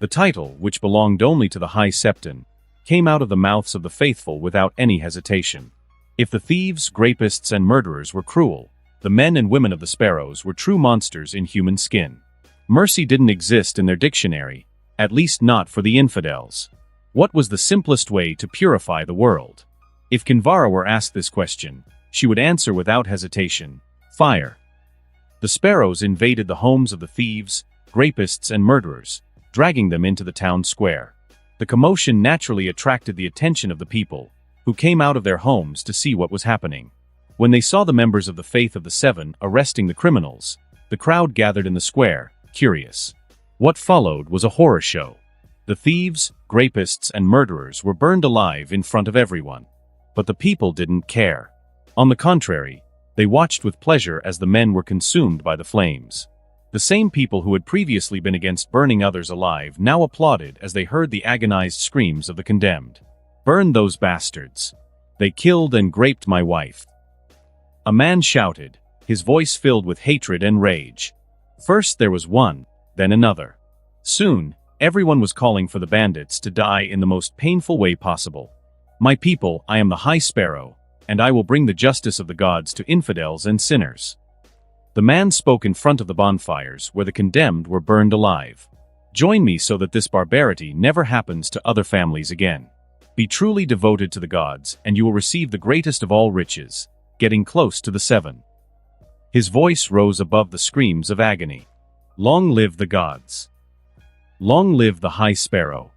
The title, which belonged only to the High Septon, came out of the mouths of the faithful without any hesitation. If the thieves, grapists, and murderers were cruel, the men and women of the Sparrows were true monsters in human skin. Mercy didn't exist in their dictionary, at least not for the infidels. What was the simplest way to purify the world? If Kinvara were asked this question, she would answer without hesitation: fire. The Sparrows invaded the homes of the thieves, grapists, and murderers, dragging them into the town square. The commotion naturally attracted the attention of the people, who came out of their homes to see what was happening. When they saw the members of the Faith of the 7 arresting the criminals, the crowd gathered in the square, curious. What followed was a horror show. The thieves, grapists, and murderers were burned alive in front of everyone. But the people didn't care. On the contrary, they watched with pleasure as the men were consumed by the flames. The same people who had previously been against burning others alive now applauded as they heard the agonized screams of the condemned. Burn those bastards. They killed and graped my wife. A man shouted, his voice filled with hatred and rage. First there was one, then another. Soon, everyone was calling for the bandits to die in the most painful way possible. My people, I am the High Sparrow, and I will bring the justice of the gods to infidels and sinners. The man spoke in front of the bonfires where the condemned were burned alive. Join me so that this barbarity never happens to other families again. Be truly devoted to the gods, and you will receive the greatest of all riches, getting close to the 7. His voice rose above the screams of agony. Long live the gods. Long live the High Sparrow.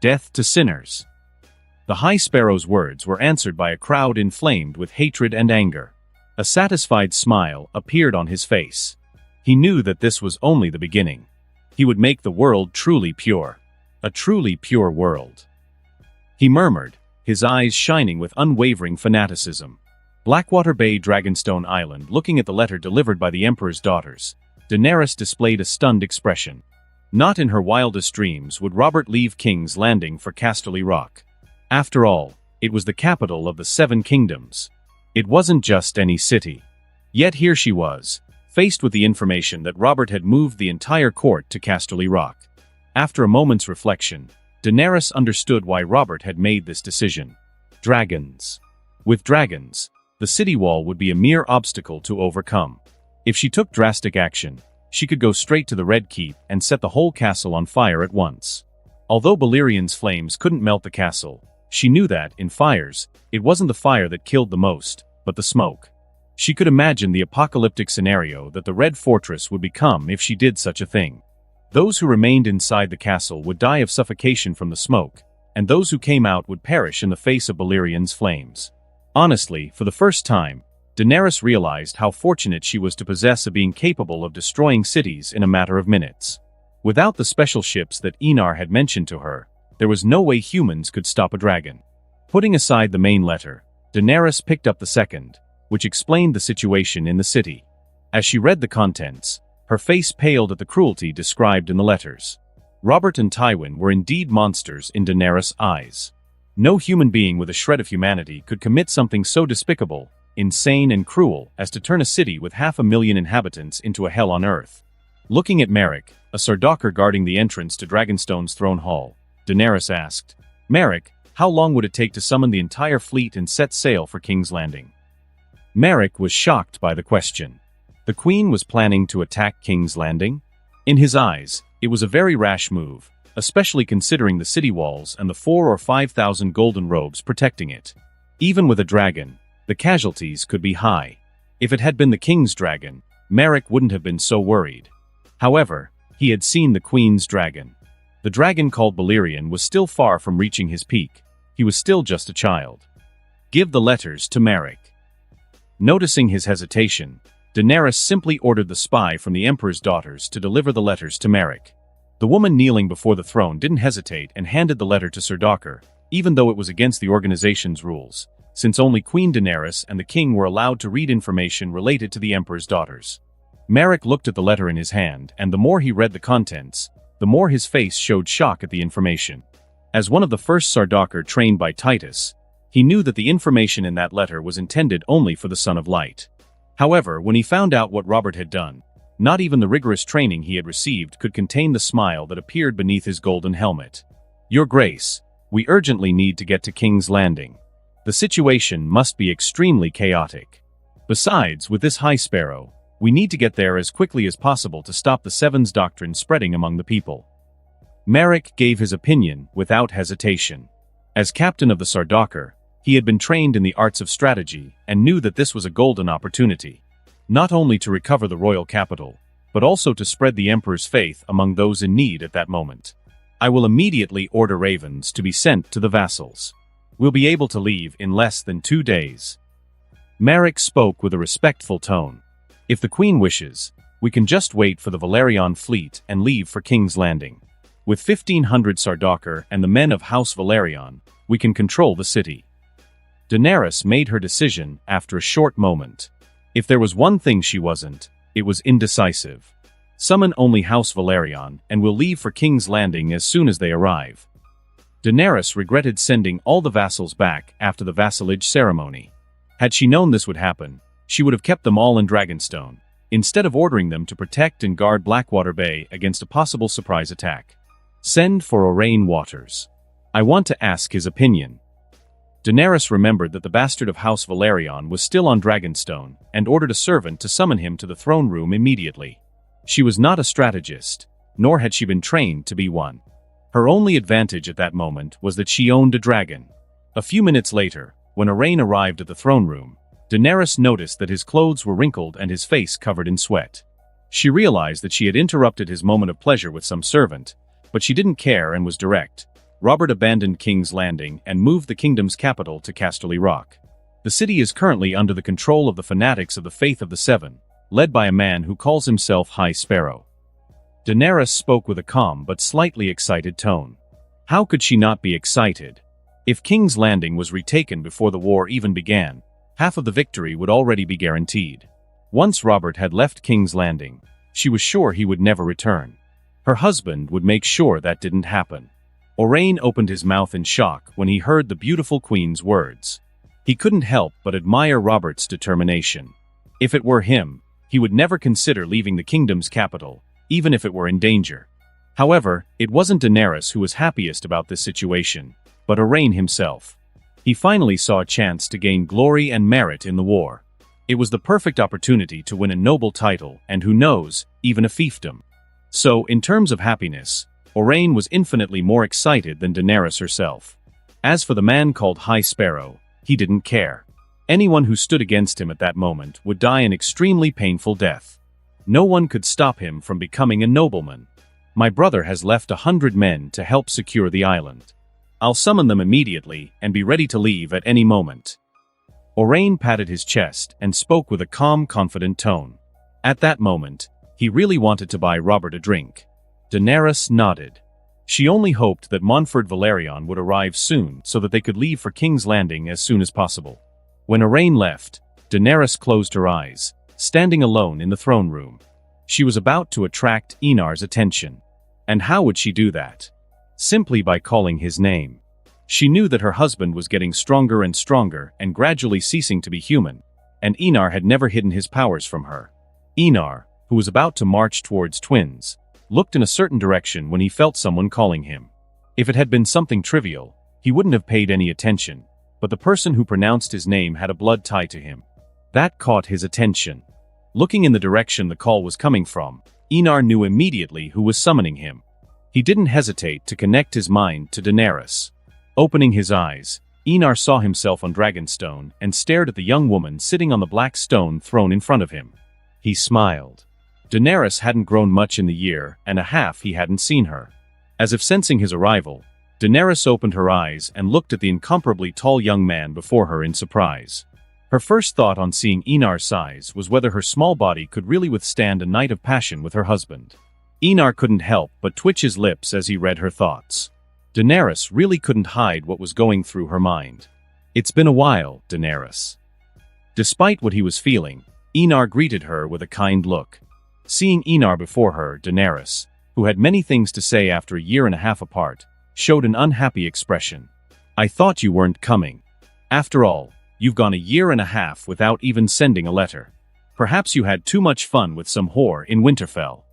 Death to sinners. The High Sparrow's words were answered by a crowd inflamed with hatred and anger. A satisfied smile appeared on his face. He knew that this was only the beginning. He would make the world truly pure. A truly pure world. He murmured, his eyes shining with unwavering fanaticism. Blackwater Bay, Dragonstone Island. Looking at the letter delivered by the Emperor's daughters, Daenerys displayed a stunned expression. Not in her wildest dreams would Robert leave King's Landing for Casterly Rock. After all, it was the capital of the 7 kingdoms. It wasn't just any city. Yet here she was, faced with the information that Robert had moved the entire court to Casterly Rock. After a moment's reflection, Daenerys understood why Robert had made this decision. Dragons. With dragons, the city wall would be a mere obstacle to overcome. If she took drastic action, she could go straight to the Red Keep and set the whole castle on fire at once. Although Balerian's flames couldn't melt the castle, she knew that, in fires, it wasn't the fire that killed the most, but the smoke. She could imagine the apocalyptic scenario that the Red Fortress would become if she did such a thing. Those who remained inside the castle would die of suffocation from the smoke, and those who came out would perish in the face of Balerian's flames. Honestly, for the first time, Daenerys realized how fortunate she was to possess a being capable of destroying cities in a matter of minutes. Without the special ships that Enar had mentioned to her, there was no way humans could stop a dragon. Putting aside the main letter, Daenerys picked up the second, which explained the situation in the city. As she read the contents, her face paled at the cruelty described in the letters. Robert and Tywin were indeed monsters in Daenerys' eyes. No human being with a shred of humanity could commit something so despicable, insane and cruel as to turn a city with 500,000 inhabitants into a hell on earth. Looking at Merrick, a Sardaukar guarding the entrance to Dragonstone's throne hall, Daenerys asked, "Merrick, how long would it take to summon the entire fleet and set sail for King's Landing?" Merrick was shocked by the question. The Queen was planning to attack King's Landing? In his eyes, it was a very rash move, especially considering the city walls and the 4,000 or 5,000 golden robes protecting it. Even with a dragon, the casualties could be high. If it had been the King's dragon, Merrick wouldn't have been so worried. However, he had seen the Queen's dragon. The dragon called Balerion was still far from reaching his peak. He was still just a child. "Give the letters to Merrick." Noticing his hesitation, Daenerys simply ordered the spy from the Emperor's daughters to deliver the letters to Merrick. The woman kneeling before the throne didn't hesitate and handed the letter to Sardaukar, even though it was against the organization's rules, since only Queen Daenerys and the king were allowed to read information related to the Emperor's daughters. Merrick looked at the letter in his hand, and the more he read the contents, the more his face showed shock at the information. As one of the first Sardaukar trained by Titus, he knew that the information in that letter was intended only for the Son of Light. However, when he found out what Robert had done, not even the rigorous training he had received could contain the smile that appeared beneath his golden helmet. "Your Grace, we urgently need to get to King's Landing. The situation must be extremely chaotic. Besides, with this High Sparrow, we need to get there as quickly as possible to stop the Sevens doctrine spreading among the people." Merrick gave his opinion without hesitation. As captain of the Sardaukar, he had been trained in the arts of strategy and knew that this was a golden opportunity, not only to recover the royal capital, but also to spread the Emperor's faith among those in need at that moment. "I will immediately order ravens to be sent to the vassals. We'll be able to leave in less than 2 days." Merrick spoke with a respectful tone. "If the Queen wishes, we can just wait for the Valerian fleet and leave for King's Landing. With 1,500 Sardaukar and the men of House Valerian, we can control the city." Daenerys made her decision after a short moment. If there was one thing she wasn't, it was indecisive. Summon only House Valerian, and we'll leave for King's Landing as soon as they arrive. Daenerys regretted sending all the vassals back after the vassalage ceremony. Had she known this would happen, she would have kept them all in Dragonstone, instead of ordering them to protect and guard Blackwater Bay against a possible surprise attack. "Send for Orain Waters. I want to ask his opinion." Daenerys remembered that the bastard of House Valerian was still on Dragonstone, and ordered a servant to summon him to the throne room immediately. She was not a strategist, nor had she been trained to be one. Her only advantage at that moment was that she owned a dragon. A few minutes later, when Orain arrived at the throne room, Daenerys noticed that his clothes were wrinkled and his face covered in sweat. She realized that she had interrupted his moment of pleasure with some servant, but she didn't care and was direct. Robert abandoned King's Landing and moved the kingdom's capital to Casterly Rock. The city is currently under the control of the fanatics of the Faith of the Seven, led by a man who calls himself High Sparrow. Daenerys spoke with a calm but slightly excited tone. How could she not be excited? If King's Landing was retaken before the war even began, half of the victory would already be guaranteed. Once Robert had left King's Landing, she was sure he would never return. Her husband would make sure that didn't happen. Orain opened his mouth in shock when he heard the beautiful queen's words. He couldn't help but admire Robert's determination. If it were him, he would never consider leaving the kingdom's capital, even if it were in danger. However, it wasn't Daenerys who was happiest about this situation, but Orain himself. He finally saw a chance to gain glory and merit in the war. It was the perfect opportunity to win a noble title and, who knows, even a fiefdom. So, in terms of happiness, Owain was infinitely more excited than Daenerys herself. As for the man called High Sparrow, he didn't care. Anyone who stood against him at that moment would die an extremely painful death. No one could stop him from becoming a nobleman. My brother has left 100 men to help secure the island. I'll summon them immediately and be ready to leave at any moment. Owain patted his chest and spoke with a calm, confident tone. At that moment, he really wanted to buy Robert a drink. Daenerys nodded. She only hoped that Montfort Valerion would arrive soon so that they could leave for King's Landing as soon as possible. When Owain left, Daenerys closed her eyes, standing alone in the throne room. She was about to attract Enar's attention. And how would she do that? Simply by calling his name. She knew that her husband was getting stronger and stronger and gradually ceasing to be human, and Enar had never hidden his powers from her. Enar, who was about to march towards twins, looked in a certain direction when he felt someone calling him. If it had been something trivial, he wouldn't have paid any attention, but the person who pronounced his name had a blood tie to him. That caught his attention. Looking in the direction the call was coming from, Enar knew immediately who was summoning him. He didn't hesitate to connect his mind to Daenerys. Opening his eyes, Enar saw himself on Dragonstone and stared at the young woman sitting on the black stone throne in front of him. He smiled. Daenerys hadn't grown much in the year and a half he hadn't seen her. As if sensing his arrival, Daenerys opened her eyes and looked at the incomparably tall young man before her in surprise. Her first thought on seeing Enar's size was whether her small body could really withstand a night of passion with her husband. Enar couldn't help but twitch his lips as he read her thoughts. Daenerys really couldn't hide what was going through her mind. It's been a while, Daenerys. Despite what he was feeling, Enar greeted her with a kind look. Seeing Enar before her, Daenerys, who had many things to say after a year and a half apart, showed an unhappy expression. I thought you weren't coming. After all, you've gone a year and a half without even sending a letter. Perhaps you had too much fun with some whore in Winterfell,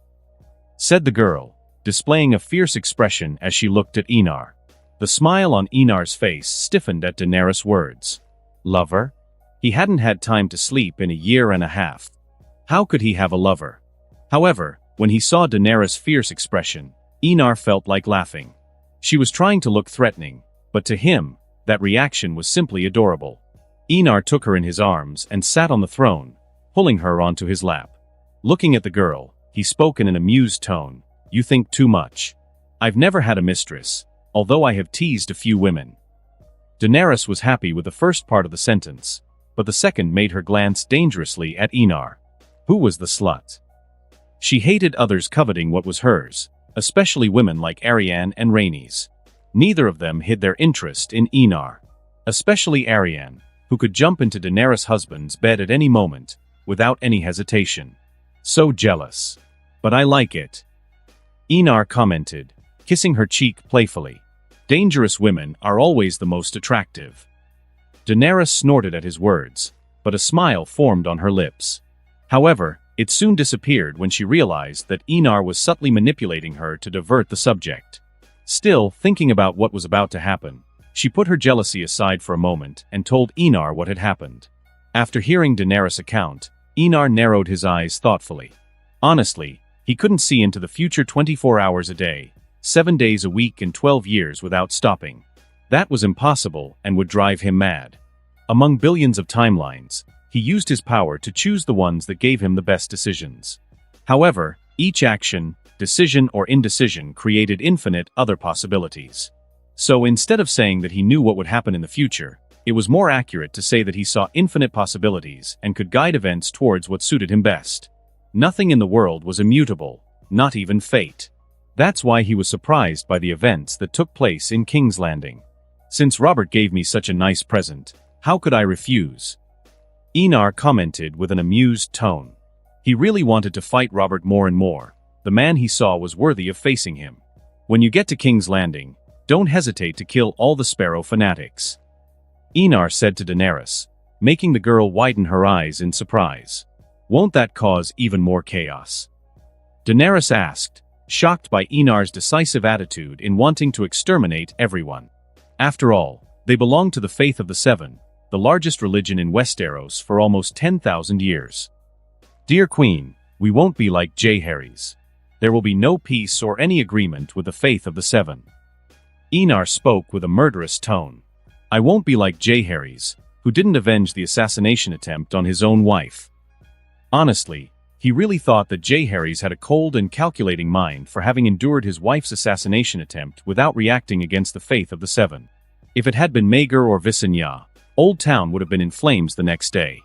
said the girl, displaying a fierce expression as she looked at Enar. The smile on Enar's face stiffened at Daenerys' words. Lover? He hadn't had time to sleep in a year and a half. How could he have a lover? However, when he saw Daenerys' fierce expression, Enar felt like laughing. She was trying to look threatening, but to him, that reaction was simply adorable. Enar took her in his arms and sat on the throne, pulling her onto his lap. Looking at the girl, he spoke in an amused tone. You think too much. I've never had a mistress, although I have teased a few women. Daenerys was happy with the first part of the sentence, but the second made her glance dangerously at Enar. Who was the slut? She hated others coveting what was hers, especially women like Arianne and Rhaenys. Neither of them hid their interest in Enar. Especially Arianne, who could jump into Daenerys' husband's bed at any moment, without any hesitation. So jealous. But I like it. Enar commented, kissing her cheek playfully. Dangerous women are always the most attractive. Daenerys snorted at his words, but a smile formed on her lips. However, it soon disappeared when she realized that Enar was subtly manipulating her to divert the subject. Still, thinking about what was about to happen, she put her jealousy aside for a moment and told Enar what had happened. After hearing Daenerys' account, Enar narrowed his eyes thoughtfully. Honestly, he couldn't see into the future 24 hours a day, 7 days a week and 12 years without stopping. That was impossible and would drive him mad. Among billions of timelines, he used his power to choose the ones that gave him the best decisions. However, each action, decision or indecision created infinite other possibilities. So instead of saying that he knew what would happen in the future, it was more accurate to say that he saw infinite possibilities and could guide events towards what suited him best. Nothing in the world was immutable, not even fate. That's why he was surprised by the events that took place in King's Landing. Since Robert gave me such a nice present, how could I refuse? Enar commented with an amused tone. He really wanted to fight Robert more and more. The man he saw was worthy of facing him. When you get to King's Landing, don't hesitate to kill all the Sparrow fanatics, Enar said to Daenerys, making the girl widen her eyes in surprise. Won't that cause even more chaos? Daenerys asked, shocked by Enar's decisive attitude in wanting to exterminate everyone. After all, They belonged to the faith of the Seven, the largest religion in Westeros for almost 10,000 years. Dear Queen, we won't be like Jaehaerys. There will be no peace or any agreement with the faith of the Seven. Enar spoke with a murderous tone. I won't be like Jaehaerys, who didn't avenge the assassination attempt on his own wife. Honestly, he really thought that Jaehaerys had a cold and calculating mind for having endured his wife's assassination attempt without reacting against the faith of the Seven. If it had been Maegor or Visenya, Old Town would have been in flames the next day.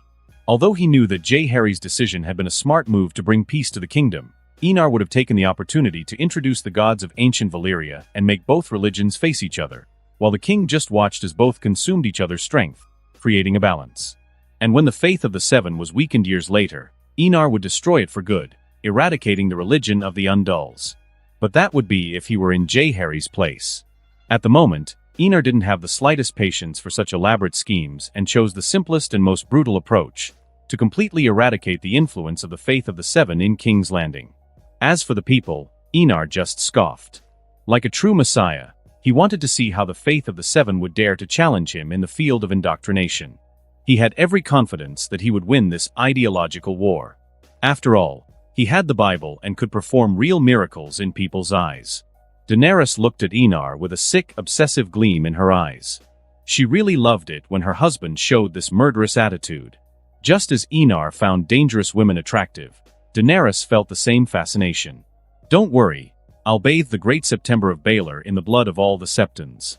Although he knew that Jaehaerys' decision had been a smart move to bring peace to the kingdom, Enar would have taken the opportunity to introduce the gods of ancient Valyria and make both religions face each other, while the king just watched as both consumed each other's strength, creating a balance. And when the faith of the Seven was weakened years later, Enar would destroy it for good, eradicating the religion of the Undulls. But that would be if he were in Jaehaerys' place. At the moment, Enar didn't have the slightest patience for such elaborate schemes and chose the simplest and most brutal approach, to completely eradicate the influence of the faith of the Seven in King's Landing. As for the people, Enar just scoffed. Like a true messiah, he wanted to see how the faith of the Seven would dare to challenge him in the field of indoctrination. He had every confidence that he would win this ideological war. After all, he had the Bible and could perform real miracles in people's eyes. Daenerys looked at Enar with a sick, obsessive gleam in her eyes. She really loved it when her husband showed this murderous attitude. Just as Enar found dangerous women attractive, Daenerys felt the same fascination. Don't worry, I'll bathe the great September of Baelor in the blood of all the Septons.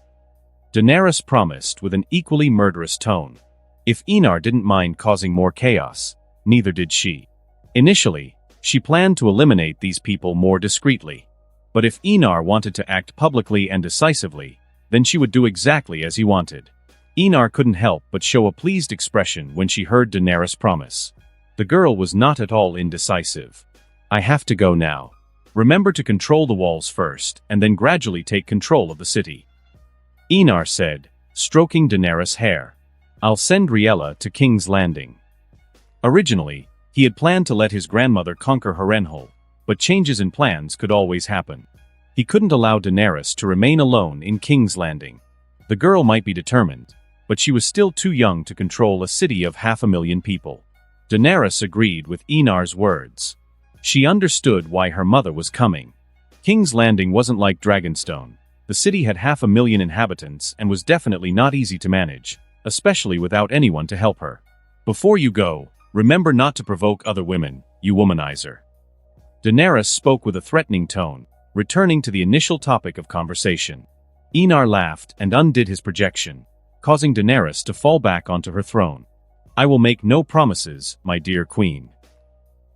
Daenerys promised with an equally murderous tone. If Enar didn't mind causing more chaos, neither did she. Initially, she planned to eliminate these people more discreetly. But if Enar wanted to act publicly and decisively, then she would do exactly as he wanted. Enar couldn't help but show a pleased expression when she heard Daenerys' promise. The girl was not at all indecisive. I have to go now. Remember to control the walls first, and then gradually take control of the city. Enar said, stroking Daenerys' hair. I'll send Riella to King's Landing. Originally, he had planned to let his grandmother conquer Harrenhal, but changes in plans could always happen. He couldn't allow Daenerys to remain alone in King's Landing. The girl might be determined, but she was still too young to control a city of 500,000 people. Daenerys agreed with Enar's words. She understood why her mother was coming. King's Landing wasn't like Dragonstone. The city had 500,000 inhabitants and was definitely not easy to manage, especially without anyone to help her. Before you go, remember not to provoke other women, you womanizer. Daenerys spoke with a threatening tone, returning to the initial topic of conversation. Enar laughed and undid his projection, causing Daenerys to fall back onto her throne. I will make no promises, my dear queen.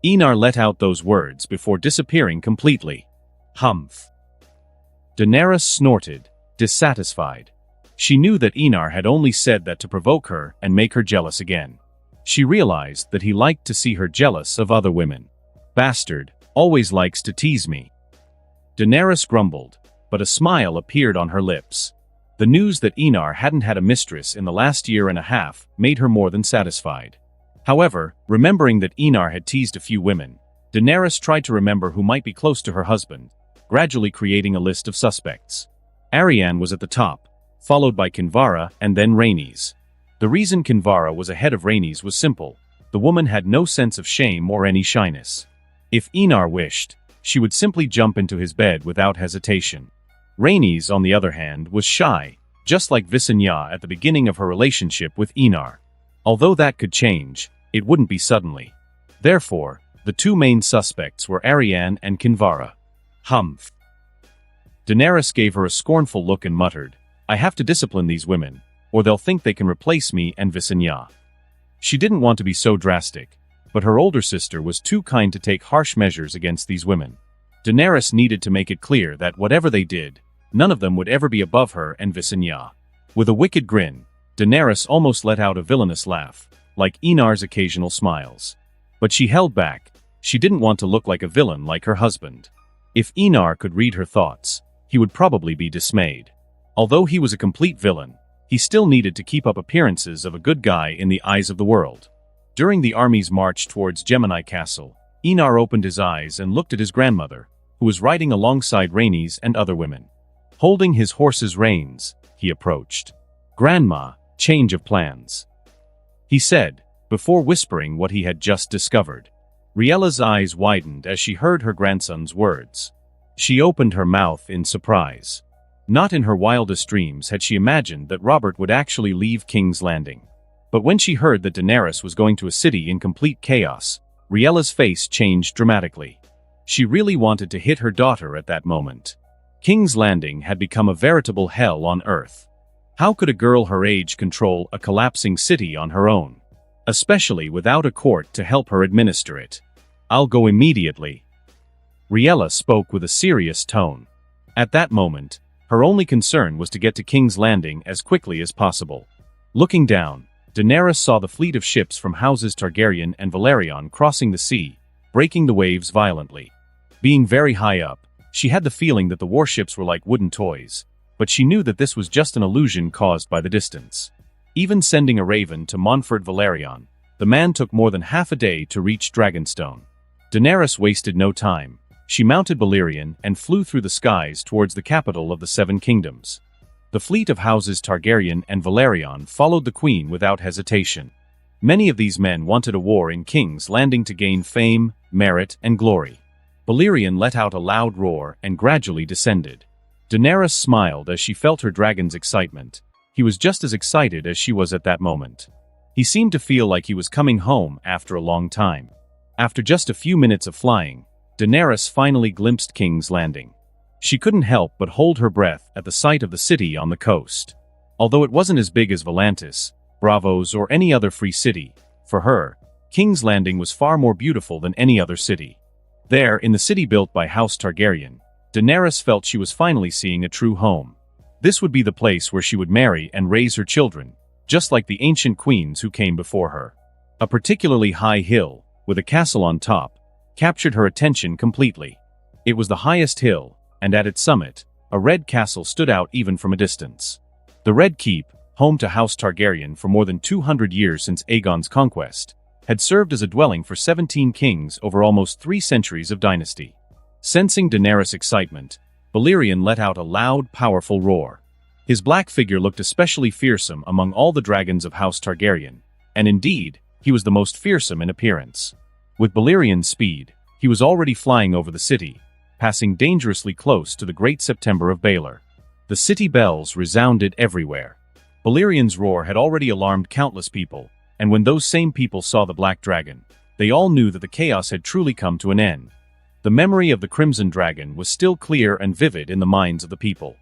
Enar let out those words before disappearing completely. Humph. Daenerys snorted, dissatisfied. She knew that Enar had only said that to provoke her and make her jealous again. She realized that he liked to see her jealous of other women. Bastard, always likes to tease me. Daenerys grumbled, but a smile appeared on her lips. The news that Enar hadn't had a mistress in the last year and a half made her more than satisfied. However, remembering that Enar had teased a few women, Daenerys tried to remember who might be close to her husband, gradually creating a list of suspects. Arianne was at the top, followed by Kinvara and then Rhaenys. The reason Kinvara was ahead of Rhaenys was simple. The woman had no sense of shame or any shyness. If Enar wished, she would simply jump into his bed without hesitation. Rhaenys, on the other hand, was shy, just like Visenya at the beginning of her relationship with Enar. Although that could change, it wouldn't be suddenly. Therefore, the two main suspects were Arianne and Kinvara. Humph. Daenerys gave her a scornful look and muttered, I have to discipline these women, or they'll think they can replace me and Visenya. She didn't want to be so drastic, but her older sister was too kind to take harsh measures against these women. Daenerys needed to make it clear that whatever they did, none of them would ever be above her and Visenya. With a wicked grin, Daenerys almost let out a villainous laugh, like Enar's occasional smiles. But she held back. She didn't want to look like a villain like her husband. If Enar could read her thoughts, he would probably be dismayed. Although he was a complete villain, he still needed to keep up appearances of a good guy in the eyes of the world. During the army's march towards Gemini Castle, Enar opened his eyes and looked at his grandmother, who was riding alongside Rhaenys and other women. Holding his horse's reins, he approached. "Grandma, change of plans," he said, before whispering what he had just discovered. Riella's eyes widened as she heard her grandson's words. She opened her mouth in surprise. Not in her wildest dreams had she imagined that Robert would actually leave King's Landing. But when she heard that Daenerys was going to a city in complete chaos, Riella's face changed dramatically. She really wanted to hit her daughter at that moment. King's Landing had become a veritable hell on Earth. How could a girl her age control a collapsing city on her own? Especially without a court to help her administer it. "I'll go immediately." Riella spoke with a serious tone. At that moment, her only concern was to get to King's Landing as quickly as possible. Looking down, Daenerys saw the fleet of ships from houses Targaryen and Velaryon crossing the sea, breaking the waves violently. Being very high up, she had the feeling that the warships were like wooden toys, but she knew that this was just an illusion caused by the distance. Even sending a raven to Montfort Velaryon, the man took more than half a day to reach Dragonstone. Daenerys wasted no time. She mounted Balerion and flew through the skies towards the capital of the Seven Kingdoms. The fleet of houses Targaryen and Velaryon followed the queen without hesitation. Many of these men wanted a war in King's Landing to gain fame, merit, and glory. Balerion let out a loud roar and gradually descended. Daenerys smiled as she felt her dragon's excitement. He was just as excited as she was at that moment. He seemed to feel like he was coming home after a long time. After just a few minutes of flying, Daenerys finally glimpsed King's Landing. She couldn't help but hold her breath at the sight of the city on the coast. Although it wasn't as big as Volantis, Braavos, or any other free city, for her, King's Landing was far more beautiful than any other city. There, in the city built by House Targaryen, Daenerys felt she was finally seeing a true home. This would be the place where she would marry and raise her children, just like the ancient queens who came before her. A particularly high hill, with a castle on top, captured her attention completely. It was the highest hill, and at its summit, a red castle stood out even from a distance. The Red Keep, home to House Targaryen for more than 200 years since Aegon's conquest, had served as a dwelling for 17 kings over almost 3 centuries of dynasty. Sensing Daenerys' excitement, Balerion let out a loud, powerful roar. His black figure looked especially fearsome among all the dragons of House Targaryen, and indeed, he was the most fearsome in appearance. With Balerion's speed, he was already flying over the city, passing dangerously close to the Great September of Baelor. The city bells resounded everywhere. Balerion's roar had already alarmed countless people, and when those same people saw the Black Dragon, they all knew that the chaos had truly come to an end. The memory of the Crimson Dragon was still clear and vivid in the minds of the people.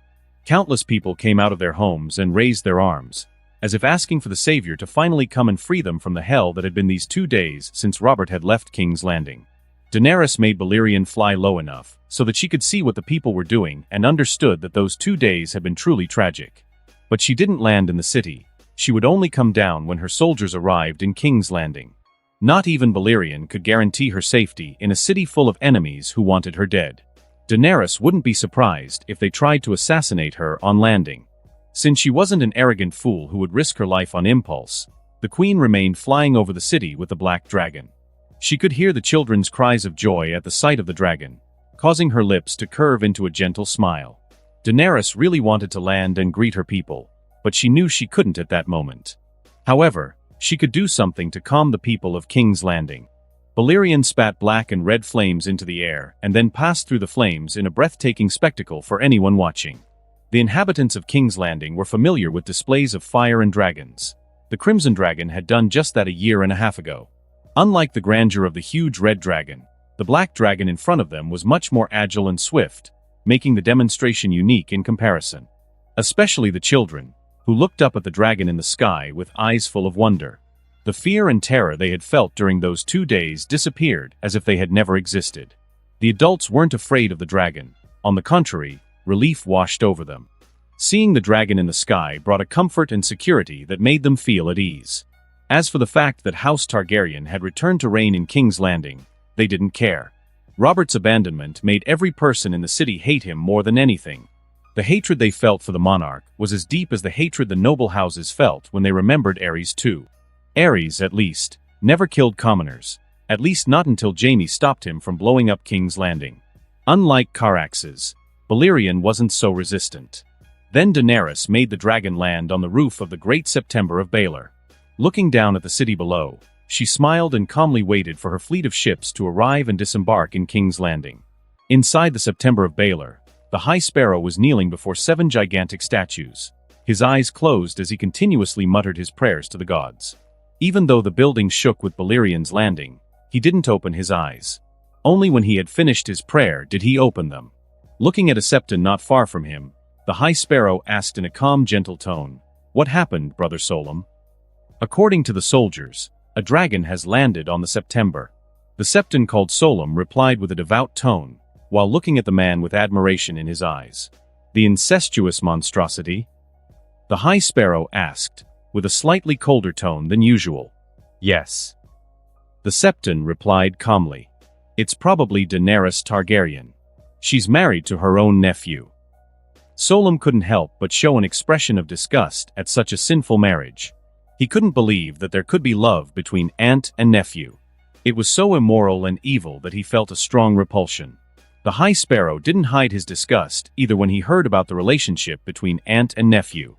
Countless people came out of their homes and raised their arms, as if asking for the Savior to finally come and free them from the hell that had been these 2 days since Robert had left King's Landing. Daenerys made Balerion fly low enough so that she could see what the people were doing and understood that those 2 days had been truly tragic. But she didn't land in the city. She would only come down when her soldiers arrived in King's Landing. Not even Balerion could guarantee her safety in a city full of enemies who wanted her dead. Daenerys wouldn't be surprised if they tried to assassinate her on landing. Since she wasn't an arrogant fool who would risk her life on impulse, the queen remained flying over the city with the Black Dragon. She could hear the children's cries of joy at the sight of the dragon, causing her lips to curve into a gentle smile. Daenerys really wanted to land and greet her people, but she knew she couldn't at that moment. However, she could do something to calm the people of King's Landing. Balerion spat black and red flames into the air and then passed through the flames in a breathtaking spectacle for anyone watching. The inhabitants of King's Landing were familiar with displays of fire and dragons. The Crimson Dragon had done just that a year and a half ago. Unlike the grandeur of the huge red dragon, the Black Dragon in front of them was much more agile and swift, making the demonstration unique in comparison. Especially the children, who looked up at the dragon in the sky with eyes full of wonder. The fear and terror they had felt during those 2 days disappeared as if they had never existed. The adults weren't afraid of the dragon. On the contrary, relief washed over them. Seeing the dragon in the sky brought a comfort and security that made them feel at ease. As for the fact that House Targaryen had returned to reign in King's Landing, they didn't care. Robert's abandonment made every person in the city hate him more than anything. The hatred they felt for the monarch was as deep as the hatred the noble houses felt when they remembered Aerys too. Aerys, at least, never killed commoners, at least not until Jaime stopped him from blowing up King's Landing. Unlike Caraxes, Balerion wasn't so resistant. Then Daenerys made the dragon land on the roof of the Great September of Baelor. Looking down at the city below, she smiled and calmly waited for her fleet of ships to arrive and disembark in King's Landing. Inside the September of Baelor, the High Sparrow was kneeling before 7 gigantic statues. His eyes closed as he continuously muttered his prayers to the gods. Even though the building shook with Balerian's landing, he didn't open his eyes. Only when he had finished his prayer did he open them. Looking at a septon not far from him, the High Sparrow asked in a calm, gentle tone, "What happened, Brother Solom?" According to the soldiers, a dragon has landed on the September. The septon called Solom replied with a devout tone, while looking at the man with admiration in his eyes. "The incestuous monstrosity?" The High Sparrow asked, with a slightly colder tone than usual. "Yes." The septon replied calmly. "It's probably Daenerys Targaryen. She's married to her own nephew." Solom couldn't help but show an expression of disgust at such a sinful marriage. He couldn't believe that there could be love between aunt and nephew. It was so immoral and evil that he felt a strong repulsion. The High Sparrow didn't hide his disgust either when he heard about the relationship between aunt and nephew.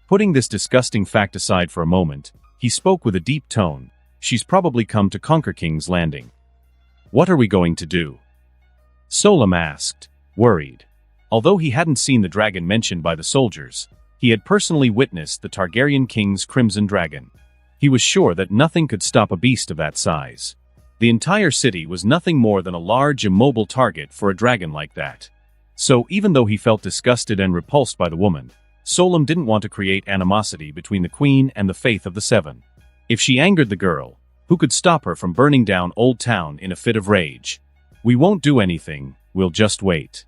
Putting this disgusting fact aside for a moment, he spoke with a deep tone. "She's probably come to conquer King's Landing." "What are we going to do?" Solom asked, worried. Although he hadn't seen the dragon mentioned by the soldiers, he had personally witnessed the Targaryen king's crimson dragon. He was sure that nothing could stop a beast of that size. The entire city was nothing more than a large, immobile target for a dragon like that. So even though he felt disgusted and repulsed by the woman, Solom didn't want to create animosity between the queen and the Faith of the Seven. If she angered the girl, who could stop her from burning down Old Town in a fit of rage? "We won't do anything, we'll just wait."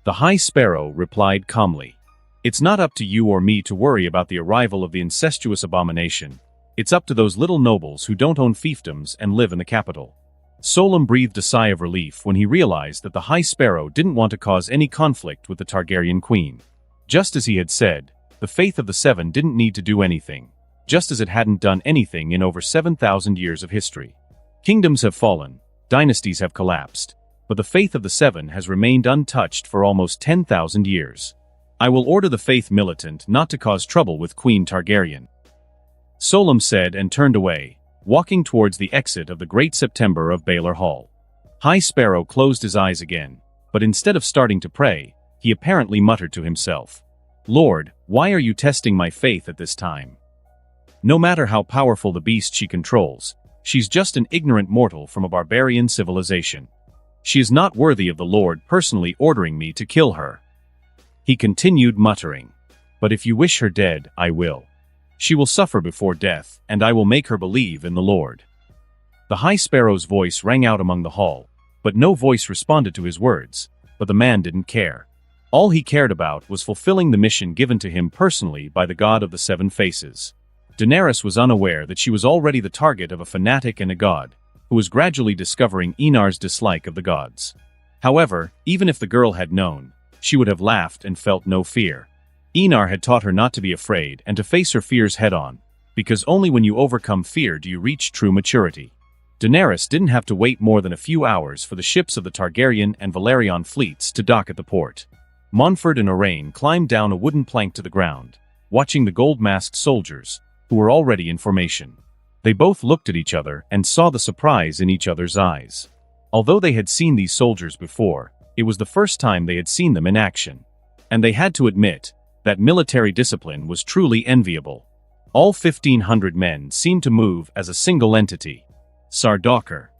The High Sparrow replied calmly. "It's not up to you or me to worry about the arrival of the incestuous abomination. It's up to those little nobles who don't own fiefdoms and live in the capital." Solom breathed a sigh of relief when he realized that the High Sparrow didn't want to cause any conflict with the Targaryen queen. Just as he had said, the Faith of the Seven didn't need to do anything, just as it hadn't done anything in over 7,000 years of history. Kingdoms have fallen, dynasties have collapsed, but the Faith of the Seven has remained untouched for almost 10,000 years. "I will order the Faith militant not to cause trouble with Queen Targaryen," Solom said and turned away, walking towards the exit of the Great September of Baelor Hall. High Sparrow closed his eyes again, but instead of starting to pray, he apparently muttered to himself, "Lord, why are you testing my faith at this time? No matter how powerful the beast she controls, she's just an ignorant mortal from a barbarian civilization. She is not worthy of the Lord personally ordering me to kill her." He continued muttering, "But if you wish her dead, I will. She will suffer before death, and I will make her believe in the Lord." The High Sparrow's voice rang out among the hall, but no voice responded to his words. But the man didn't care. All he cared about was fulfilling the mission given to him personally by the God of the Seven Faces. Daenerys was unaware that she was already the target of a fanatic and a god, who was gradually discovering Enar's dislike of the gods. However, even if the girl had known, she would have laughed and felt no fear. Enar had taught her not to be afraid and to face her fears head-on, because only when you overcome fear do you reach true maturity. Daenerys didn't have to wait more than a few hours for the ships of the Targaryen and Valerian fleets to dock at the port. Montford and Owain climbed down a wooden plank to the ground, watching the gold-masked soldiers, who were already in formation. They both looked at each other and saw the surprise in each other's eyes. Although they had seen these soldiers before, it was the first time they had seen them in action. And they had to admit that military discipline was truly enviable. All 1,500 men seemed to move as a single entity. "Sardaukar!"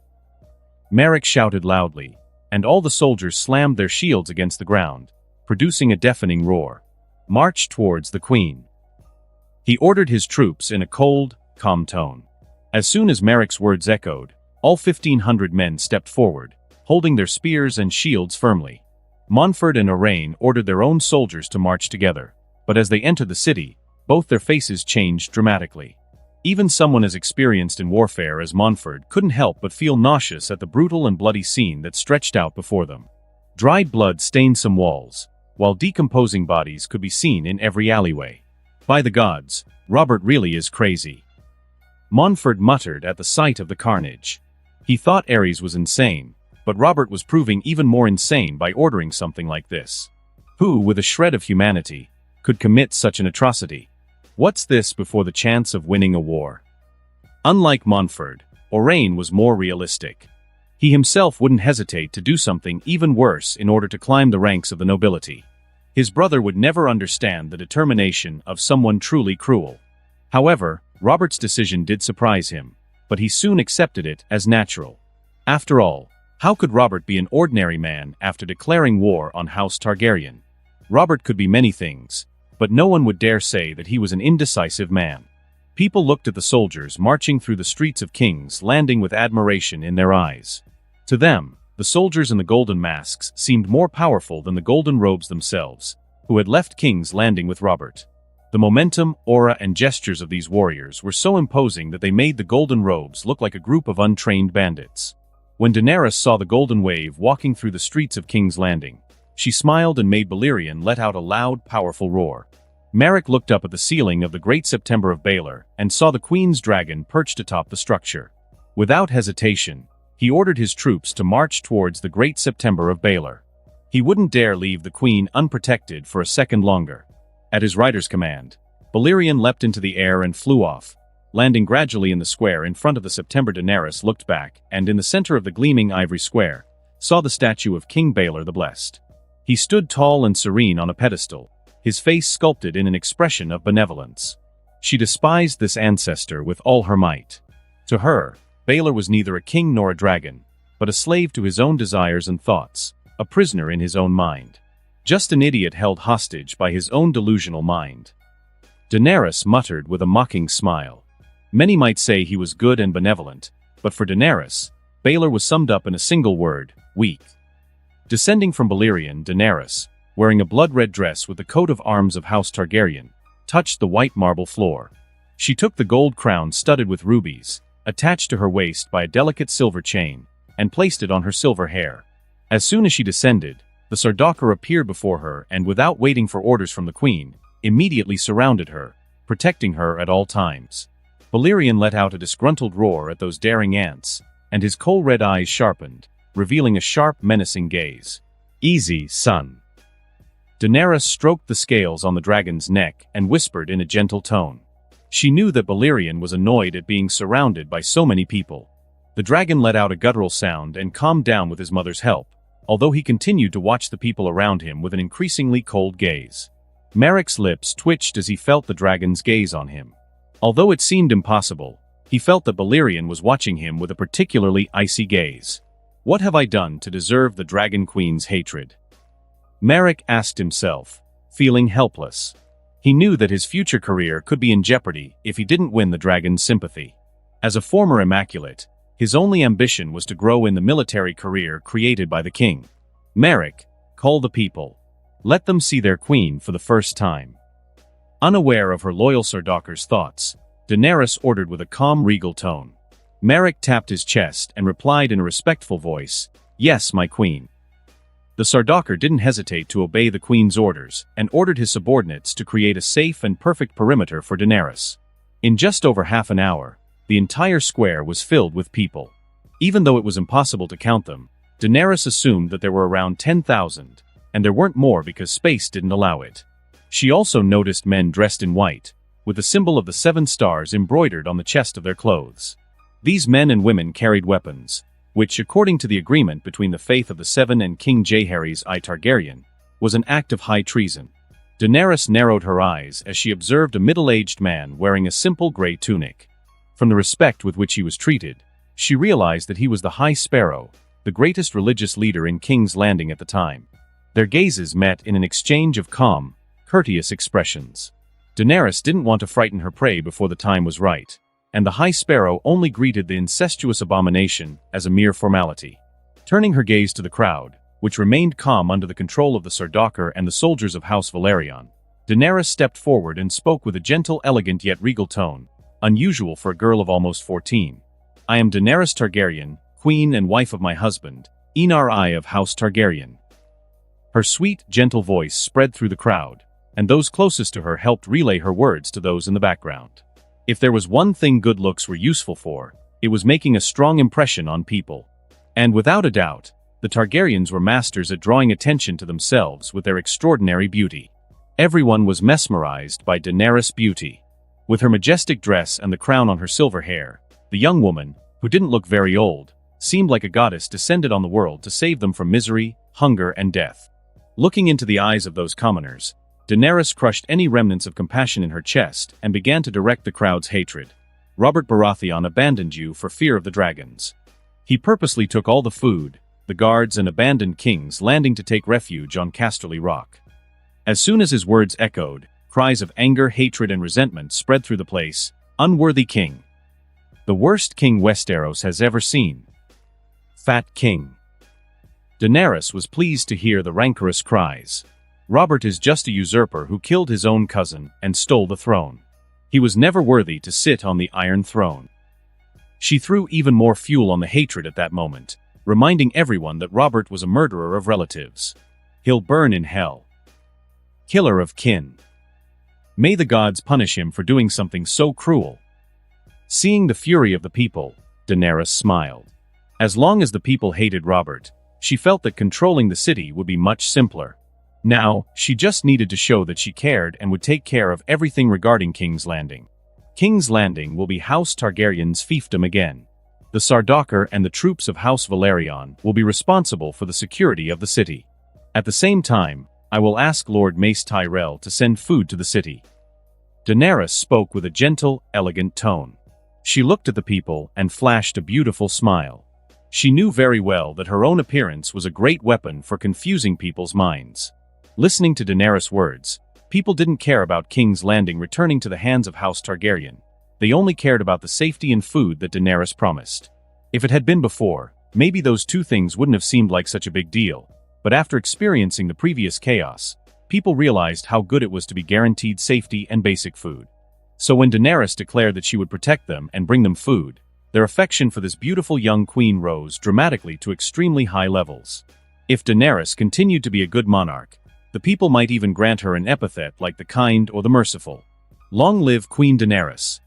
Merrick shouted loudly, and all the soldiers slammed their shields against the ground, producing a deafening roar. "March towards the queen." He ordered his troops in a cold, calm tone. As soon as Merrick's words echoed, all 1,500 men stepped forward, holding their spears and shields firmly. Montford and Owain ordered their own soldiers to march together, but as they entered the city, both their faces changed dramatically. Even someone as experienced in warfare as Montford couldn't help but feel nauseous at the brutal and bloody scene that stretched out before them. Dried blood stained some walls, while decomposing bodies could be seen in every alleyway. "By the gods, Robert really is crazy," Montford muttered at the sight of the carnage. He thought Ares was insane, but Robert was proving even more insane by ordering something like this. Who, with a shred of humanity, could commit such an atrocity. What's this before the chance of winning a war? Unlike Montfort, Owain was more realistic. He himself wouldn't hesitate to do something even worse in order to climb the ranks of the nobility. His brother would never understand the determination of someone truly cruel. However, Robert's decision did surprise him, but he soon accepted it as natural. After all, how could Robert be an ordinary man after declaring war on House Targaryen? Robert could be many things, but no one would dare say that he was an indecisive man. People looked at the soldiers marching through the streets of King's Landing with admiration in their eyes. To them, the soldiers in the golden masks seemed more powerful than the golden robes themselves, who had left King's Landing with Robert. The momentum, aura, and gestures of these warriors were so imposing that they made the golden robes look like a group of untrained bandits. When Daenerys saw the golden wave walking through the streets of King's Landing, she smiled and made Balerion let out a loud, powerful roar. Merrick looked up at the ceiling of the Great September of Baelor and saw the Queen's dragon perched atop the structure. Without hesitation, he ordered his troops to march towards the Great September of Baelor. He wouldn't dare leave the Queen unprotected for a second longer. At his rider's command, Balerion leapt into the air and flew off, landing gradually in the square in front of the September. Daenerys looked back, and in the center of the gleaming ivory square, saw the statue of King Baelor the Blessed. He stood tall and serene on a pedestal, his face sculpted in an expression of benevolence. She despised this ancestor with all her might. To her, Baelor was neither a king nor a dragon, but a slave to his own desires and thoughts, a prisoner in his own mind. Just an idiot held hostage by his own delusional mind. Daenerys muttered with a mocking smile. Many might say he was good and benevolent, but for Daenerys, Baelor was summed up in a single word: weak. Descending from Balerion, Daenerys, wearing a blood-red dress with the coat of arms of House Targaryen, touched the white marble floor. She took the gold crown studded with rubies, attached to her waist by a delicate silver chain, and placed it on her silver hair. As soon as she descended, the Sardaukar appeared before her and, without waiting for orders from the Queen, immediately surrounded her, protecting her at all times. Balerion let out a disgruntled roar at those daring ants, and his coal-red eyes sharpened, revealing a sharp, menacing gaze. "Easy, son." Daenerys stroked the scales on the dragon's neck and whispered in a gentle tone. She knew that Balerion was annoyed at being surrounded by so many people. The dragon let out a guttural sound and calmed down with his mother's help, although he continued to watch the people around him with an increasingly cold gaze. Merrick's lips twitched as he felt the dragon's gaze on him. Although it seemed impossible, he felt that Balerion was watching him with a particularly icy gaze. What have I done to deserve the Dragon Queen's hatred? Merrick asked himself, feeling helpless. He knew that his future career could be in jeopardy if he didn't win the dragon's sympathy. As a former Immaculate, his only ambition was to grow in the military career created by the king. Merrick, call the people. Let them see their queen for the first time. Unaware of her loyal Sardaukar's thoughts, Daenerys ordered with a calm, regal tone. Merrick tapped his chest and replied in a respectful voice, "Yes, my queen." The Sardaukar didn't hesitate to obey the queen's orders and ordered his subordinates to create a safe and perfect perimeter for Daenerys. In just over half an hour, the entire square was filled with people. Even though it was impossible to count them, Daenerys assumed that there were around 10,000, and there weren't more because space didn't allow it. She also noticed men dressed in white, with the symbol of the 7 stars embroidered on the chest of their clothes. These men and women carried weapons, which, according to the agreement between the Faith of the Seven and King Jaehaerys I Targaryen, was an act of high treason. Daenerys narrowed her eyes as she observed a middle-aged man wearing a simple gray tunic. From the respect with which he was treated, she realized that he was the High Sparrow, the greatest religious leader in King's Landing at the time. Their gazes met in an exchange of calm, courteous expressions. Daenerys didn't want to frighten her prey before the time was right, and the High Sparrow only greeted the incestuous abomination as a mere formality. Turning her gaze to the crowd, which remained calm under the control of the Sardaukar and the soldiers of House Velaryon, Daenerys stepped forward and spoke with a gentle, elegant yet regal tone, unusual for a girl of almost 14. "I am Daenerys Targaryen, queen and wife of my husband, Enar I of House Targaryen." Her sweet, gentle voice spread through the crowd, and those closest to her helped relay her words to those in the background. If there was one thing good looks were useful for, it was making a strong impression on people. And without a doubt, the Targaryens were masters at drawing attention to themselves with their extraordinary beauty. Everyone was mesmerized by Daenerys' beauty. With her majestic dress and the crown on her silver hair, the young woman, who didn't look very old, seemed like a goddess descended on the world to save them from misery, hunger, and death. Looking into the eyes of those commoners, Daenerys crushed any remnants of compassion in her chest and began to direct the crowd's hatred. Robert Baratheon abandoned you for fear of the dragons. He purposely took all the food, the guards, and abandoned kings landing to take refuge on Casterly Rock. As soon as his words echoed, cries of anger, hatred, and resentment spread through the place. Unworthy king. The worst king Westeros has ever seen. Fat king. Daenerys was pleased to hear the rancorous cries. Robert is just a usurper who killed his own cousin and stole the throne. He was never worthy to sit on the Iron Throne. She threw even more fuel on the hatred at that moment, reminding everyone that Robert was a murderer of relatives. He'll burn in hell. Killer of kin. May the gods punish him for doing something so cruel. Seeing the fury of the people, Daenerys smiled. As long as the people hated Robert, she felt that controlling the city would be much simpler. Now, she just needed to show that she cared and would take care of everything regarding King's Landing. King's Landing will be House Targaryen's fiefdom again. The Sardaukar and the troops of House Valerion will be responsible for the security of the city. At the same time, I will ask Lord Mace Tyrell to send food to the city. Daenerys spoke with a gentle, elegant tone. She looked at the people and flashed a beautiful smile. She knew very well that her own appearance was a great weapon for confusing people's minds. Listening to Daenerys' words, people didn't care about King's Landing returning to the hands of House Targaryen. They only cared about the safety and food that Daenerys promised. If it had been before, maybe those two things wouldn't have seemed like such a big deal. But after experiencing the previous chaos, people realized how good it was to be guaranteed safety and basic food. So when Daenerys declared that she would protect them and bring them food, their affection for this beautiful young queen rose dramatically to extremely high levels. If Daenerys continued to be a good monarch, the people might even grant her an epithet like the kind or the merciful. Long live Queen Daenerys!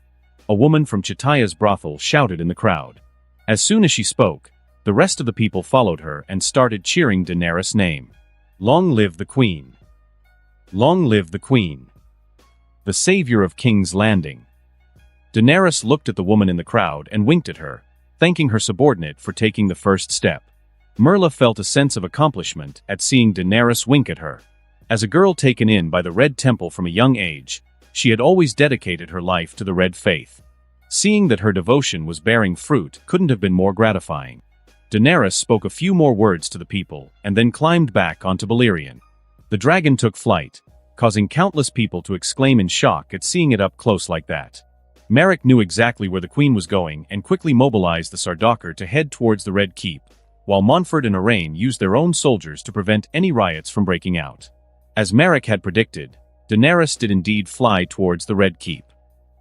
A woman from Chitaya's brothel shouted in the crowd. As soon as she spoke, the rest of the people followed her and started cheering Daenerys' name. Long live the Queen! Long live the Queen! The savior of King's Landing. Daenerys looked at the woman in the crowd and winked at her, thanking her subordinate for taking the first step. Myrla felt a sense of accomplishment at seeing Daenerys wink at her. As a girl taken in by the Red Temple from a young age, she had always dedicated her life to the Red Faith. Seeing that her devotion was bearing fruit couldn't have been more gratifying. Daenerys spoke a few more words to the people and then climbed back onto Balerion. The dragon took flight, causing countless people to exclaim in shock at seeing it up close like that. Merrick knew exactly where the queen was going and quickly mobilized the Sardaukar to head towards the Red Keep, while Montfort and Arrayne used their own soldiers to prevent any riots from breaking out. As Merrick had predicted, Daenerys did indeed fly towards the Red Keep.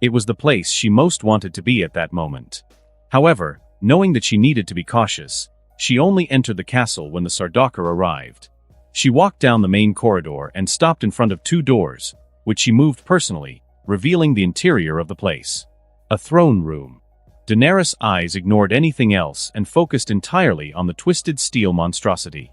It was the place she most wanted to be at that moment. However, knowing that she needed to be cautious, she only entered the castle when the Sardaukar arrived. She walked down the main corridor and stopped in front of two doors, which she moved personally, revealing the interior of the place. A throne room. Daenerys' eyes ignored anything else and focused entirely on the twisted steel monstrosity.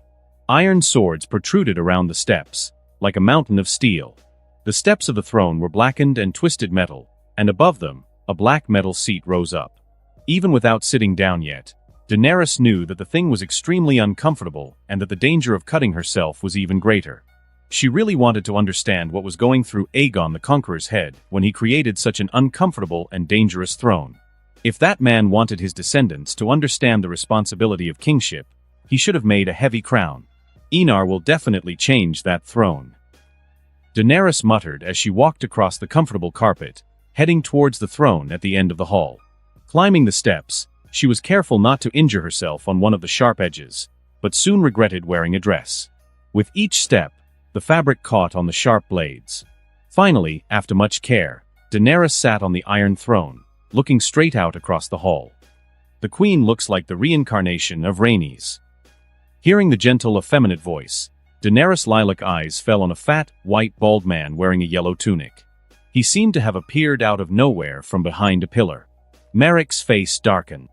Iron swords protruded around the steps, like a mountain of steel. The steps of the throne were blackened and twisted metal, and above them, a black metal seat rose up. Even without sitting down yet, Daenerys knew that the thing was extremely uncomfortable and that the danger of cutting herself was even greater. She really wanted to understand what was going through Aegon the Conqueror's head when he created such an uncomfortable and dangerous throne. If that man wanted his descendants to understand the responsibility of kingship, he should have made a heavy crown. Enar will definitely change that throne. Daenerys muttered as she walked across the comfortable carpet, heading towards the throne at the end of the hall. Climbing the steps, she was careful not to injure herself on one of the sharp edges, but soon regretted wearing a dress. With each step, the fabric caught on the sharp blades. Finally, after much care, Daenerys sat on the Iron Throne, looking straight out across the hall. The queen looks like the reincarnation of Rhaenys. Hearing the gentle, effeminate voice, Daenerys' lilac eyes fell on a fat, white, bald man wearing a yellow tunic. He seemed to have appeared out of nowhere from behind a pillar. Merrick's face darkened.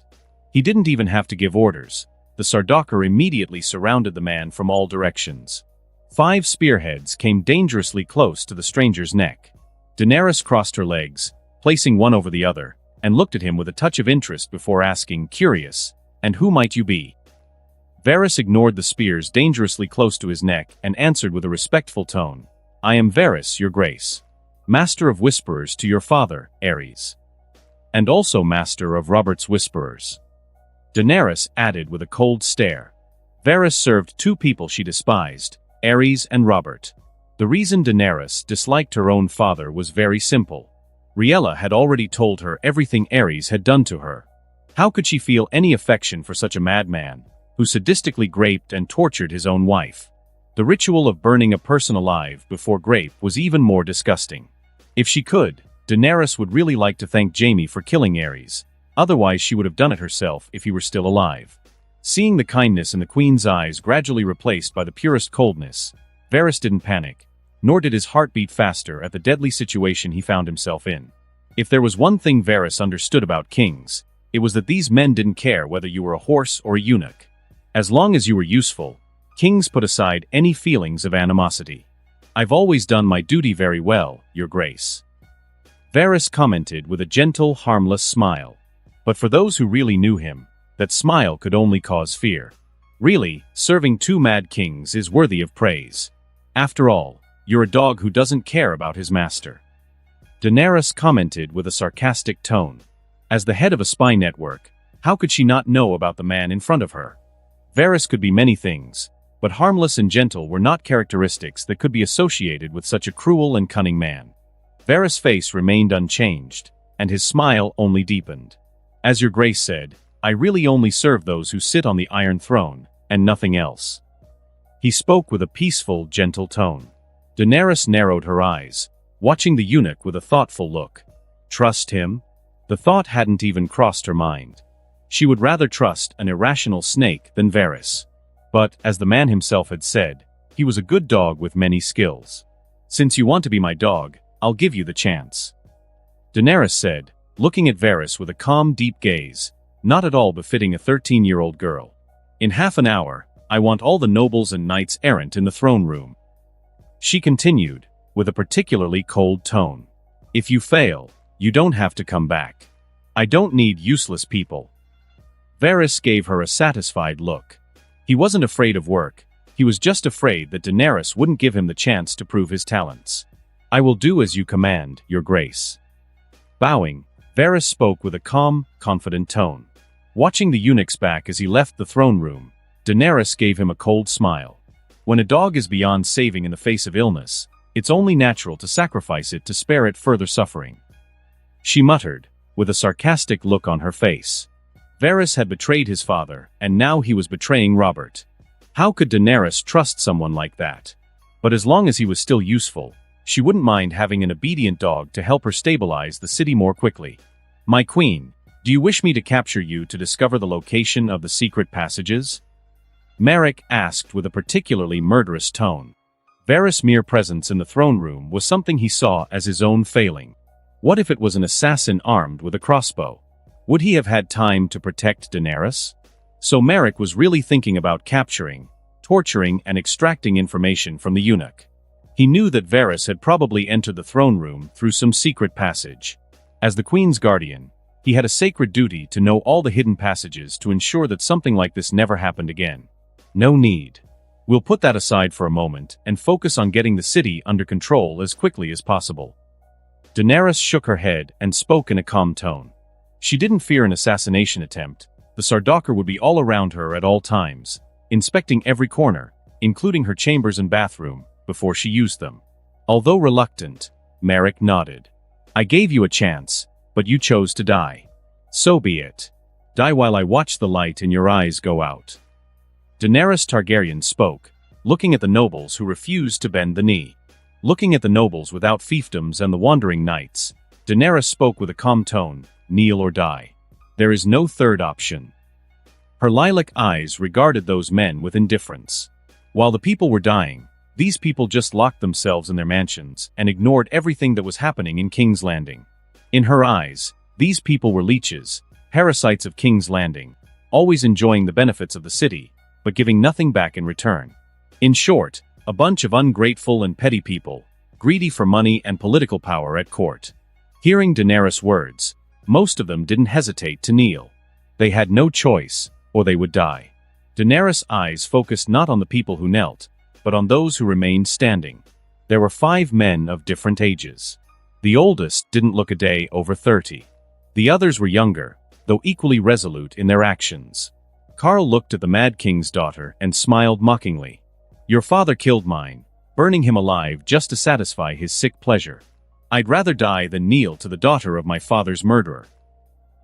He didn't even have to give orders. The Sardaukar immediately surrounded the man from all directions. 5 spearheads came dangerously close to the stranger's neck. Daenerys crossed her legs, placing one over the other, and looked at him with a touch of interest before asking, "Curious, and who might you be?" Varys ignored the spears dangerously close to his neck and answered with a respectful tone, "I am Varys, your grace, master of whisperers to your father, Aerys, and also master of Robert's whisperers." Daenerys added with a cold stare. Varys served 2 people she despised, Aerys and Robert. The reason Daenerys disliked her own father was very simple. Riella had already told her everything Aerys had done to her. How could she feel any affection for such a madman, who sadistically raped and tortured his own wife? The ritual of burning a person alive before grape was even more disgusting. If she could, Daenerys would really like to thank Jaime for killing Aerys, otherwise she would have done it herself if he were still alive. Seeing the kindness in the queen's eyes gradually replaced by the purest coldness, Varys didn't panic, nor did his heart beat faster at the deadly situation he found himself in. If there was one thing Varys understood about kings, it was that these men didn't care whether you were a horse or a eunuch. As long as you were useful, kings put aside any feelings of animosity. "I've always done my duty very well, your grace," Varys commented with a gentle, harmless smile. But for those who really knew him, that smile could only cause fear. Really, serving 2 mad kings is worthy of praise. After all, you're a dog who doesn't care about his master. Daenerys commented with a sarcastic tone. As the head of a spy network, how could she not know about the man in front of her? Varys could be many things, but harmless and gentle were not characteristics that could be associated with such a cruel and cunning man. Varys' face remained unchanged, and his smile only deepened. "As your grace said, I really only serve those who sit on the Iron Throne, and nothing else." He spoke with a peaceful, gentle tone. Daenerys narrowed her eyes, watching the eunuch with a thoughtful look. Trust him? The thought hadn't even crossed her mind. She would rather trust an irrational snake than Varys. But, as the man himself had said, he was a good dog with many skills. "Since you want to be my dog, I'll give you the chance," Daenerys said, looking at Varys with a calm, deep gaze, not at all befitting a 13-year-old girl. "In half an hour, I want all the nobles and knights errant in the throne room," she continued, with a particularly cold tone. "If you fail, you don't have to come back. I don't need useless people." Varys gave her a satisfied look. He wasn't afraid of work, he was just afraid that Daenerys wouldn't give him the chance to prove his talents. "I will do as you command, your grace." Bowing, Varys spoke with a calm, confident tone. Watching the eunuch's back as he left the throne room, Daenerys gave him a cold smile. When a dog is beyond saving in the face of illness, it's only natural to sacrifice it to spare it further suffering. She muttered, with a sarcastic look on her face. Varys had betrayed his father, and now he was betraying Robert. How could Daenerys trust someone like that? But as long as he was still useful, she wouldn't mind having an obedient dog to help her stabilize the city more quickly. "My queen, do you wish me to capture you to discover the location of the secret passages?" Merrick asked with a particularly murderous tone. Varys' mere presence in the throne room was something he saw as his own failing. What if it was an assassin armed with a crossbow? Would he have had time to protect Daenerys? So Merrick was really thinking about capturing, torturing, and extracting information from the eunuch. He knew that Varys had probably entered the throne room through some secret passage. As the Queen's guardian, he had a sacred duty to know all the hidden passages to ensure that something like this never happened again. No need. We'll put that aside for a moment and focus on getting the city under control as quickly as possible. Daenerys shook her head and spoke in a calm tone. She didn't fear an assassination attempt. The Sardaukar would be all around her at all times, inspecting every corner, including her chambers and bathroom, before she used them. Although reluctant, Merrick nodded. "I gave you a chance, but you chose to die. So be it. Die while I watch the light in your eyes go out." Daenerys Targaryen spoke, looking at the nobles who refused to bend the knee. Looking at the nobles without fiefdoms and the wandering knights, Daenerys spoke with a calm tone, "Kneel or die. There is no third option." Her lilac eyes regarded those men with indifference. While the people were dying, these people just locked themselves in their mansions and ignored everything that was happening in King's Landing. In her eyes, these people were leeches, parasites of King's Landing, always enjoying the benefits of the city, but giving nothing back in return. In short, A bunch of ungrateful and petty people, greedy for money and political power at court. Hearing Daenerys' words, most of them didn't hesitate to kneel. They had no choice, or they would die. Daenerys' eyes focused not on the people who knelt, but on those who remained standing. There were 5 men of different ages. The oldest didn't look a day over 30. The others were younger, though equally resolute in their actions. Carl looked at the Mad King's daughter and smiled mockingly. Your father killed mine, burning him alive just to satisfy his sick pleasure. I'd rather die than kneel to the daughter of my father's murderer.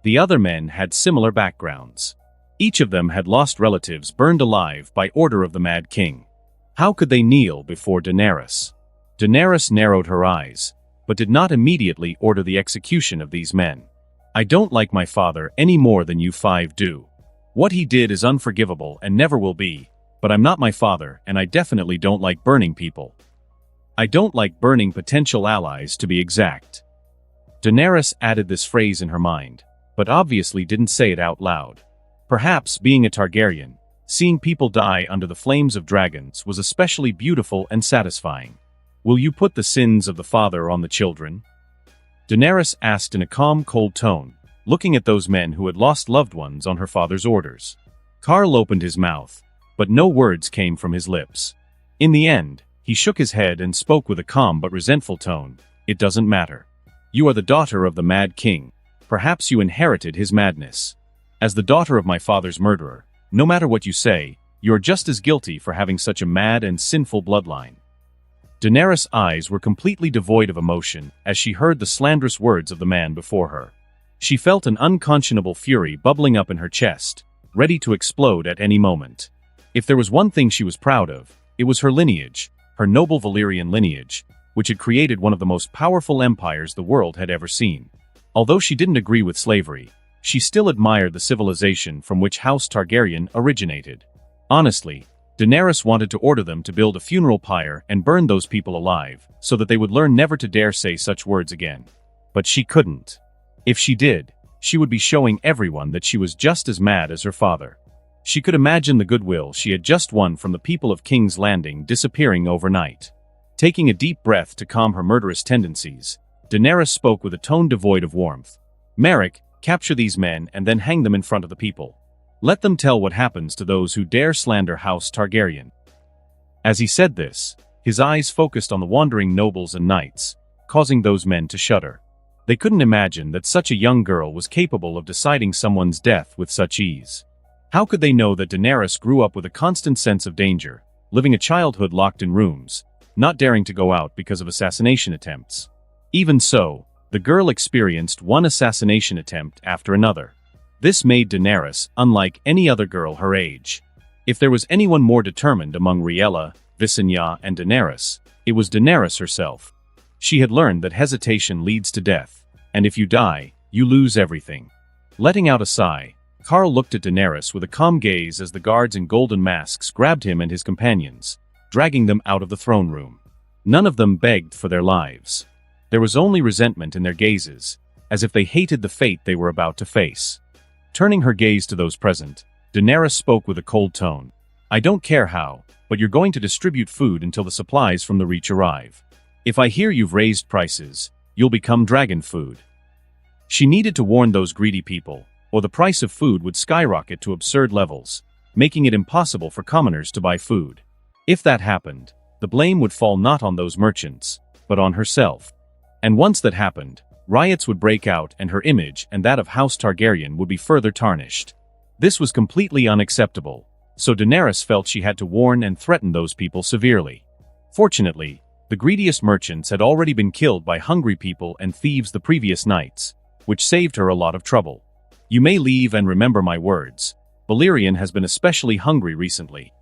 The other men had similar backgrounds. Each of them had lost relatives burned alive by order of the Mad King. How could they kneel before Daenerys? Daenerys narrowed her eyes, but did not immediately order the execution of these men. I don't like my father any more than you 5 do. What he did is unforgivable and never will be, but I'm not my father and I definitely don't like burning people. I don't like burning potential allies, to be exact. Daenerys added this phrase in her mind, but obviously didn't say it out loud. Perhaps, being a Targaryen, seeing people die under the flames of dragons was especially beautiful and satisfying. Will you put the sins of the father on the children? Daenerys asked in a calm, cold tone, looking at those men who had lost loved ones on her father's orders. Carl opened his mouth, but no words came from his lips. In the end, he shook his head and spoke with a calm but resentful tone. It doesn't matter. You are the daughter of the Mad King. Perhaps you inherited his madness. As the daughter of my father's murderer, no matter what you say, you're just as guilty for having such a mad and sinful bloodline. Daenerys' eyes were completely devoid of emotion as she heard the slanderous words of the man before her. She felt an unconscionable fury bubbling up in her chest, ready to explode at any moment. If there was one thing she was proud of, it was her lineage, her noble Valyrian lineage, which had created one of the most powerful empires the world had ever seen. Although she didn't agree with slavery, she still admired the civilization from which House Targaryen originated. Honestly, Daenerys wanted to order them to build a funeral pyre and burn those people alive, so that they would learn never to dare say such words again. But she couldn't. If she did, she would be showing everyone that she was just as mad as her father. She could imagine the goodwill she had just won from the people of King's Landing disappearing overnight. Taking a deep breath to calm her murderous tendencies, Daenerys spoke with a tone devoid of warmth. Merrick, capture these men and then hang them in front of the people. Let them tell what happens to those who dare slander House Targaryen. As he said this, his eyes focused on the wandering nobles and knights, causing those men to shudder. They couldn't imagine that such a young girl was capable of deciding someone's death with such ease. How could they know that Daenerys grew up with a constant sense of danger, living a childhood locked in rooms, not daring to go out because of assassination attempts? Even so, the girl experienced one assassination attempt after another. This made Daenerys unlike any other girl her age. If there was anyone more determined among Rhaella, Visenya, and Daenerys, it was Daenerys herself. She had learned that hesitation leads to death, and if you die, you lose everything. Letting out a sigh, Carl looked at Daenerys with a calm gaze as the guards in golden masks grabbed him and his companions, dragging them out of the throne room. None of them begged for their lives. There was only resentment in their gazes, as if they hated the fate they were about to face. Turning her gaze to those present, Daenerys spoke with a cold tone. I don't care how, but you're going to distribute food until the supplies from the Reach arrive. If I hear you've raised prices, you'll become dragon food. She needed to warn those greedy people, or the price of food would skyrocket to absurd levels, making it impossible for commoners to buy food. If that happened, the blame would fall not on those merchants, but on herself. And once that happened, riots would break out and her image and that of House Targaryen would be further tarnished. This was completely unacceptable, so Daenerys felt she had to warn and threaten those people severely. Fortunately, the greediest merchants had already been killed by hungry people and thieves the previous nights, which saved her a lot of trouble. You may leave and remember my words. Valyrian has been especially hungry recently.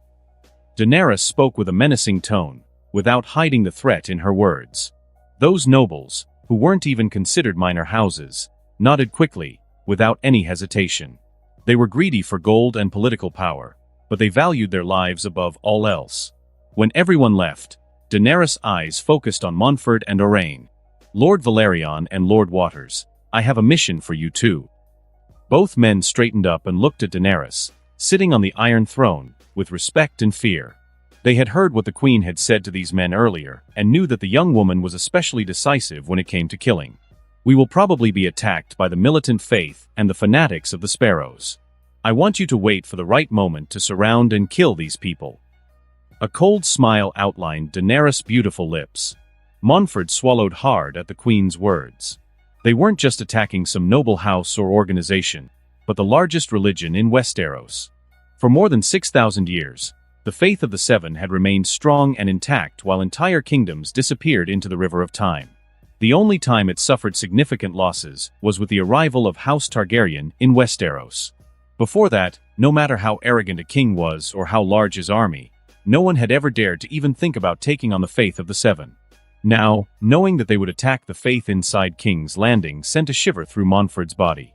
Daenerys spoke with a menacing tone, without hiding the threat in her words. Those nobles, who weren't even considered minor houses, nodded quickly, without any hesitation. They were greedy for gold and political power, but they valued their lives above all else. When everyone left, Daenerys' eyes focused on Montford and Orain. Lord Valerion and Lord Waters, I have a mission for you too. Both men straightened up and looked at Daenerys, sitting on the Iron Throne, with respect and fear. They had heard what the queen had said to these men earlier, and knew that the young woman was especially decisive when it came to killing. We will probably be attacked by the militant faith and the fanatics of the sparrows. I want you to wait for the right moment to surround and kill these people. A cold smile outlined Daenerys' beautiful lips. Montfort swallowed hard at the queen's words. They weren't just attacking some noble house or organization, but the largest religion in Westeros. For more than 6,000 years, the faith of the Seven had remained strong and intact while entire kingdoms disappeared into the river of time. The only time it suffered significant losses was with the arrival of House Targaryen in Westeros. Before that, no matter how arrogant a king was or how large his army, no one had ever dared to even think about taking on the faith of the Seven. Now, knowing that they would attack the faith inside King's Landing sent a shiver through Montfort's body.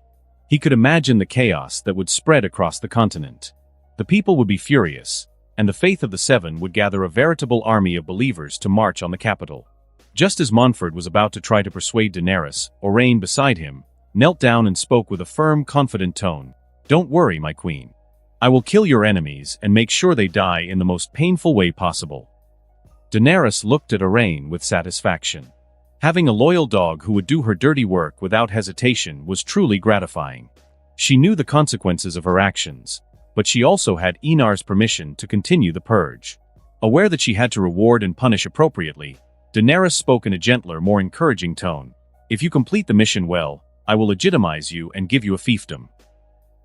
He could imagine the chaos that would spread across the continent. The people would be furious, and the faith of the Seven would gather a veritable army of believers to march on the capital. Just as Montfort was about to try to persuade Daenerys, Owain beside him knelt down and spoke with a firm, confident tone. "Don't worry, my queen. I will kill your enemies and make sure they die in the most painful way possible." Daenerys looked at Owain with satisfaction. Having a loyal dog who would do her dirty work without hesitation was truly gratifying. She knew the consequences of her actions, but she also had Enar's permission to continue the purge. Aware that she had to reward and punish appropriately, Daenerys spoke in a gentler, more encouraging tone. "If you complete the mission well, I will legitimize you and give you a fiefdom."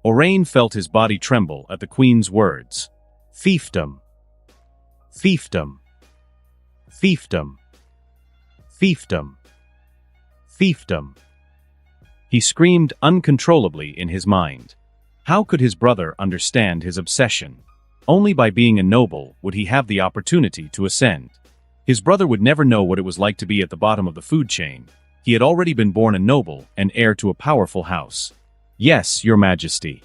Owain felt his body tremble at the queen's words. Fiefdom. Fiefdom. Fiefdom. Fiefdom. Fiefdom. He screamed uncontrollably in his mind. How could his brother understand his obsession? Only by being a noble would he have the opportunity to ascend. His brother would never know what it was like to be at the bottom of the food chain. He had already been born a noble and heir to a powerful house. "Yes, your majesty."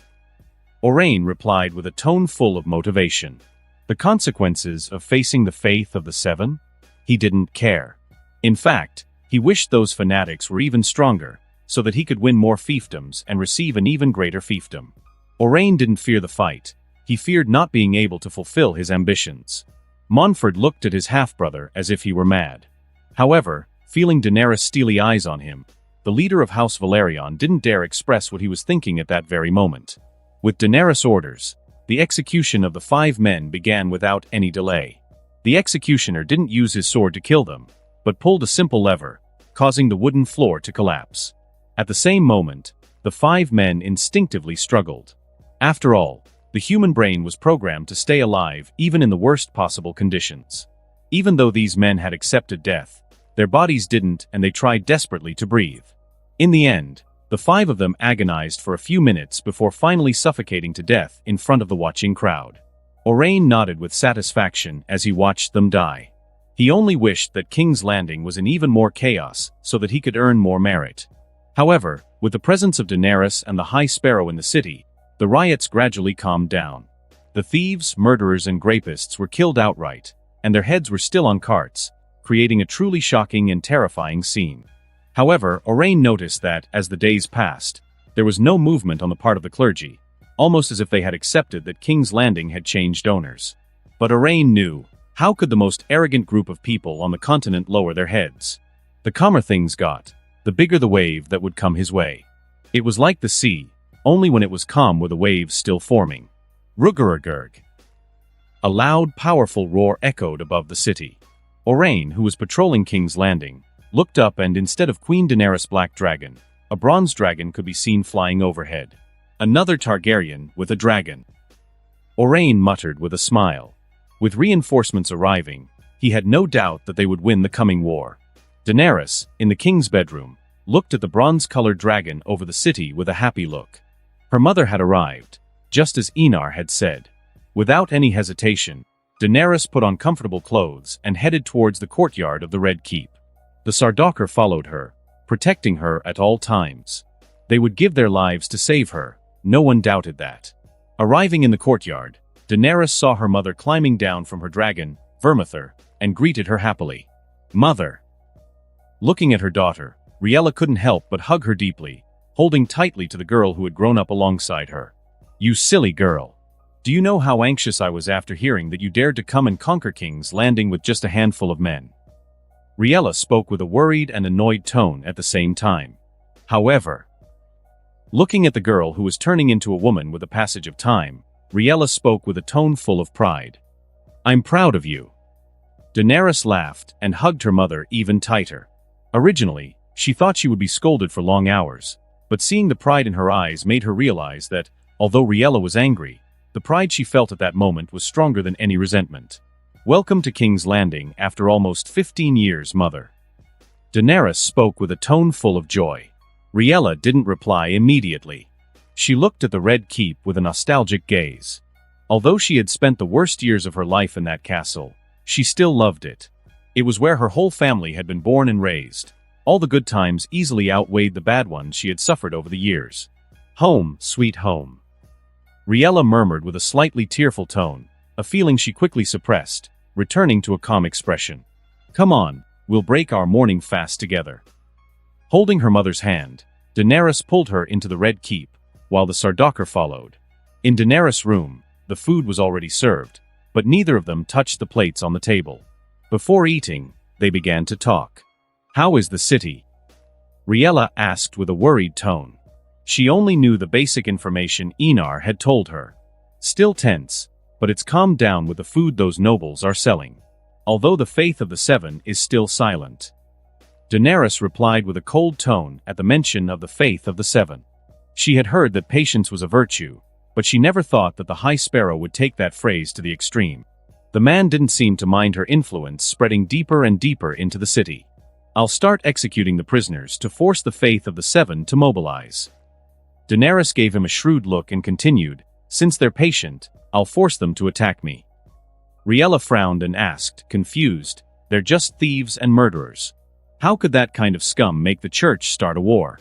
Owain replied with a tone full of motivation. The consequences of facing the faith of the Seven? He didn't care. In fact, he wished those fanatics were even stronger, so that he could win more fiefdoms and receive an even greater fiefdom. Owain didn't fear the fight. He feared not being able to fulfill his ambitions. Montfort looked at his half-brother as if he were mad. However, feeling Daenerys' steely eyes on him, the leader of House Velaryon didn't dare express what he was thinking at that very moment. With Daenerys' orders, the execution of the 5 men began without any delay. The executioner didn't use his sword to kill them, but pulled a simple lever, causing the wooden floor to collapse. At the same moment, the 5 men instinctively struggled. After all, the human brain was programmed to stay alive even in the worst possible conditions. Even though these men had accepted death, their bodies didn't, and they tried desperately to breathe. In the end, the 5 of them agonized for a few minutes before finally suffocating to death in front of the watching crowd. Owain nodded with satisfaction as he watched them die. He only wished that King's Landing was in even more chaos so that he could earn more merit. However, with the presence of Daenerys and the High Sparrow in the city, the riots gradually calmed down. The thieves, murderers, and grapists were killed outright, and their heads were still on carts, creating a truly shocking and terrifying scene. However, Owain noticed that, as the days passed, there was no movement on the part of the clergy, almost as if they had accepted that King's Landing had changed owners. But Owain knew, how could the most arrogant group of people on the continent lower their heads? The calmer things got, the bigger the wave that would come his way. It was like the sea, only when it was calm were the waves still forming. Rugurugurg. A loud, powerful roar echoed above the city. Owain, who was patrolling King's Landing, looked up and instead of Queen Daenerys' black dragon, a bronze dragon could be seen flying overhead. Another Targaryen with a dragon. Owain muttered with a smile. With reinforcements arriving, he had no doubt that they would win the coming war. Daenerys, in the king's bedroom, looked at the bronze-colored dragon over the city with a happy look. Her mother had arrived, just as Enar had said. Without any hesitation, Daenerys put on comfortable clothes and headed towards the courtyard of the Red Keep. The Sardaukar followed her, protecting her at all times. They would give their lives to save her, no one doubted that. Arriving in the courtyard, Daenerys saw her mother climbing down from her dragon, Vermithor, and greeted her happily. "Mother." Looking at her daughter, Rhaella couldn't help but hug her deeply, holding tightly to the girl who had grown up alongside her. "You silly girl. Do you know how anxious I was after hearing that you dared to come and conquer King's Landing with just a handful of men? Riella spoke with a worried and annoyed tone at the same time. However, looking at the girl who was turning into a woman with the passage of time, Riella spoke with a tone full of pride. I'm proud of you. Daenerys laughed and hugged her mother even tighter. Originally, she thought she would be scolded for long hours, but seeing the pride in her eyes made her realize that, although Riella was angry, the pride she felt at that moment was stronger than any resentment. Welcome to King's Landing after almost 15 years, mother. Daenerys spoke with a tone full of joy. Riella didn't reply immediately. She looked at the Red Keep with a nostalgic gaze. Although she had spent the worst years of her life in that castle, she still loved it. It was where her whole family had been born and raised. All the good times easily outweighed the bad ones she had suffered over the years. Home, sweet home. Riella murmured with a slightly tearful tone, a feeling she quickly suppressed, returning to a calm expression. Come on, we'll break our morning fast together. Holding her mother's hand, Daenerys pulled her into the Red Keep, while the Sardaukar followed. In Daenerys' room, the food was already served, but neither of them touched the plates on the table. Before eating, they began to talk. How is the city? Riella asked with a worried tone. She only knew the basic information Enar had told her. Still tense, but it's calmed down with the food those nobles are selling. Although the faith of the Seven is still silent. Daenerys replied with a cold tone at the mention of the faith of the Seven. She had heard that patience was a virtue, but she never thought that the High Sparrow would take that phrase to the extreme. The man didn't seem to mind her influence spreading deeper and deeper into the city. I'll start executing the prisoners to force the faith of the Seven to mobilize. Daenerys gave him a shrewd look and continued, since they're patient, I'll force them to attack me. Riella frowned and asked, confused, they're just thieves and murderers. How could that kind of scum make the church start a war?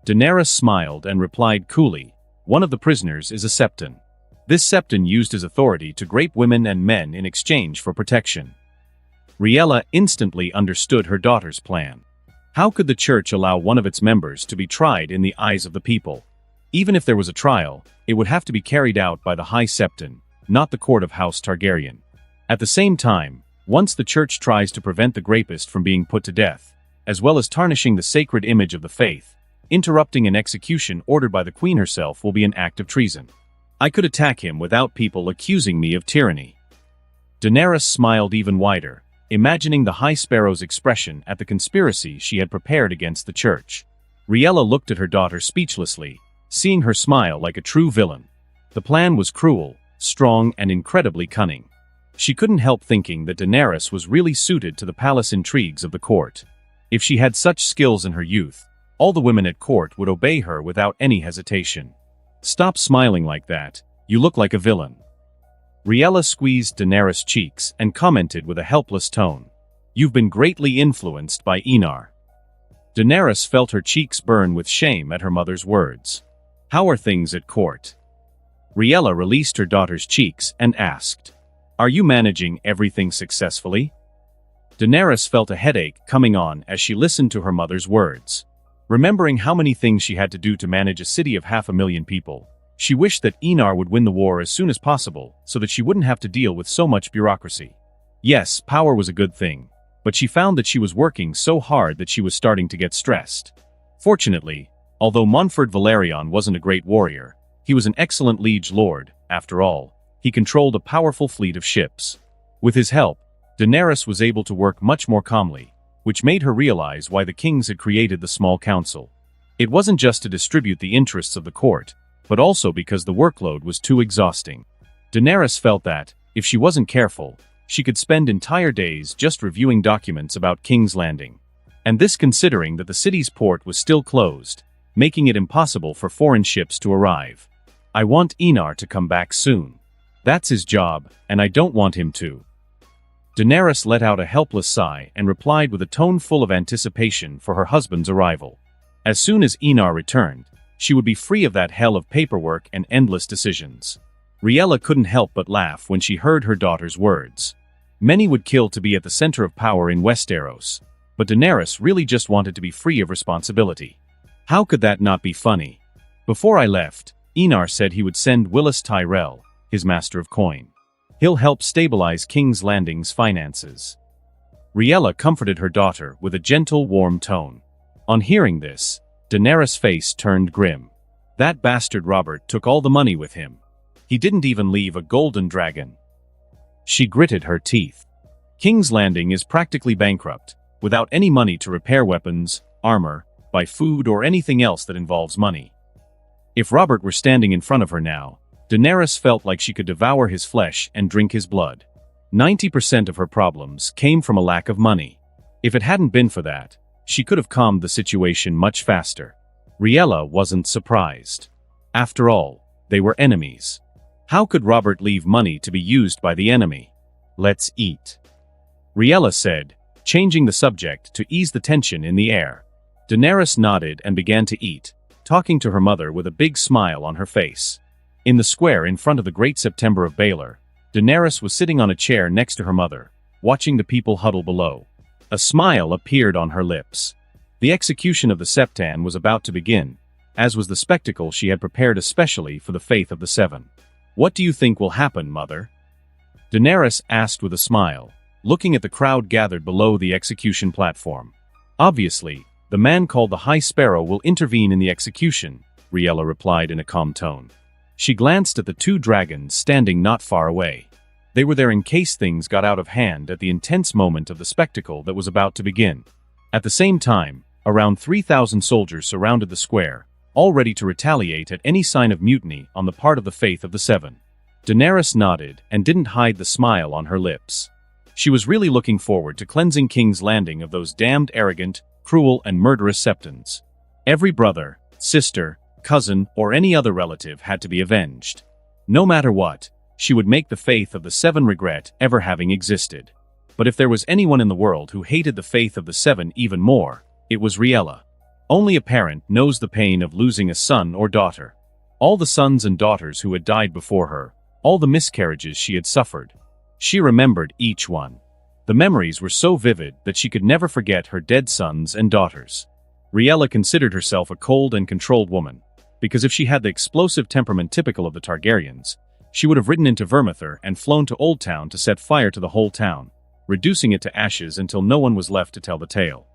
Daenerys smiled and replied coolly, one of the prisoners is a Septon. This Septon used his authority to grape women and men in exchange for protection. Riella instantly understood her daughter's plan. How could the church allow one of its members to be tried in the eyes of the people? Even if there was a trial, it would have to be carried out by the High Septon, not the court of House Targaryen. At the same time, once the church tries to prevent the grapist from being put to death, as well as tarnishing the sacred image of the faith, interrupting an execution ordered by the queen herself will be an act of treason. I could attack him without people accusing me of tyranny. Daenerys smiled even wider, imagining the High Sparrow's expression at the conspiracy she had prepared against the church. Riella looked at her daughter speechlessly, seeing her smile like a true villain. The plan was cruel, strong, and incredibly cunning. She couldn't help thinking that Daenerys was really suited to the palace intrigues of the court. If she had such skills in her youth, all the women at court would obey her without any hesitation. Stop smiling like that, you look like a villain. Riella squeezed Daenerys' cheeks and commented with a helpless tone. You've been greatly influenced by Enar. Daenerys felt her cheeks burn with shame at her mother's words. How are things at court? Riella released her daughter's cheeks and asked, are you managing everything successfully? Daenerys felt a headache coming on as she listened to her mother's words. Remembering how many things she had to do to manage a city of 500,000 people, she wished that Enar would win the war as soon as possible so that she wouldn't have to deal with so much bureaucracy. Yes, power was a good thing, but she found that she was working so hard that she was starting to get stressed. Fortunately, although Montford Valerion wasn't a great warrior, he was an excellent liege lord. After all, he controlled a powerful fleet of ships. With his help, Daenerys was able to work much more calmly, which made her realize why the kings had created the small council. It wasn't just to distribute the interests of the court, but also because the workload was too exhausting. Daenerys felt that, if she wasn't careful, she could spend entire days just reviewing documents about King's Landing. And this considering that the city's port was still closed, making it impossible for foreign ships to arrive. I want Enar to come back soon. That's his job, and I don't want him to. Daenerys let out a helpless sigh and replied with a tone full of anticipation for her husband's arrival. As soon as Enar returned, she would be free of that hell of paperwork and endless decisions. Riella couldn't help but laugh when she heard her daughter's words. Many would kill to be at the center of power in Westeros, but Daenerys really just wanted to be free of responsibility. How could that not be funny? Before I left, Enar said he would send Willis Tyrell, his master of coin. He'll help stabilize King's Landing's finances. Riella comforted her daughter with a gentle, warm tone. On hearing this, Daenerys' face turned grim. That bastard Robert took all the money with him. He didn't even leave a golden dragon. She gritted her teeth. King's Landing is practically bankrupt, without any money to repair weapons, armor, buy food or anything else that involves money. If Robert were standing in front of her now, Daenerys felt like she could devour his flesh and drink his blood. 90% of her problems came from a lack of money. If it hadn't been for that, she could have calmed the situation much faster. Riella wasn't surprised. After all, they were enemies. How could Robert leave money to be used by the enemy? Let's eat, Riella said, changing the subject to ease the tension in the air. Daenerys nodded and began to eat, talking to her mother with a big smile on her face. In the square in front of the Great September of Baelor, Daenerys was sitting on a chair next to her mother, watching the people huddle below. A smile appeared on her lips. The execution of the Septon was about to begin, as was the spectacle she had prepared especially for the Faith of the Seven. "What do you think will happen, Mother?" Daenerys asked with a smile, looking at the crowd gathered below the execution platform. "Obviously, the man called the High Sparrow will intervene in the execution," Riella replied in a calm tone. She glanced at the two dragons standing not far away. They were there in case things got out of hand at the intense moment of the spectacle that was about to begin. At the same time, around 3,000 soldiers surrounded the square, all ready to retaliate at any sign of mutiny on the part of the Faith of the Seven. Daenerys nodded and didn't hide the smile on her lips. She was really looking forward to cleansing King's Landing of those damned arrogant, cruel and murderous Septons. Every brother, sister, cousin, or any other relative had to be avenged. No matter what, she would make the Faith of the Seven regret ever having existed. But if there was anyone in the world who hated the Faith of the Seven even more, it was Riella. Only a parent knows the pain of losing a son or daughter. All the sons and daughters who had died before her, all the miscarriages she had suffered. She remembered each one. The memories were so vivid that she could never forget her dead sons and daughters. Riella considered herself a cold and controlled woman, because if she had the explosive temperament typical of the Targaryens, she would have ridden into Vermithor and flown to Old Town to set fire to the whole town, reducing it to ashes until no one was left to tell the tale.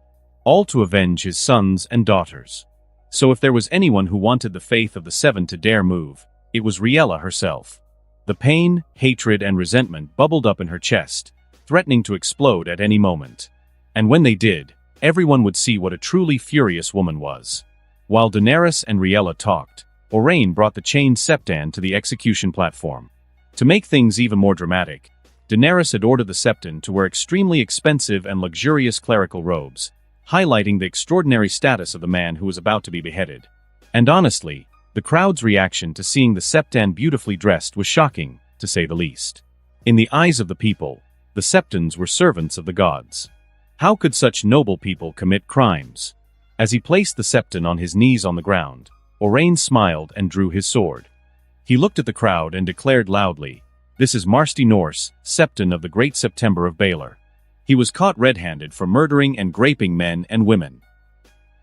All to avenge his sons and daughters. So if there was anyone who wanted the Faith of the Seven to dare move, it was Riella herself. The pain, hatred, and resentment bubbled up in her chest, threatening to explode at any moment. And when they did, everyone would see what a truly furious woman was. While Daenerys and Riella talked, Owain brought the chained Septon to the execution platform. To make things even more dramatic, Daenerys had ordered the Septon to wear extremely expensive and luxurious clerical robes, highlighting the extraordinary status of the man who was about to be beheaded. And honestly, the crowd's reaction to seeing the Septon beautifully dressed was shocking, to say the least. In the eyes of the people, the Septons were servants of the gods. How could such noble people commit crimes? As he placed the Septon on his knees on the ground, Owain smiled and drew his sword. He looked at the crowd and declared loudly, "This is Marsty Norse, Septon of the Great September of Baelor." He was caught red-handed for murdering and graping men and women.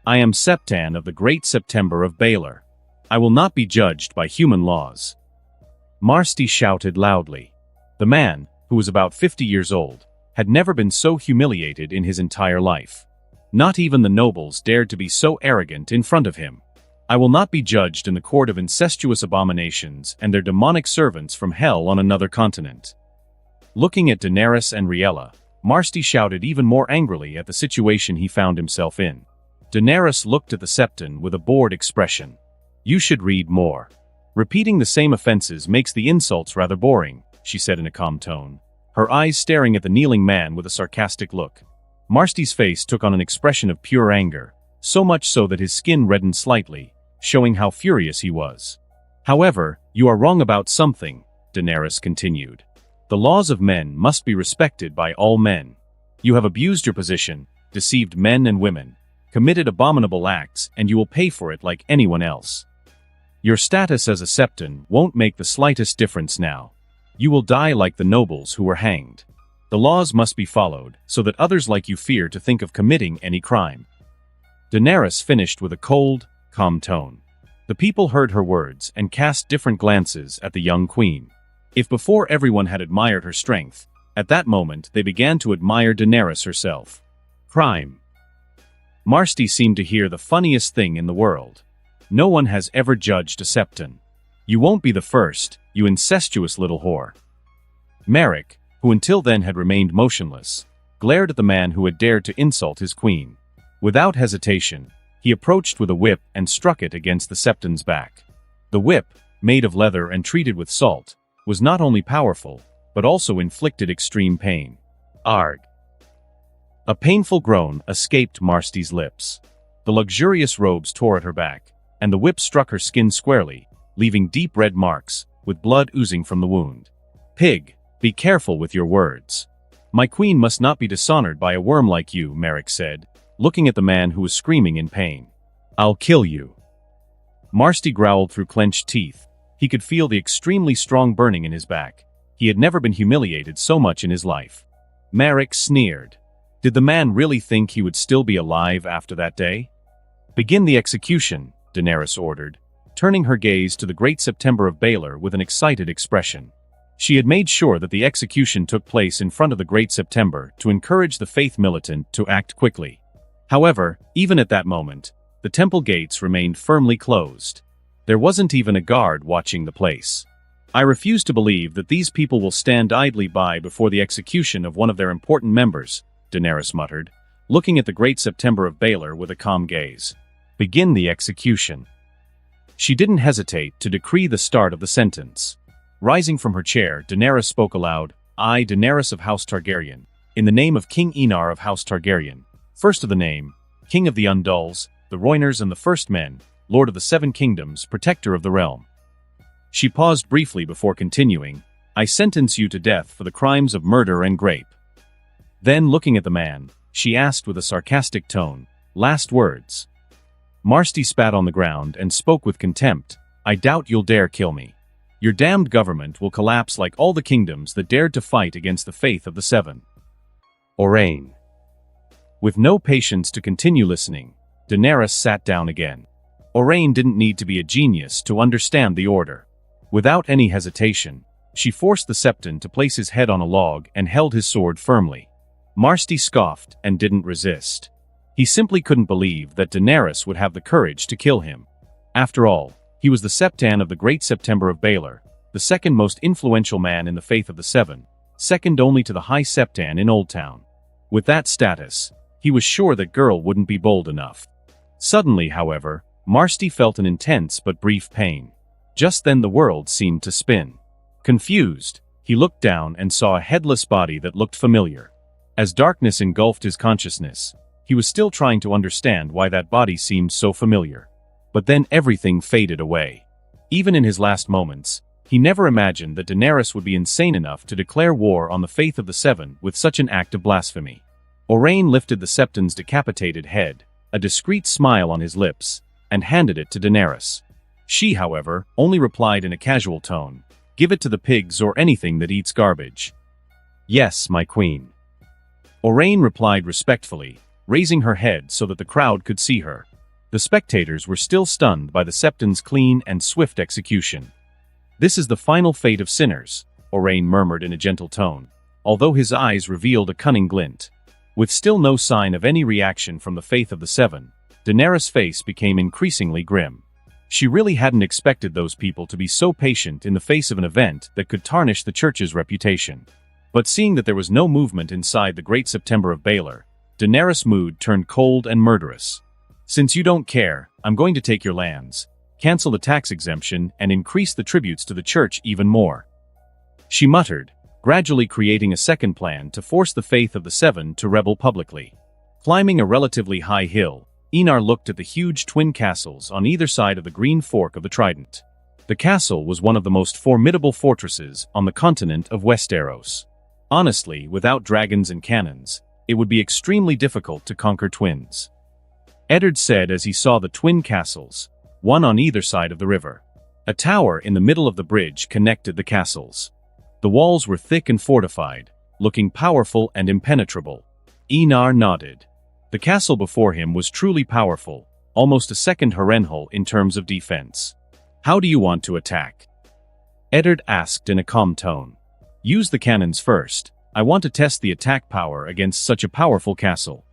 "I am Septon of the Great September of Baelor. I will not be judged by human laws." Marsty shouted loudly. The man, who was about 50 years old, had never been so humiliated in his entire life. Not even the nobles dared to be so arrogant in front of him. "I will not be judged in the court of incestuous abominations and their demonic servants from hell on another continent." Looking at Daenerys and Riella, Marsty shouted even more angrily at the situation he found himself in. Daenerys looked at the Septon with a bored expression. "You should read more. Repeating the same offenses makes the insults rather boring," she said in a calm tone, her eyes staring at the kneeling man with a sarcastic look. Marsty's face took on an expression of pure anger, so much so that his skin reddened slightly, showing how furious he was. "However, you are wrong about something," Daenerys continued. "The laws of men must be respected by all men. You have abused your position, deceived men and women, committed abominable acts, and you will pay for it like anyone else. Your status as a Septon won't make the slightest difference now. You will die like the nobles who were hanged. The laws must be followed, so that others like you fear to think of committing any crime." Daenerys finished with a cold, calm tone. The people heard her words and cast different glances at the young queen. If before everyone had admired her strength, at that moment they began to admire Daenerys herself. Crime. Marsti seemed to hear the funniest thing in the world. No one has ever judged a Septon. You won't be the first, you incestuous little whore. Merrick, who until then had remained motionless, glared at the man who had dared to insult his queen. Without hesitation, he approached with a whip and struck it against the Septon's back. The whip, made of leather and treated with salt, was not only powerful, but also inflicted extreme pain. Arg! A painful groan escaped Marsti's lips. The luxurious robes tore at her back, and the whip struck her skin squarely, leaving deep red marks, with blood oozing from the wound. Pig, be careful with your words. My queen must not be dishonored by a worm like you, Merrick said, looking at the man who was screaming in pain. I'll kill you. Marsti growled through clenched teeth. He could feel the extremely strong burning in his back. He had never been humiliated so much in his life. Merrick sneered. Did the man really think he would still be alive after that day? Begin the execution, Daenerys ordered, turning her gaze to the Great September of Baelor with an excited expression. She had made sure that the execution took place in front of the Great September to encourage the faith militant to act quickly. However, even at that moment, the temple gates remained firmly closed. There wasn't even a guard watching the place. I refuse to believe that these people will stand idly by before the execution of one of their important members, Daenerys muttered, looking at the Great September of Baelor with a calm gaze. Begin the execution. She didn't hesitate to decree the start of the sentence. Rising from her chair, Daenerys spoke aloud, I, Daenerys of House Targaryen, in the name of King Enar of House Targaryen, first of the name, King of the Undulls, the Royners and the First Men, Lord of the Seven Kingdoms, Protector of the Realm. She paused briefly before continuing, I sentence you to death for the crimes of murder and rape. Then, looking at the man, she asked with a sarcastic tone, last words. Marsti spat on the ground and spoke with contempt, I doubt you'll dare kill me. Your damned government will collapse like all the kingdoms that dared to fight against the faith of the Seven. Orain. With no patience to continue listening, Daenerys sat down again. Orain didn't need to be a genius to understand the order. Without any hesitation, she forced the Septon to place his head on a log and held his sword firmly. Marsti scoffed and didn't resist. He simply couldn't believe that Daenerys would have the courage to kill him. After all, he was the Septon of the Great September of Baelor, the second most influential man in the Faith of the Seven, second only to the High Septon in Old Town. With that status, he was sure that girl wouldn't be bold enough. Suddenly, however, Marsti felt an intense but brief pain. Just then the world seemed to spin. Confused, he looked down and saw a headless body that looked familiar. As darkness engulfed his consciousness, he was still trying to understand why that body seemed so familiar. But then everything faded away. Even in his last moments, he never imagined that Daenerys would be insane enough to declare war on the faith of the Seven with such an act of blasphemy. Orain lifted the Septon's decapitated head, a discreet smile on his lips, and handed it to Daenerys. She, however, only replied in a casual tone, Give it to the pigs or anything that eats garbage. Yes, my queen. Orain replied respectfully, raising her head so that the crowd could see her. The spectators were still stunned by the Septon's clean and swift execution. This is the final fate of sinners, Orain murmured in a gentle tone, although his eyes revealed a cunning glint. With still no sign of any reaction from the faith of the Seven, Daenerys' face became increasingly grim. She really hadn't expected those people to be so patient in the face of an event that could tarnish the church's reputation. But seeing that there was no movement inside the Great September of Baelor, Daenerys' mood turned cold and murderous. Since you don't care, I'm going to take your lands, cancel the tax exemption, and increase the tributes to the church even more. She muttered, gradually creating a second plan to force the faith of the Seven to rebel publicly. Climbing a relatively high hill, Enar looked at the huge twin castles on either side of the green fork of the Trident. The castle was one of the most formidable fortresses on the continent of Westeros. Honestly, without dragons and cannons, it would be extremely difficult to conquer twins. Eddard said as he saw the twin castles, one on either side of the river. A tower in the middle of the bridge connected the castles. The walls were thick and fortified, looking powerful and impenetrable. Enar nodded. The castle before him was truly powerful, almost a second Harrenhal in terms of defense. How do you want to attack? Eddard asked in a calm tone. Use the cannons first. I want to test the attack power against such a powerful castle.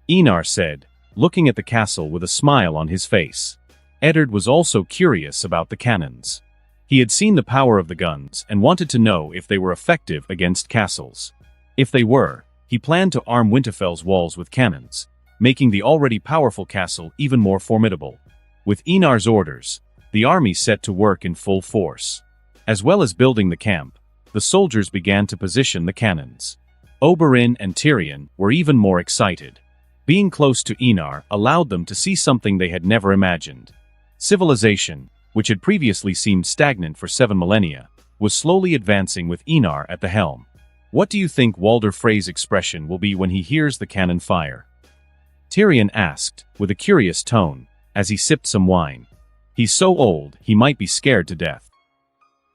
Einar said, looking at the castle with a smile on his face. Eddard was also curious about the cannons. He had seen the power of the guns and wanted to know if they were effective against castles. If they were, he planned to arm Winterfell's walls with cannons, making the already powerful castle even more formidable. With Einar's orders, the army set to work in full force. As well as building the camp, the soldiers began to position the cannons. Oberyn and Tyrion were even more excited. Being close to Einar allowed them to see something they had never imagined. Civilization, which had previously seemed stagnant for 7 millennia, was slowly advancing with Einar at the helm. What do you think Walder Frey's expression will be when he hears the cannon fire? Tyrion asked, with a curious tone, as he sipped some wine. He's so old, he might be scared to death.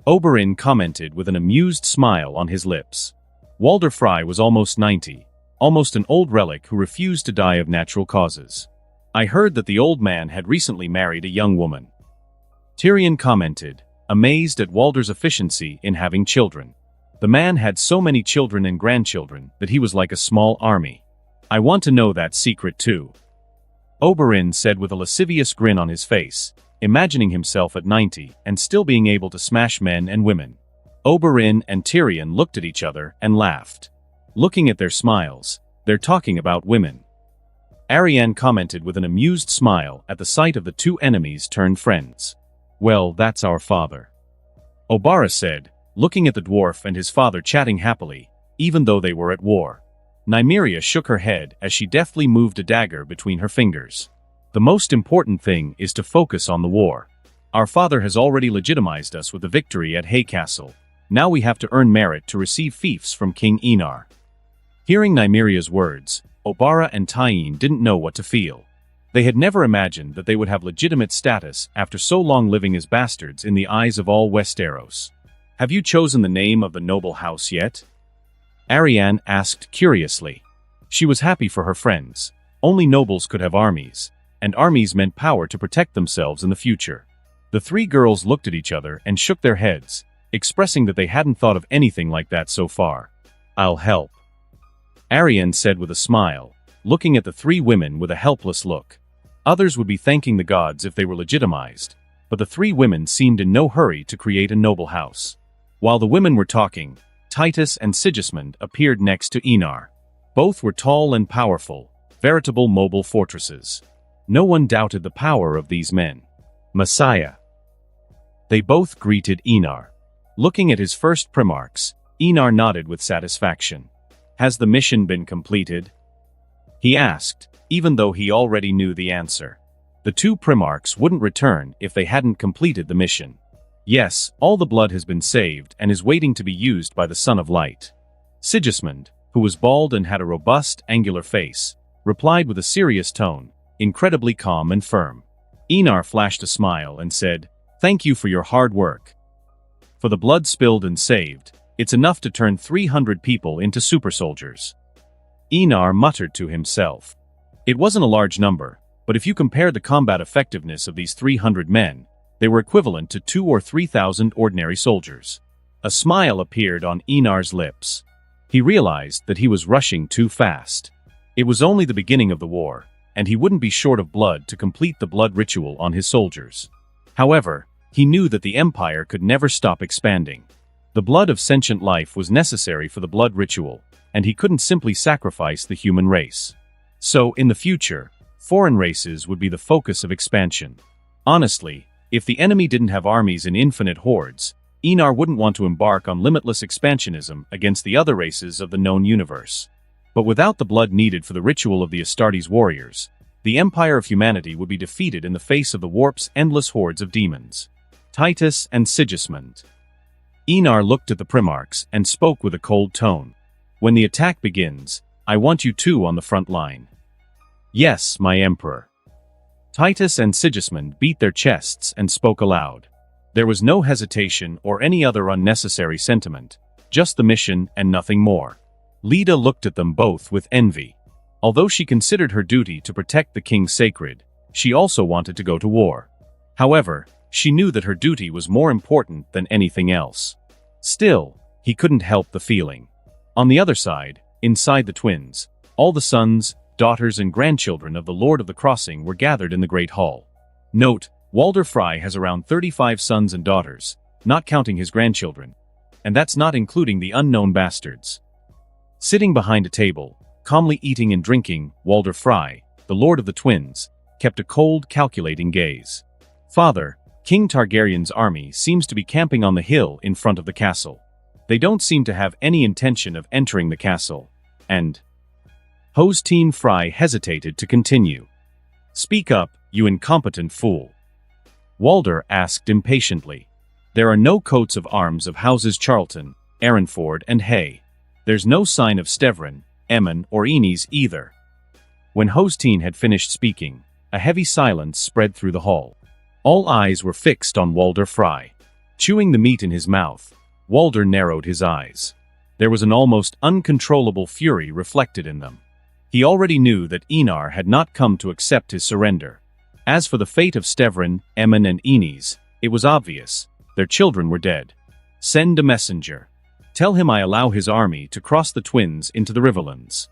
Oberyn commented with an amused smile on his lips. Walder Frey was almost 90, almost an old relic who refused to die of natural causes. I heard that the old man had recently married a young woman. Tyrion commented, amazed at Walder's efficiency in having children. The man had so many children and grandchildren that he was like a small army. I want to know that secret too. Oberyn said with a lascivious grin on his face, imagining himself at 90 and still being able to smash men and women. Oberyn and Tyrion looked at each other and laughed. Looking at their smiles, they're talking about women. Arianne commented with an amused smile at the sight of the two enemies turned friends. Well, that's our father. Obara said, looking at the dwarf and his father chatting happily, even though they were at war. Nymeria shook her head as she deftly moved a dagger between her fingers. The most important thing is to focus on the war. Our father has already legitimized us with the victory at Hay Castle. Now we have to earn merit to receive fiefs from King Einar. Hearing Nymeria's words, Obara and Tyene didn't know what to feel. They had never imagined that they would have legitimate status after so long living as bastards in the eyes of all Westeros. Have you chosen the name of the noble house yet? Arianne asked curiously. She was happy for her friends. Only nobles could have armies, and armies meant power to protect themselves in the future. The three girls looked at each other and shook their heads, expressing that they hadn't thought of anything like that so far. I'll help. Arianne said with a smile, looking at the three women with a helpless look. Others would be thanking the gods if they were legitimized, but the three women seemed in no hurry to create a noble house. While the women were talking, Titus and Sigismund appeared next to Einar. Both were tall and powerful, veritable mobile fortresses. No one doubted the power of these men. Messiah. They both greeted Einar. Looking at his first primarchs, Einar nodded with satisfaction. Has the mission been completed? He asked, even though he already knew the answer. The two primarchs wouldn't return if they hadn't completed the mission. Yes, all the blood has been saved and is waiting to be used by the Son of Light. Sigismund, who was bald and had a robust, angular face, replied with a serious tone, incredibly calm and firm. Einar flashed a smile and said, "Thank you for your hard work. For the blood spilled and saved, it's enough to turn 300 people into super soldiers." Einar muttered to himself. It wasn't a large number, but if you compare the combat effectiveness of these 300 men, they were equivalent to 2,000 or 3,000 ordinary soldiers. A smile appeared on Einar's lips. He realized that he was rushing too fast. It was only the beginning of the war, and he wouldn't be short of blood to complete the blood ritual on his soldiers. However, he knew that the Empire could never stop expanding. The blood of sentient life was necessary for the blood ritual, and he couldn't simply sacrifice the human race. So, in the future, foreign races would be the focus of expansion. Honestly, if the enemy didn't have armies in infinite hordes, Einar wouldn't want to embark on limitless expansionism against the other races of the known universe. But without the blood needed for the ritual of the Astartes warriors, the empire of humanity would be defeated in the face of the warp's endless hordes of demons. Titus and Sigismund. Einar looked at the primarchs and spoke with a cold tone. "When the attack begins, I want you two on the front line." "Yes, my emperor." Titus and Sigismund beat their chests and spoke aloud. There was no hesitation or any other unnecessary sentiment, just the mission and nothing more. Leda looked at them both with envy. Although she considered her duty to protect the king sacred, she also wanted to go to war. However, She knew that her duty was more important than anything else. Still, he couldn't help the feeling. On the other side, inside the twins, all the sons, daughters and grandchildren of the Lord of the Crossing were gathered in the Great Hall. Note, Walder Frey has around 35 sons and daughters, not counting his grandchildren. And that's not including the unknown bastards. Sitting behind a table, calmly eating and drinking, Walder Frey, the Lord of the Twins, kept a cold, calculating gaze. Father, King Targaryen's army seems to be camping on the hill in front of the castle. They don't seem to have any intention of entering the castle. And Hosteen Frey hesitated to continue. Speak up, you incompetent fool. Walder asked impatiently. There are no coats of arms of houses Charlton, Arrynford and Hay. There's no sign of Stevrin, Emmon or Enys either. When Hosteen had finished speaking, a heavy silence spread through the hall. All eyes were fixed on Walder Frey. Chewing the meat in his mouth, Walder narrowed his eyes. There was an almost uncontrollable fury reflected in them. He already knew that Enar had not come to accept his surrender. As for the fate of Stevrin, Emmon and Enys, it was obvious. Their children were dead. Send a messenger. Tell him I allow his army to cross the twins into the Riverlands.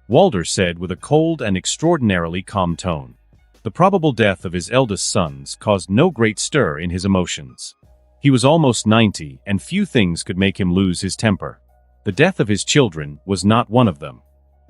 Walder said with a cold and extraordinarily calm tone. The probable death of his eldest sons caused no great stir in his emotions. He was almost 90, and few things could make him lose his temper. The death of his children was not one of them.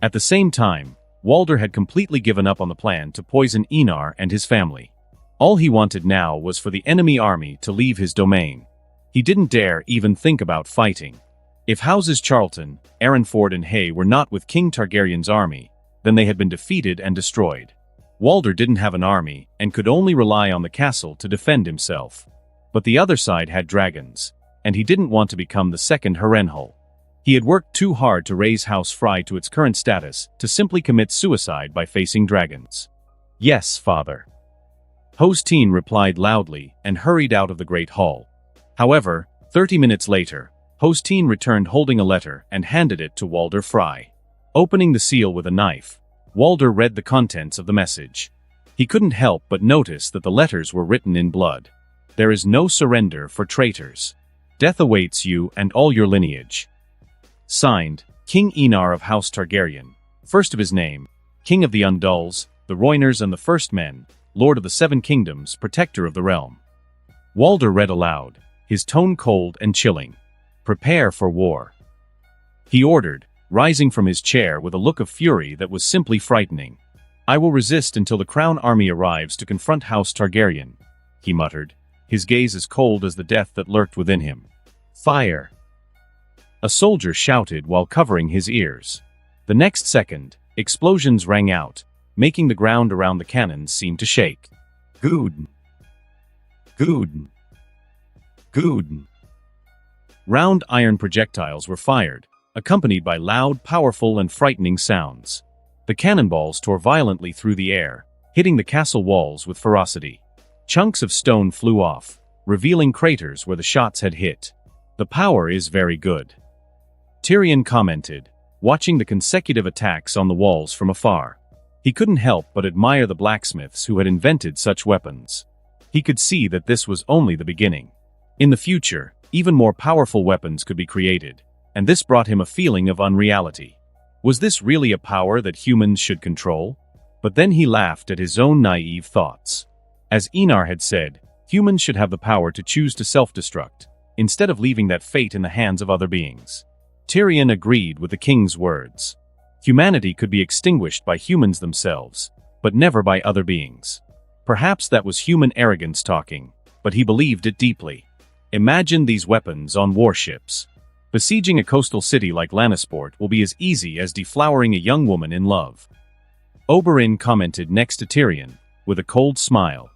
At the same time, Walder had completely given up on the plan to poison Enar and his family. All he wanted now was for the enemy army to leave his domain. He didn't dare even think about fighting. If houses Charlton, Arrynford and Hay were not with King Targaryen's army, then they had been defeated and destroyed. Walder didn't have an army and could only rely on the castle to defend himself. But the other side had dragons, and he didn't want to become the second Harrenhal. He had worked too hard to raise House Frey to its current status to simply commit suicide by facing dragons. Yes, father. Hosteen replied loudly and hurried out of the Great Hall. However, 30 minutes later, Hosteen returned holding a letter and handed it to Walder Frey. Opening the seal with a knife, Walder read the contents of the message. He couldn't help but notice that the letters were written in blood. There is no surrender for traitors. Death awaits you and all your lineage. Signed, King Enar of House Targaryen, first of his name, King of the Undulls, the Royners and the First Men, Lord of the Seven Kingdoms, Protector of the Realm. Walder read aloud, his tone cold and chilling. Prepare for war. He ordered, rising from his chair with a look of fury that was simply frightening. I will resist until the Crown Army arrives to confront House Targaryen, he muttered, his gaze as cold as the death that lurked within him. Fire! A soldier shouted while covering his ears. The next second, explosions rang out, making the ground around the cannons seem to shake. Good. Good. Good. Round iron projectiles were fired, accompanied by loud, powerful and frightening sounds. The cannonballs tore violently through the air, hitting the castle walls with ferocity. Chunks of stone flew off, revealing craters where the shots had hit. The power is very good. Tyrion commented, watching the consecutive attacks on the walls from afar. He couldn't help but admire the blacksmiths who had invented such weapons. He could see that this was only the beginning. In the future, even more powerful weapons could be created, and this brought him a feeling of unreality. Was this really a power that humans should control? But then he laughed at his own naive thoughts. As Enar had said, humans should have the power to choose to self-destruct, instead of leaving that fate in the hands of other beings. Tyrion agreed with the king's words. Humanity could be extinguished by humans themselves, but never by other beings. Perhaps that was human arrogance talking, but he believed it deeply. Imagine these weapons on warships. Besieging a coastal city like Lannisport will be as easy as deflowering a young woman in love. Oberyn commented next to Tyrion, with a cold smile.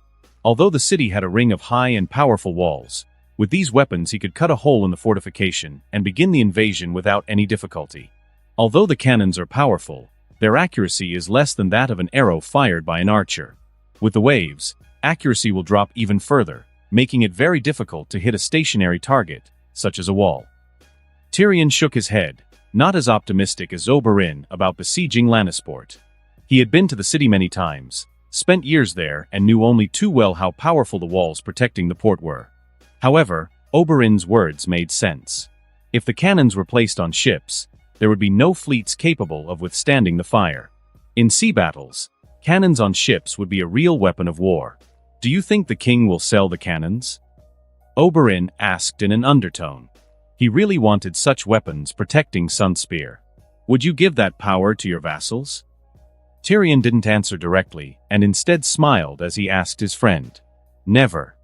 Although the city had a ring of high and powerful walls, with these weapons he could cut a hole in the fortification and begin the invasion without any difficulty. Although the cannons are powerful, their accuracy is less than that of an arrow fired by an archer. With the waves, accuracy will drop even further, making it very difficult to hit a stationary target, such as a wall. Tyrion shook his head, not as optimistic as Oberyn about besieging Lannisport. He had been to the city many times, spent years there and knew only too well how powerful the walls protecting the port were. However, Oberyn's words made sense. If the cannons were placed on ships, there would be no fleets capable of withstanding the fire. In sea battles, cannons on ships would be a real weapon of war. Do you think the king will sell the cannons? Oberyn asked in an undertone. He really wanted such weapons protecting Sunspear. Would you give that power to your vassals? Tyrion didn't answer directly, and instead smiled as he asked his friend. Never.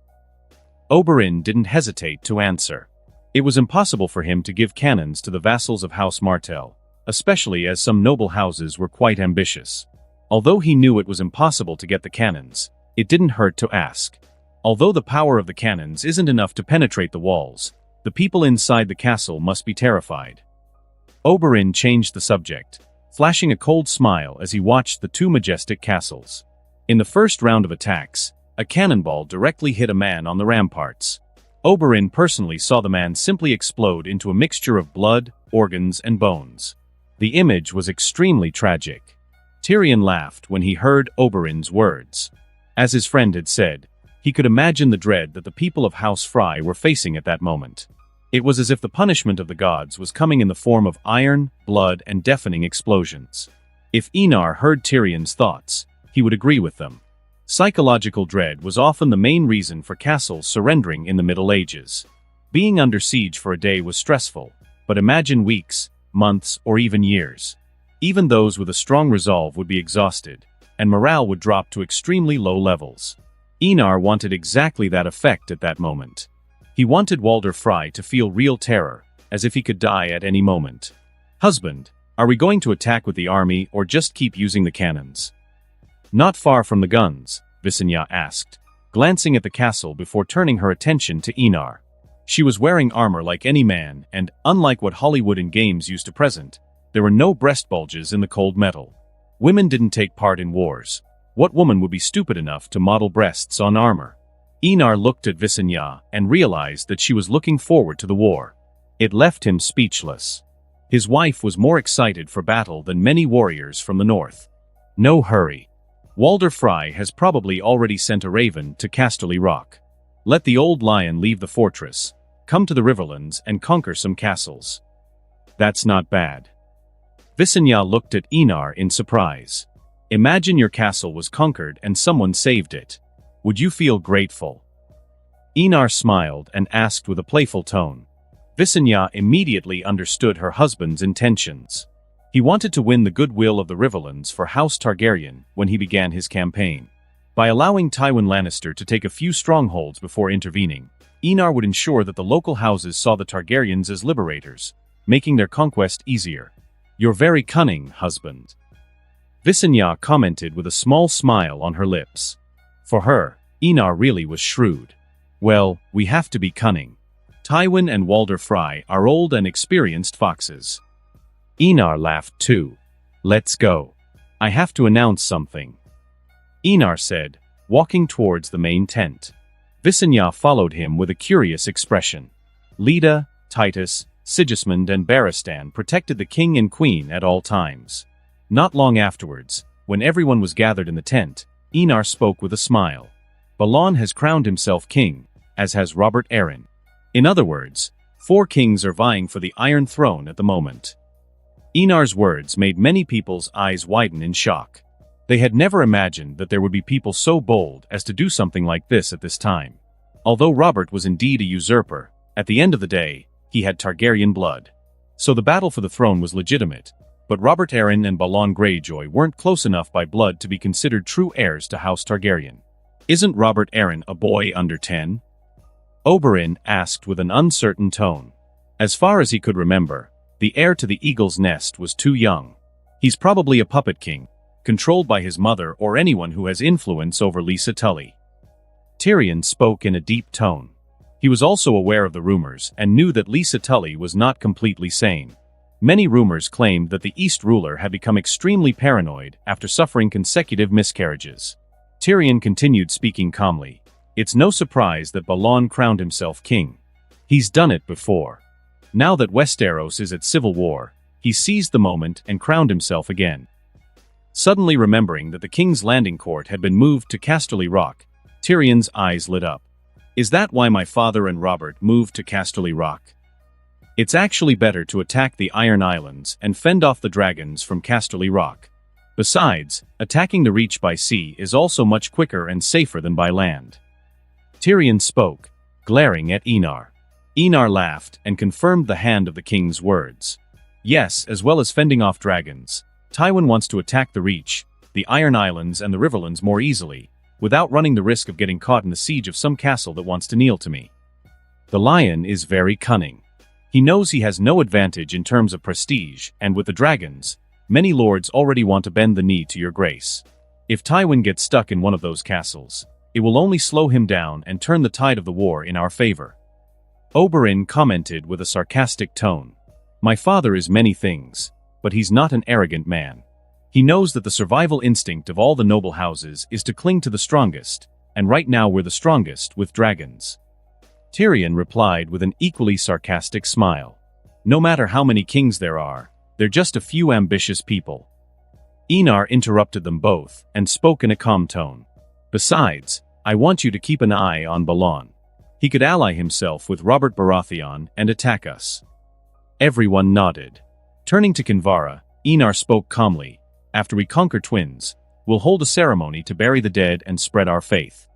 Oberyn didn't hesitate to answer. It was impossible for him to give cannons to the vassals of House Martell, especially as some noble houses were quite ambitious. Although he knew it was impossible to get the cannons, it didn't hurt to ask. Although the power of the cannons isn't enough to penetrate the walls, the people inside the castle must be terrified. Oberyn changed the subject, flashing a cold smile as he watched the two majestic castles. In the first round of attacks, a cannonball directly hit a man on the ramparts. Oberyn personally saw the man simply explode into a mixture of blood, organs, and bones. The image was extremely tragic. Tyrion laughed when he heard Oberyn's words. As his friend had said, he could imagine the dread that the people of House Frey were facing at that moment. It was as if the punishment of the gods was coming in the form of iron, blood, and deafening explosions. If Enar heard Tyrion's thoughts, he would agree with them. Psychological dread was often the main reason for castles surrendering in the Middle Ages. Being under siege for a day was stressful, but imagine weeks, months, or even years. Even those with a strong resolve would be exhausted, and morale would drop to extremely low levels. Enar wanted exactly that effect at that moment. He wanted Walder Frey to feel real terror, as if he could die at any moment. Husband, are we going to attack with the army or just keep using the cannons? Not far from the guns, Visenya asked, glancing at the castle before turning her attention to Enar. She was wearing armor like any man, and, unlike what Hollywood and games used to present, there were no breast bulges in the cold metal. Women didn't take part in wars. What woman would be stupid enough to model breasts on armor? Enar looked at Visenya and realized that she was looking forward to the war. It left him speechless. His wife was more excited for battle than many warriors from the north. No hurry. Walder Frey has probably already sent a raven to Casterly Rock. Let the old lion leave the fortress, come to the Riverlands and conquer some castles. That's not bad. Visenya looked at Enar in surprise. Imagine your castle was conquered and someone saved it. Would you feel grateful? Enar smiled and asked with a playful tone. Visenya immediately understood her husband's intentions. He wanted to win the goodwill of the Riverlands for House Targaryen when he began his campaign. By allowing Tywin Lannister to take a few strongholds before intervening, Enar would ensure that the local houses saw the Targaryens as liberators, making their conquest easier. You're very cunning, husband. Visenya commented with a small smile on her lips. For her, Enar really was shrewd. Well, we have to be cunning. Tywin and Walder Frey are old and experienced foxes. Enar laughed too. Let's go. I have to announce something. Enar said, walking towards the main tent. Visenya followed him with a curious expression. Leda, Titus, Sigismund and Barristan protected the king and queen at all times. Not long afterwards, when everyone was gathered in the tent, Enar spoke with a smile. Balon has crowned himself king, as has Robert Arryn. In other words, 4 kings are vying for the Iron Throne at the moment. Enar's words made many people's eyes widen in shock. They had never imagined that there would be people so bold as to do something like this at this time. Although Robert was indeed a usurper, at the end of the day, he had Targaryen blood. So the battle for the throne was legitimate, but Robert Arryn and Balon Greyjoy weren't close enough by blood to be considered true heirs to House Targaryen. Isn't Robert Arryn a boy under 10? Oberyn asked with an uncertain tone. As far as he could remember, the heir to the Eagle's Nest was too young. He's probably a puppet king, controlled by his mother or anyone who has influence over Lisa Tully. Tyrion spoke in a deep tone. He was also aware of the rumors and knew that Lisa Tully was not completely sane. Many rumors claimed that the East ruler had become extremely paranoid after suffering consecutive miscarriages. Tyrion continued speaking calmly. It's no surprise that Balon crowned himself king. He's done it before. Now that Westeros is at civil war, he seized the moment and crowned himself again. Suddenly remembering that the king's landing court had been moved to Casterly Rock, Tyrion's eyes lit up. Is that why my father and Robert moved to Casterly Rock? It's actually better to attack the Iron Islands and fend off the dragons from Casterly Rock. Besides, attacking the Reach by sea is also much quicker and safer than by land. Tyrion spoke, glaring at Enar. Enar laughed and confirmed the hand of the king's words. Yes, as well as fending off dragons, Tywin wants to attack the Reach, the Iron Islands and the Riverlands more easily, without running the risk of getting caught in the siege of some castle that wants to kneel to me. The lion is very cunning. He knows he has no advantage in terms of prestige, and with the dragons, many lords already want to bend the knee to your grace. If Tywin gets stuck in one of those castles, it will only slow him down and turn the tide of the war in our favor. Oberyn commented with a sarcastic tone. My father is many things, but he's not an arrogant man. He knows that the survival instinct of all the noble houses is to cling to the strongest, and right now we're the strongest with dragons. Tyrion replied with an equally sarcastic smile. No matter how many kings there are, they're just a few ambitious people. Enar interrupted them both and spoke in a calm tone. Besides, I want you to keep an eye on Balon. He could ally himself with Robert Baratheon and attack us. Everyone nodded. Turning to Kinvara, Enar spoke calmly. After we conquer twins, we'll hold a ceremony to bury the dead and spread our faith.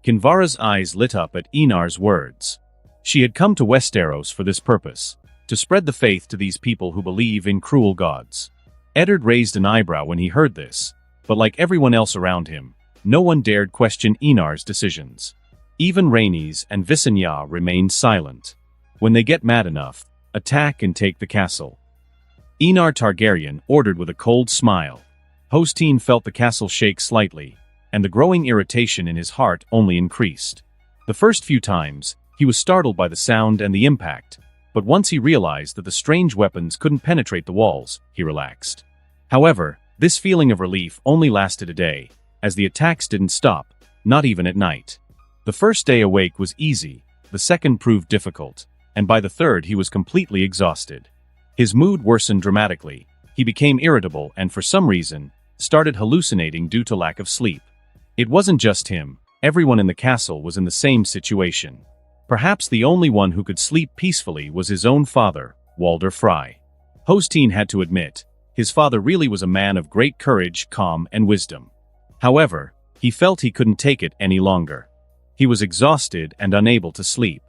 Kinvara's eyes lit up at Enar's words. She had come to Westeros for this purpose, to spread the faith to these people who believe in cruel gods. Eddard raised an eyebrow when he heard this, but like everyone else around him, no one dared question Enar's decisions. Even Rhaenys and Visenya remained silent. When they get mad enough, attack and take the castle. Enar Targaryen ordered with a cold smile. Hostine felt the castle shake slightly, and the growing irritation in his heart only increased. The first few times, he was startled by the sound and the impact, but once he realized that the strange weapons couldn't penetrate the walls, he relaxed. However, this feeling of relief only lasted a day, as the attacks didn't stop, not even at night. The first day awake was easy, the second proved difficult, and by the third he was completely exhausted. His mood worsened dramatically, he became irritable and for some reason, started hallucinating due to lack of sleep. It wasn't just him, everyone in the castle was in the same situation. Perhaps the only one who could sleep peacefully was his own father, Walder Frey. Hostine had to admit, his father really was a man of great courage, calm, and wisdom. However, he felt he couldn't take it any longer. He was exhausted and unable to sleep.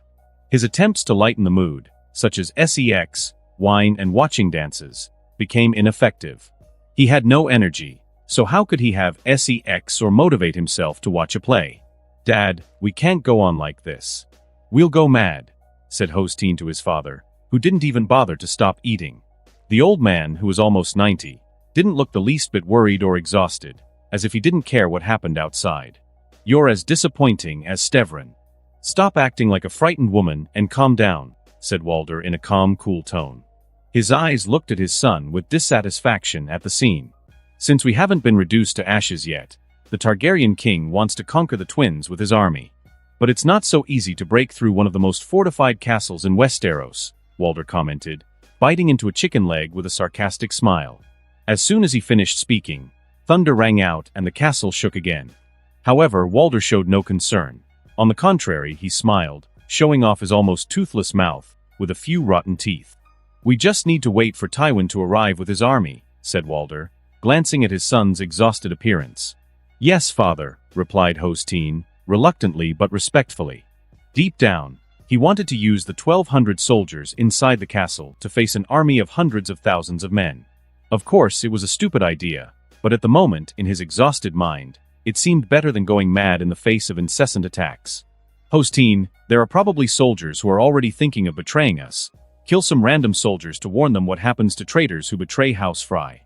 His attempts to lighten the mood, such as sex, wine, and watching dances, became ineffective. He had no energy, so how could he have sex or motivate himself to watch a play? Dad, we can't go on like this. We'll go mad, said Hostine to his father, who didn't even bother to stop eating. The old man, who was almost 90, didn't look the least bit worried or exhausted, as if he didn't care what happened outside. You're as disappointing as Stevrin. Stop acting like a frightened woman and calm down, said Walder in a calm, cool tone. His eyes looked at his son with dissatisfaction at the scene. Since we haven't been reduced to ashes yet, the Targaryen king wants to conquer the twins with his army. But it's not so easy to break through one of the most fortified castles in Westeros, Walder commented, biting into a chicken leg with a sarcastic smile. As soon as he finished speaking, thunder rang out and the castle shook again. However, Walder showed no concern. On the contrary, he smiled, showing off his almost toothless mouth, with a few rotten teeth. We just need to wait for Tywin to arrive with his army, said Walder, glancing at his son's exhausted appearance. Yes, father, replied Hostine, reluctantly but respectfully. Deep down, he wanted to use the 1,200 soldiers inside the castle to face an army of hundreds of thousands of men. Of course, it was a stupid idea, but at the moment, in his exhausted mind, it seemed better than going mad in the face of incessant attacks. Hostine, there are probably soldiers who are already thinking of betraying us. Kill some random soldiers to warn them what happens to traitors who betray House Frey.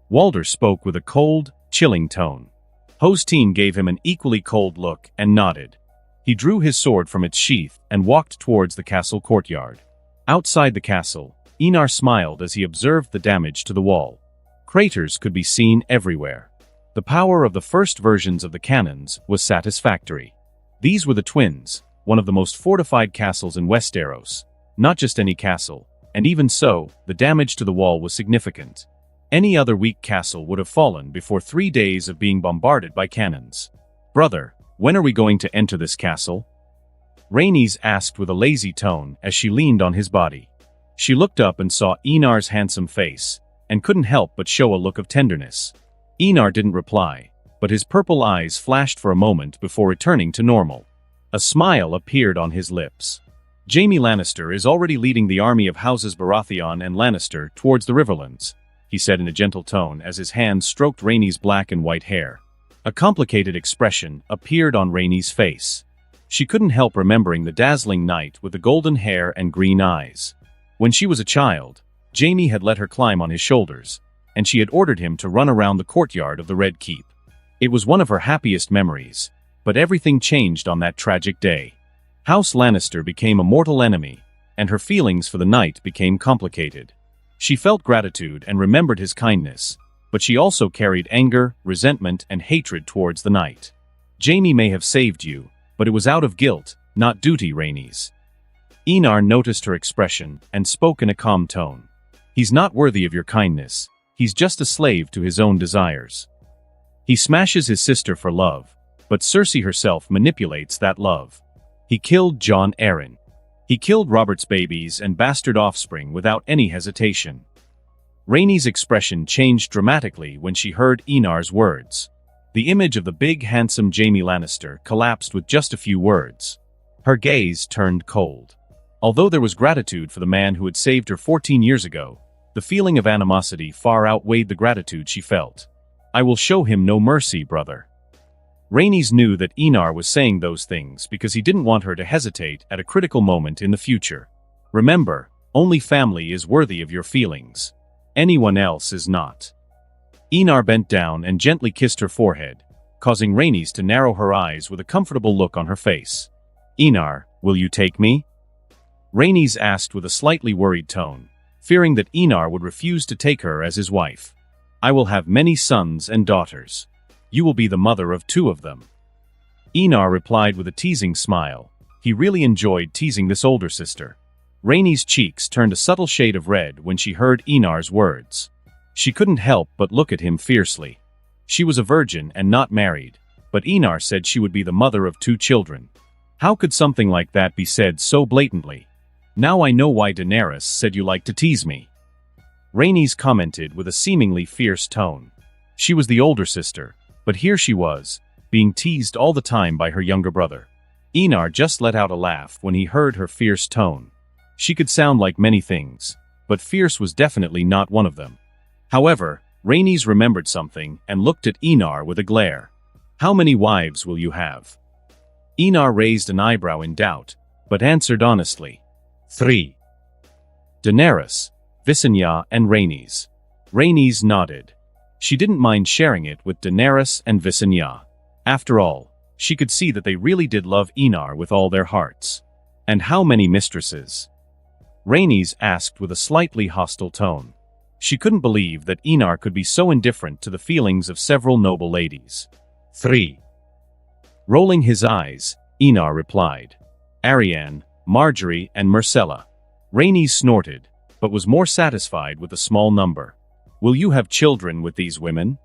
Walder spoke with a cold, chilling tone. Hostine gave him an equally cold look and nodded. He drew his sword from its sheath and walked towards the castle courtyard. Outside the castle, Enar smiled as he observed the damage to the wall. Craters could be seen everywhere. The power of the first versions of the cannons was satisfactory. These were the twins, one of the most fortified castles in Westeros. Not just any castle, and even so, the damage to the wall was significant. Any other weak castle would have fallen before 3 days of being bombarded by cannons. "Brother, when are we going to enter this castle?" Rhaenys asked with a lazy tone as she leaned on his body. She looked up and saw Enar's handsome face, and couldn't help but show a look of tenderness. Enar didn't reply, but his purple eyes flashed for a moment before returning to normal. A smile appeared on his lips. "Jaime Lannister is already leading the army of houses Baratheon and Lannister towards the Riverlands," he said in a gentle tone as his hand stroked Rhaenys' black and white hair. A complicated expression appeared on Rhaenys' face. She couldn't help remembering the dazzling knight with the golden hair and green eyes. When she was a child, Jaime had let her climb on his shoulders, and she had ordered him to run around the courtyard of the Red Keep. It was one of her happiest memories, but everything changed on that tragic day. House Lannister became a mortal enemy, and her feelings for the knight became complicated. She felt gratitude and remembered his kindness, but she also carried anger, resentment, and hatred towards the knight. "Jaime may have saved you, but it was out of guilt, not duty, Rhaenys." Enar noticed her expression and spoke in a calm tone. "He's not worthy of your kindness. He's just a slave to his own desires. He smashes his sister for love, but Cersei herself manipulates that love. He killed Jon Arryn. He killed Robert's babies and bastard offspring without any hesitation." Rhaenys' expression changed dramatically when she heard Enar's words. The image of the big, handsome Jaime Lannister collapsed with just a few words. Her gaze turned cold. Although there was gratitude for the man who had saved her 14 years ago, the feeling of animosity far outweighed the gratitude she felt. "I will show him no mercy, brother." Rhaenys knew that Enar was saying those things because he didn't want her to hesitate at a critical moment in the future. Remember, only family is worthy of your feelings. Anyone else is not. Enar bent down and gently kissed her forehead, causing Rhaenys to narrow her eyes with a comfortable look on her face. "Enar, will you take me?" Rhaenys asked with a slightly worried tone, fearing that Enar would refuse to take her as his wife. "I will have many sons and daughters. You will be the mother of 2 of them." Enar replied with a teasing smile. He really enjoyed teasing this older sister. Rhaenys' cheeks turned a subtle shade of red when she heard Enar's words. She couldn't help but look at him fiercely. She was a virgin and not married, but Enar said she would be the mother of 2 children. How could something like that be said so blatantly? "Now I know why Daenerys said you like to tease me," Rhaenys commented with a seemingly fierce tone. She was the older sister, but here she was, being teased all the time by her younger brother. Enar just let out a laugh when he heard her fierce tone. She could sound like many things, but fierce was definitely not one of them. However, Rhaenys remembered something and looked at Enar with a glare. "How many wives will you have?" Enar raised an eyebrow in doubt, but answered honestly. 3. Daenerys, Visenya, and Rhaenys. Rhaenys nodded. She didn't mind sharing it with Daenerys and Visenya. After all, she could see that they really did love Enar with all their hearts. "And how many mistresses?" Rhaenys asked with a slightly hostile tone. She couldn't believe that Enar could be so indifferent to the feelings of several noble ladies. 3. Rolling his eyes, Enar replied. "Arianne, Marjorie, and Myrcella." Rhaenys snorted, but was more satisfied with a small number. "Will you have children with these women?"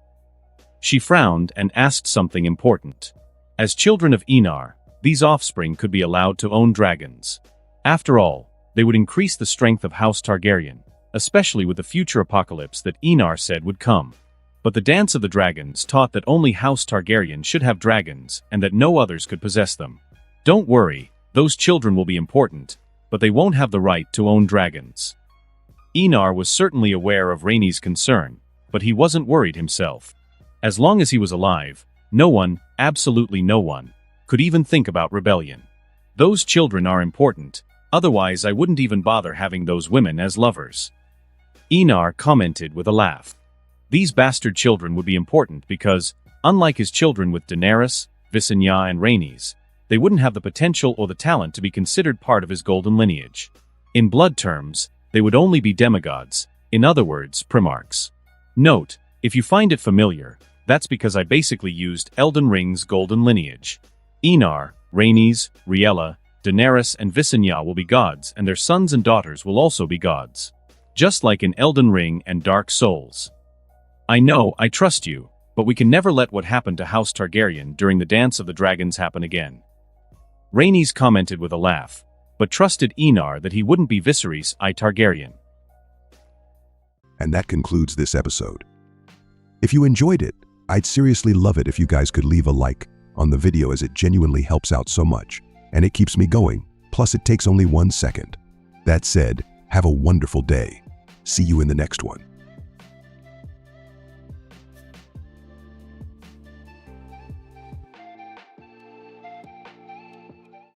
She frowned and asked something important. As children of Enar, these offspring could be allowed to own dragons. After all, they would increase the strength of House Targaryen, especially with the future apocalypse that Enar said would come. But the Dance of the Dragons taught that only House Targaryen should have dragons and that no others could possess them. "Don't worry, those children will be important, but they won't have the right to own dragons." Enar was certainly aware of Rhaenys' concern, but he wasn't worried himself. As long as he was alive, no one, absolutely no one, could even think about rebellion. "Those children are important, otherwise I wouldn't even bother having those women as lovers," Enar commented with a laugh. These bastard children would be important because, unlike his children with Daenerys, Visenya, and Rhaenys, they wouldn't have the potential or the talent to be considered part of his golden lineage. In blood terms, they would only be demigods, in other words, primarchs. Note, if you find it familiar, that's because I basically used Elden Ring's golden lineage. Enar, Rhaenys, Rhaella, Daenerys, and Visenya will be gods, and their sons and daughters will also be gods. Just like in Elden Ring and Dark Souls. I know, I trust you, but we can never let what happened to House Targaryen during the Dance of the Dragons happen again. Rhaenys commented with a laugh, but trusted Enar that he wouldn't be Viserys I Targaryen. And that concludes this episode. If you enjoyed it, I'd seriously love it if you guys could leave a like on the video, as it genuinely helps out so much, and it keeps me going, plus it takes only 1 second. That said, have a wonderful day. See you in the next one.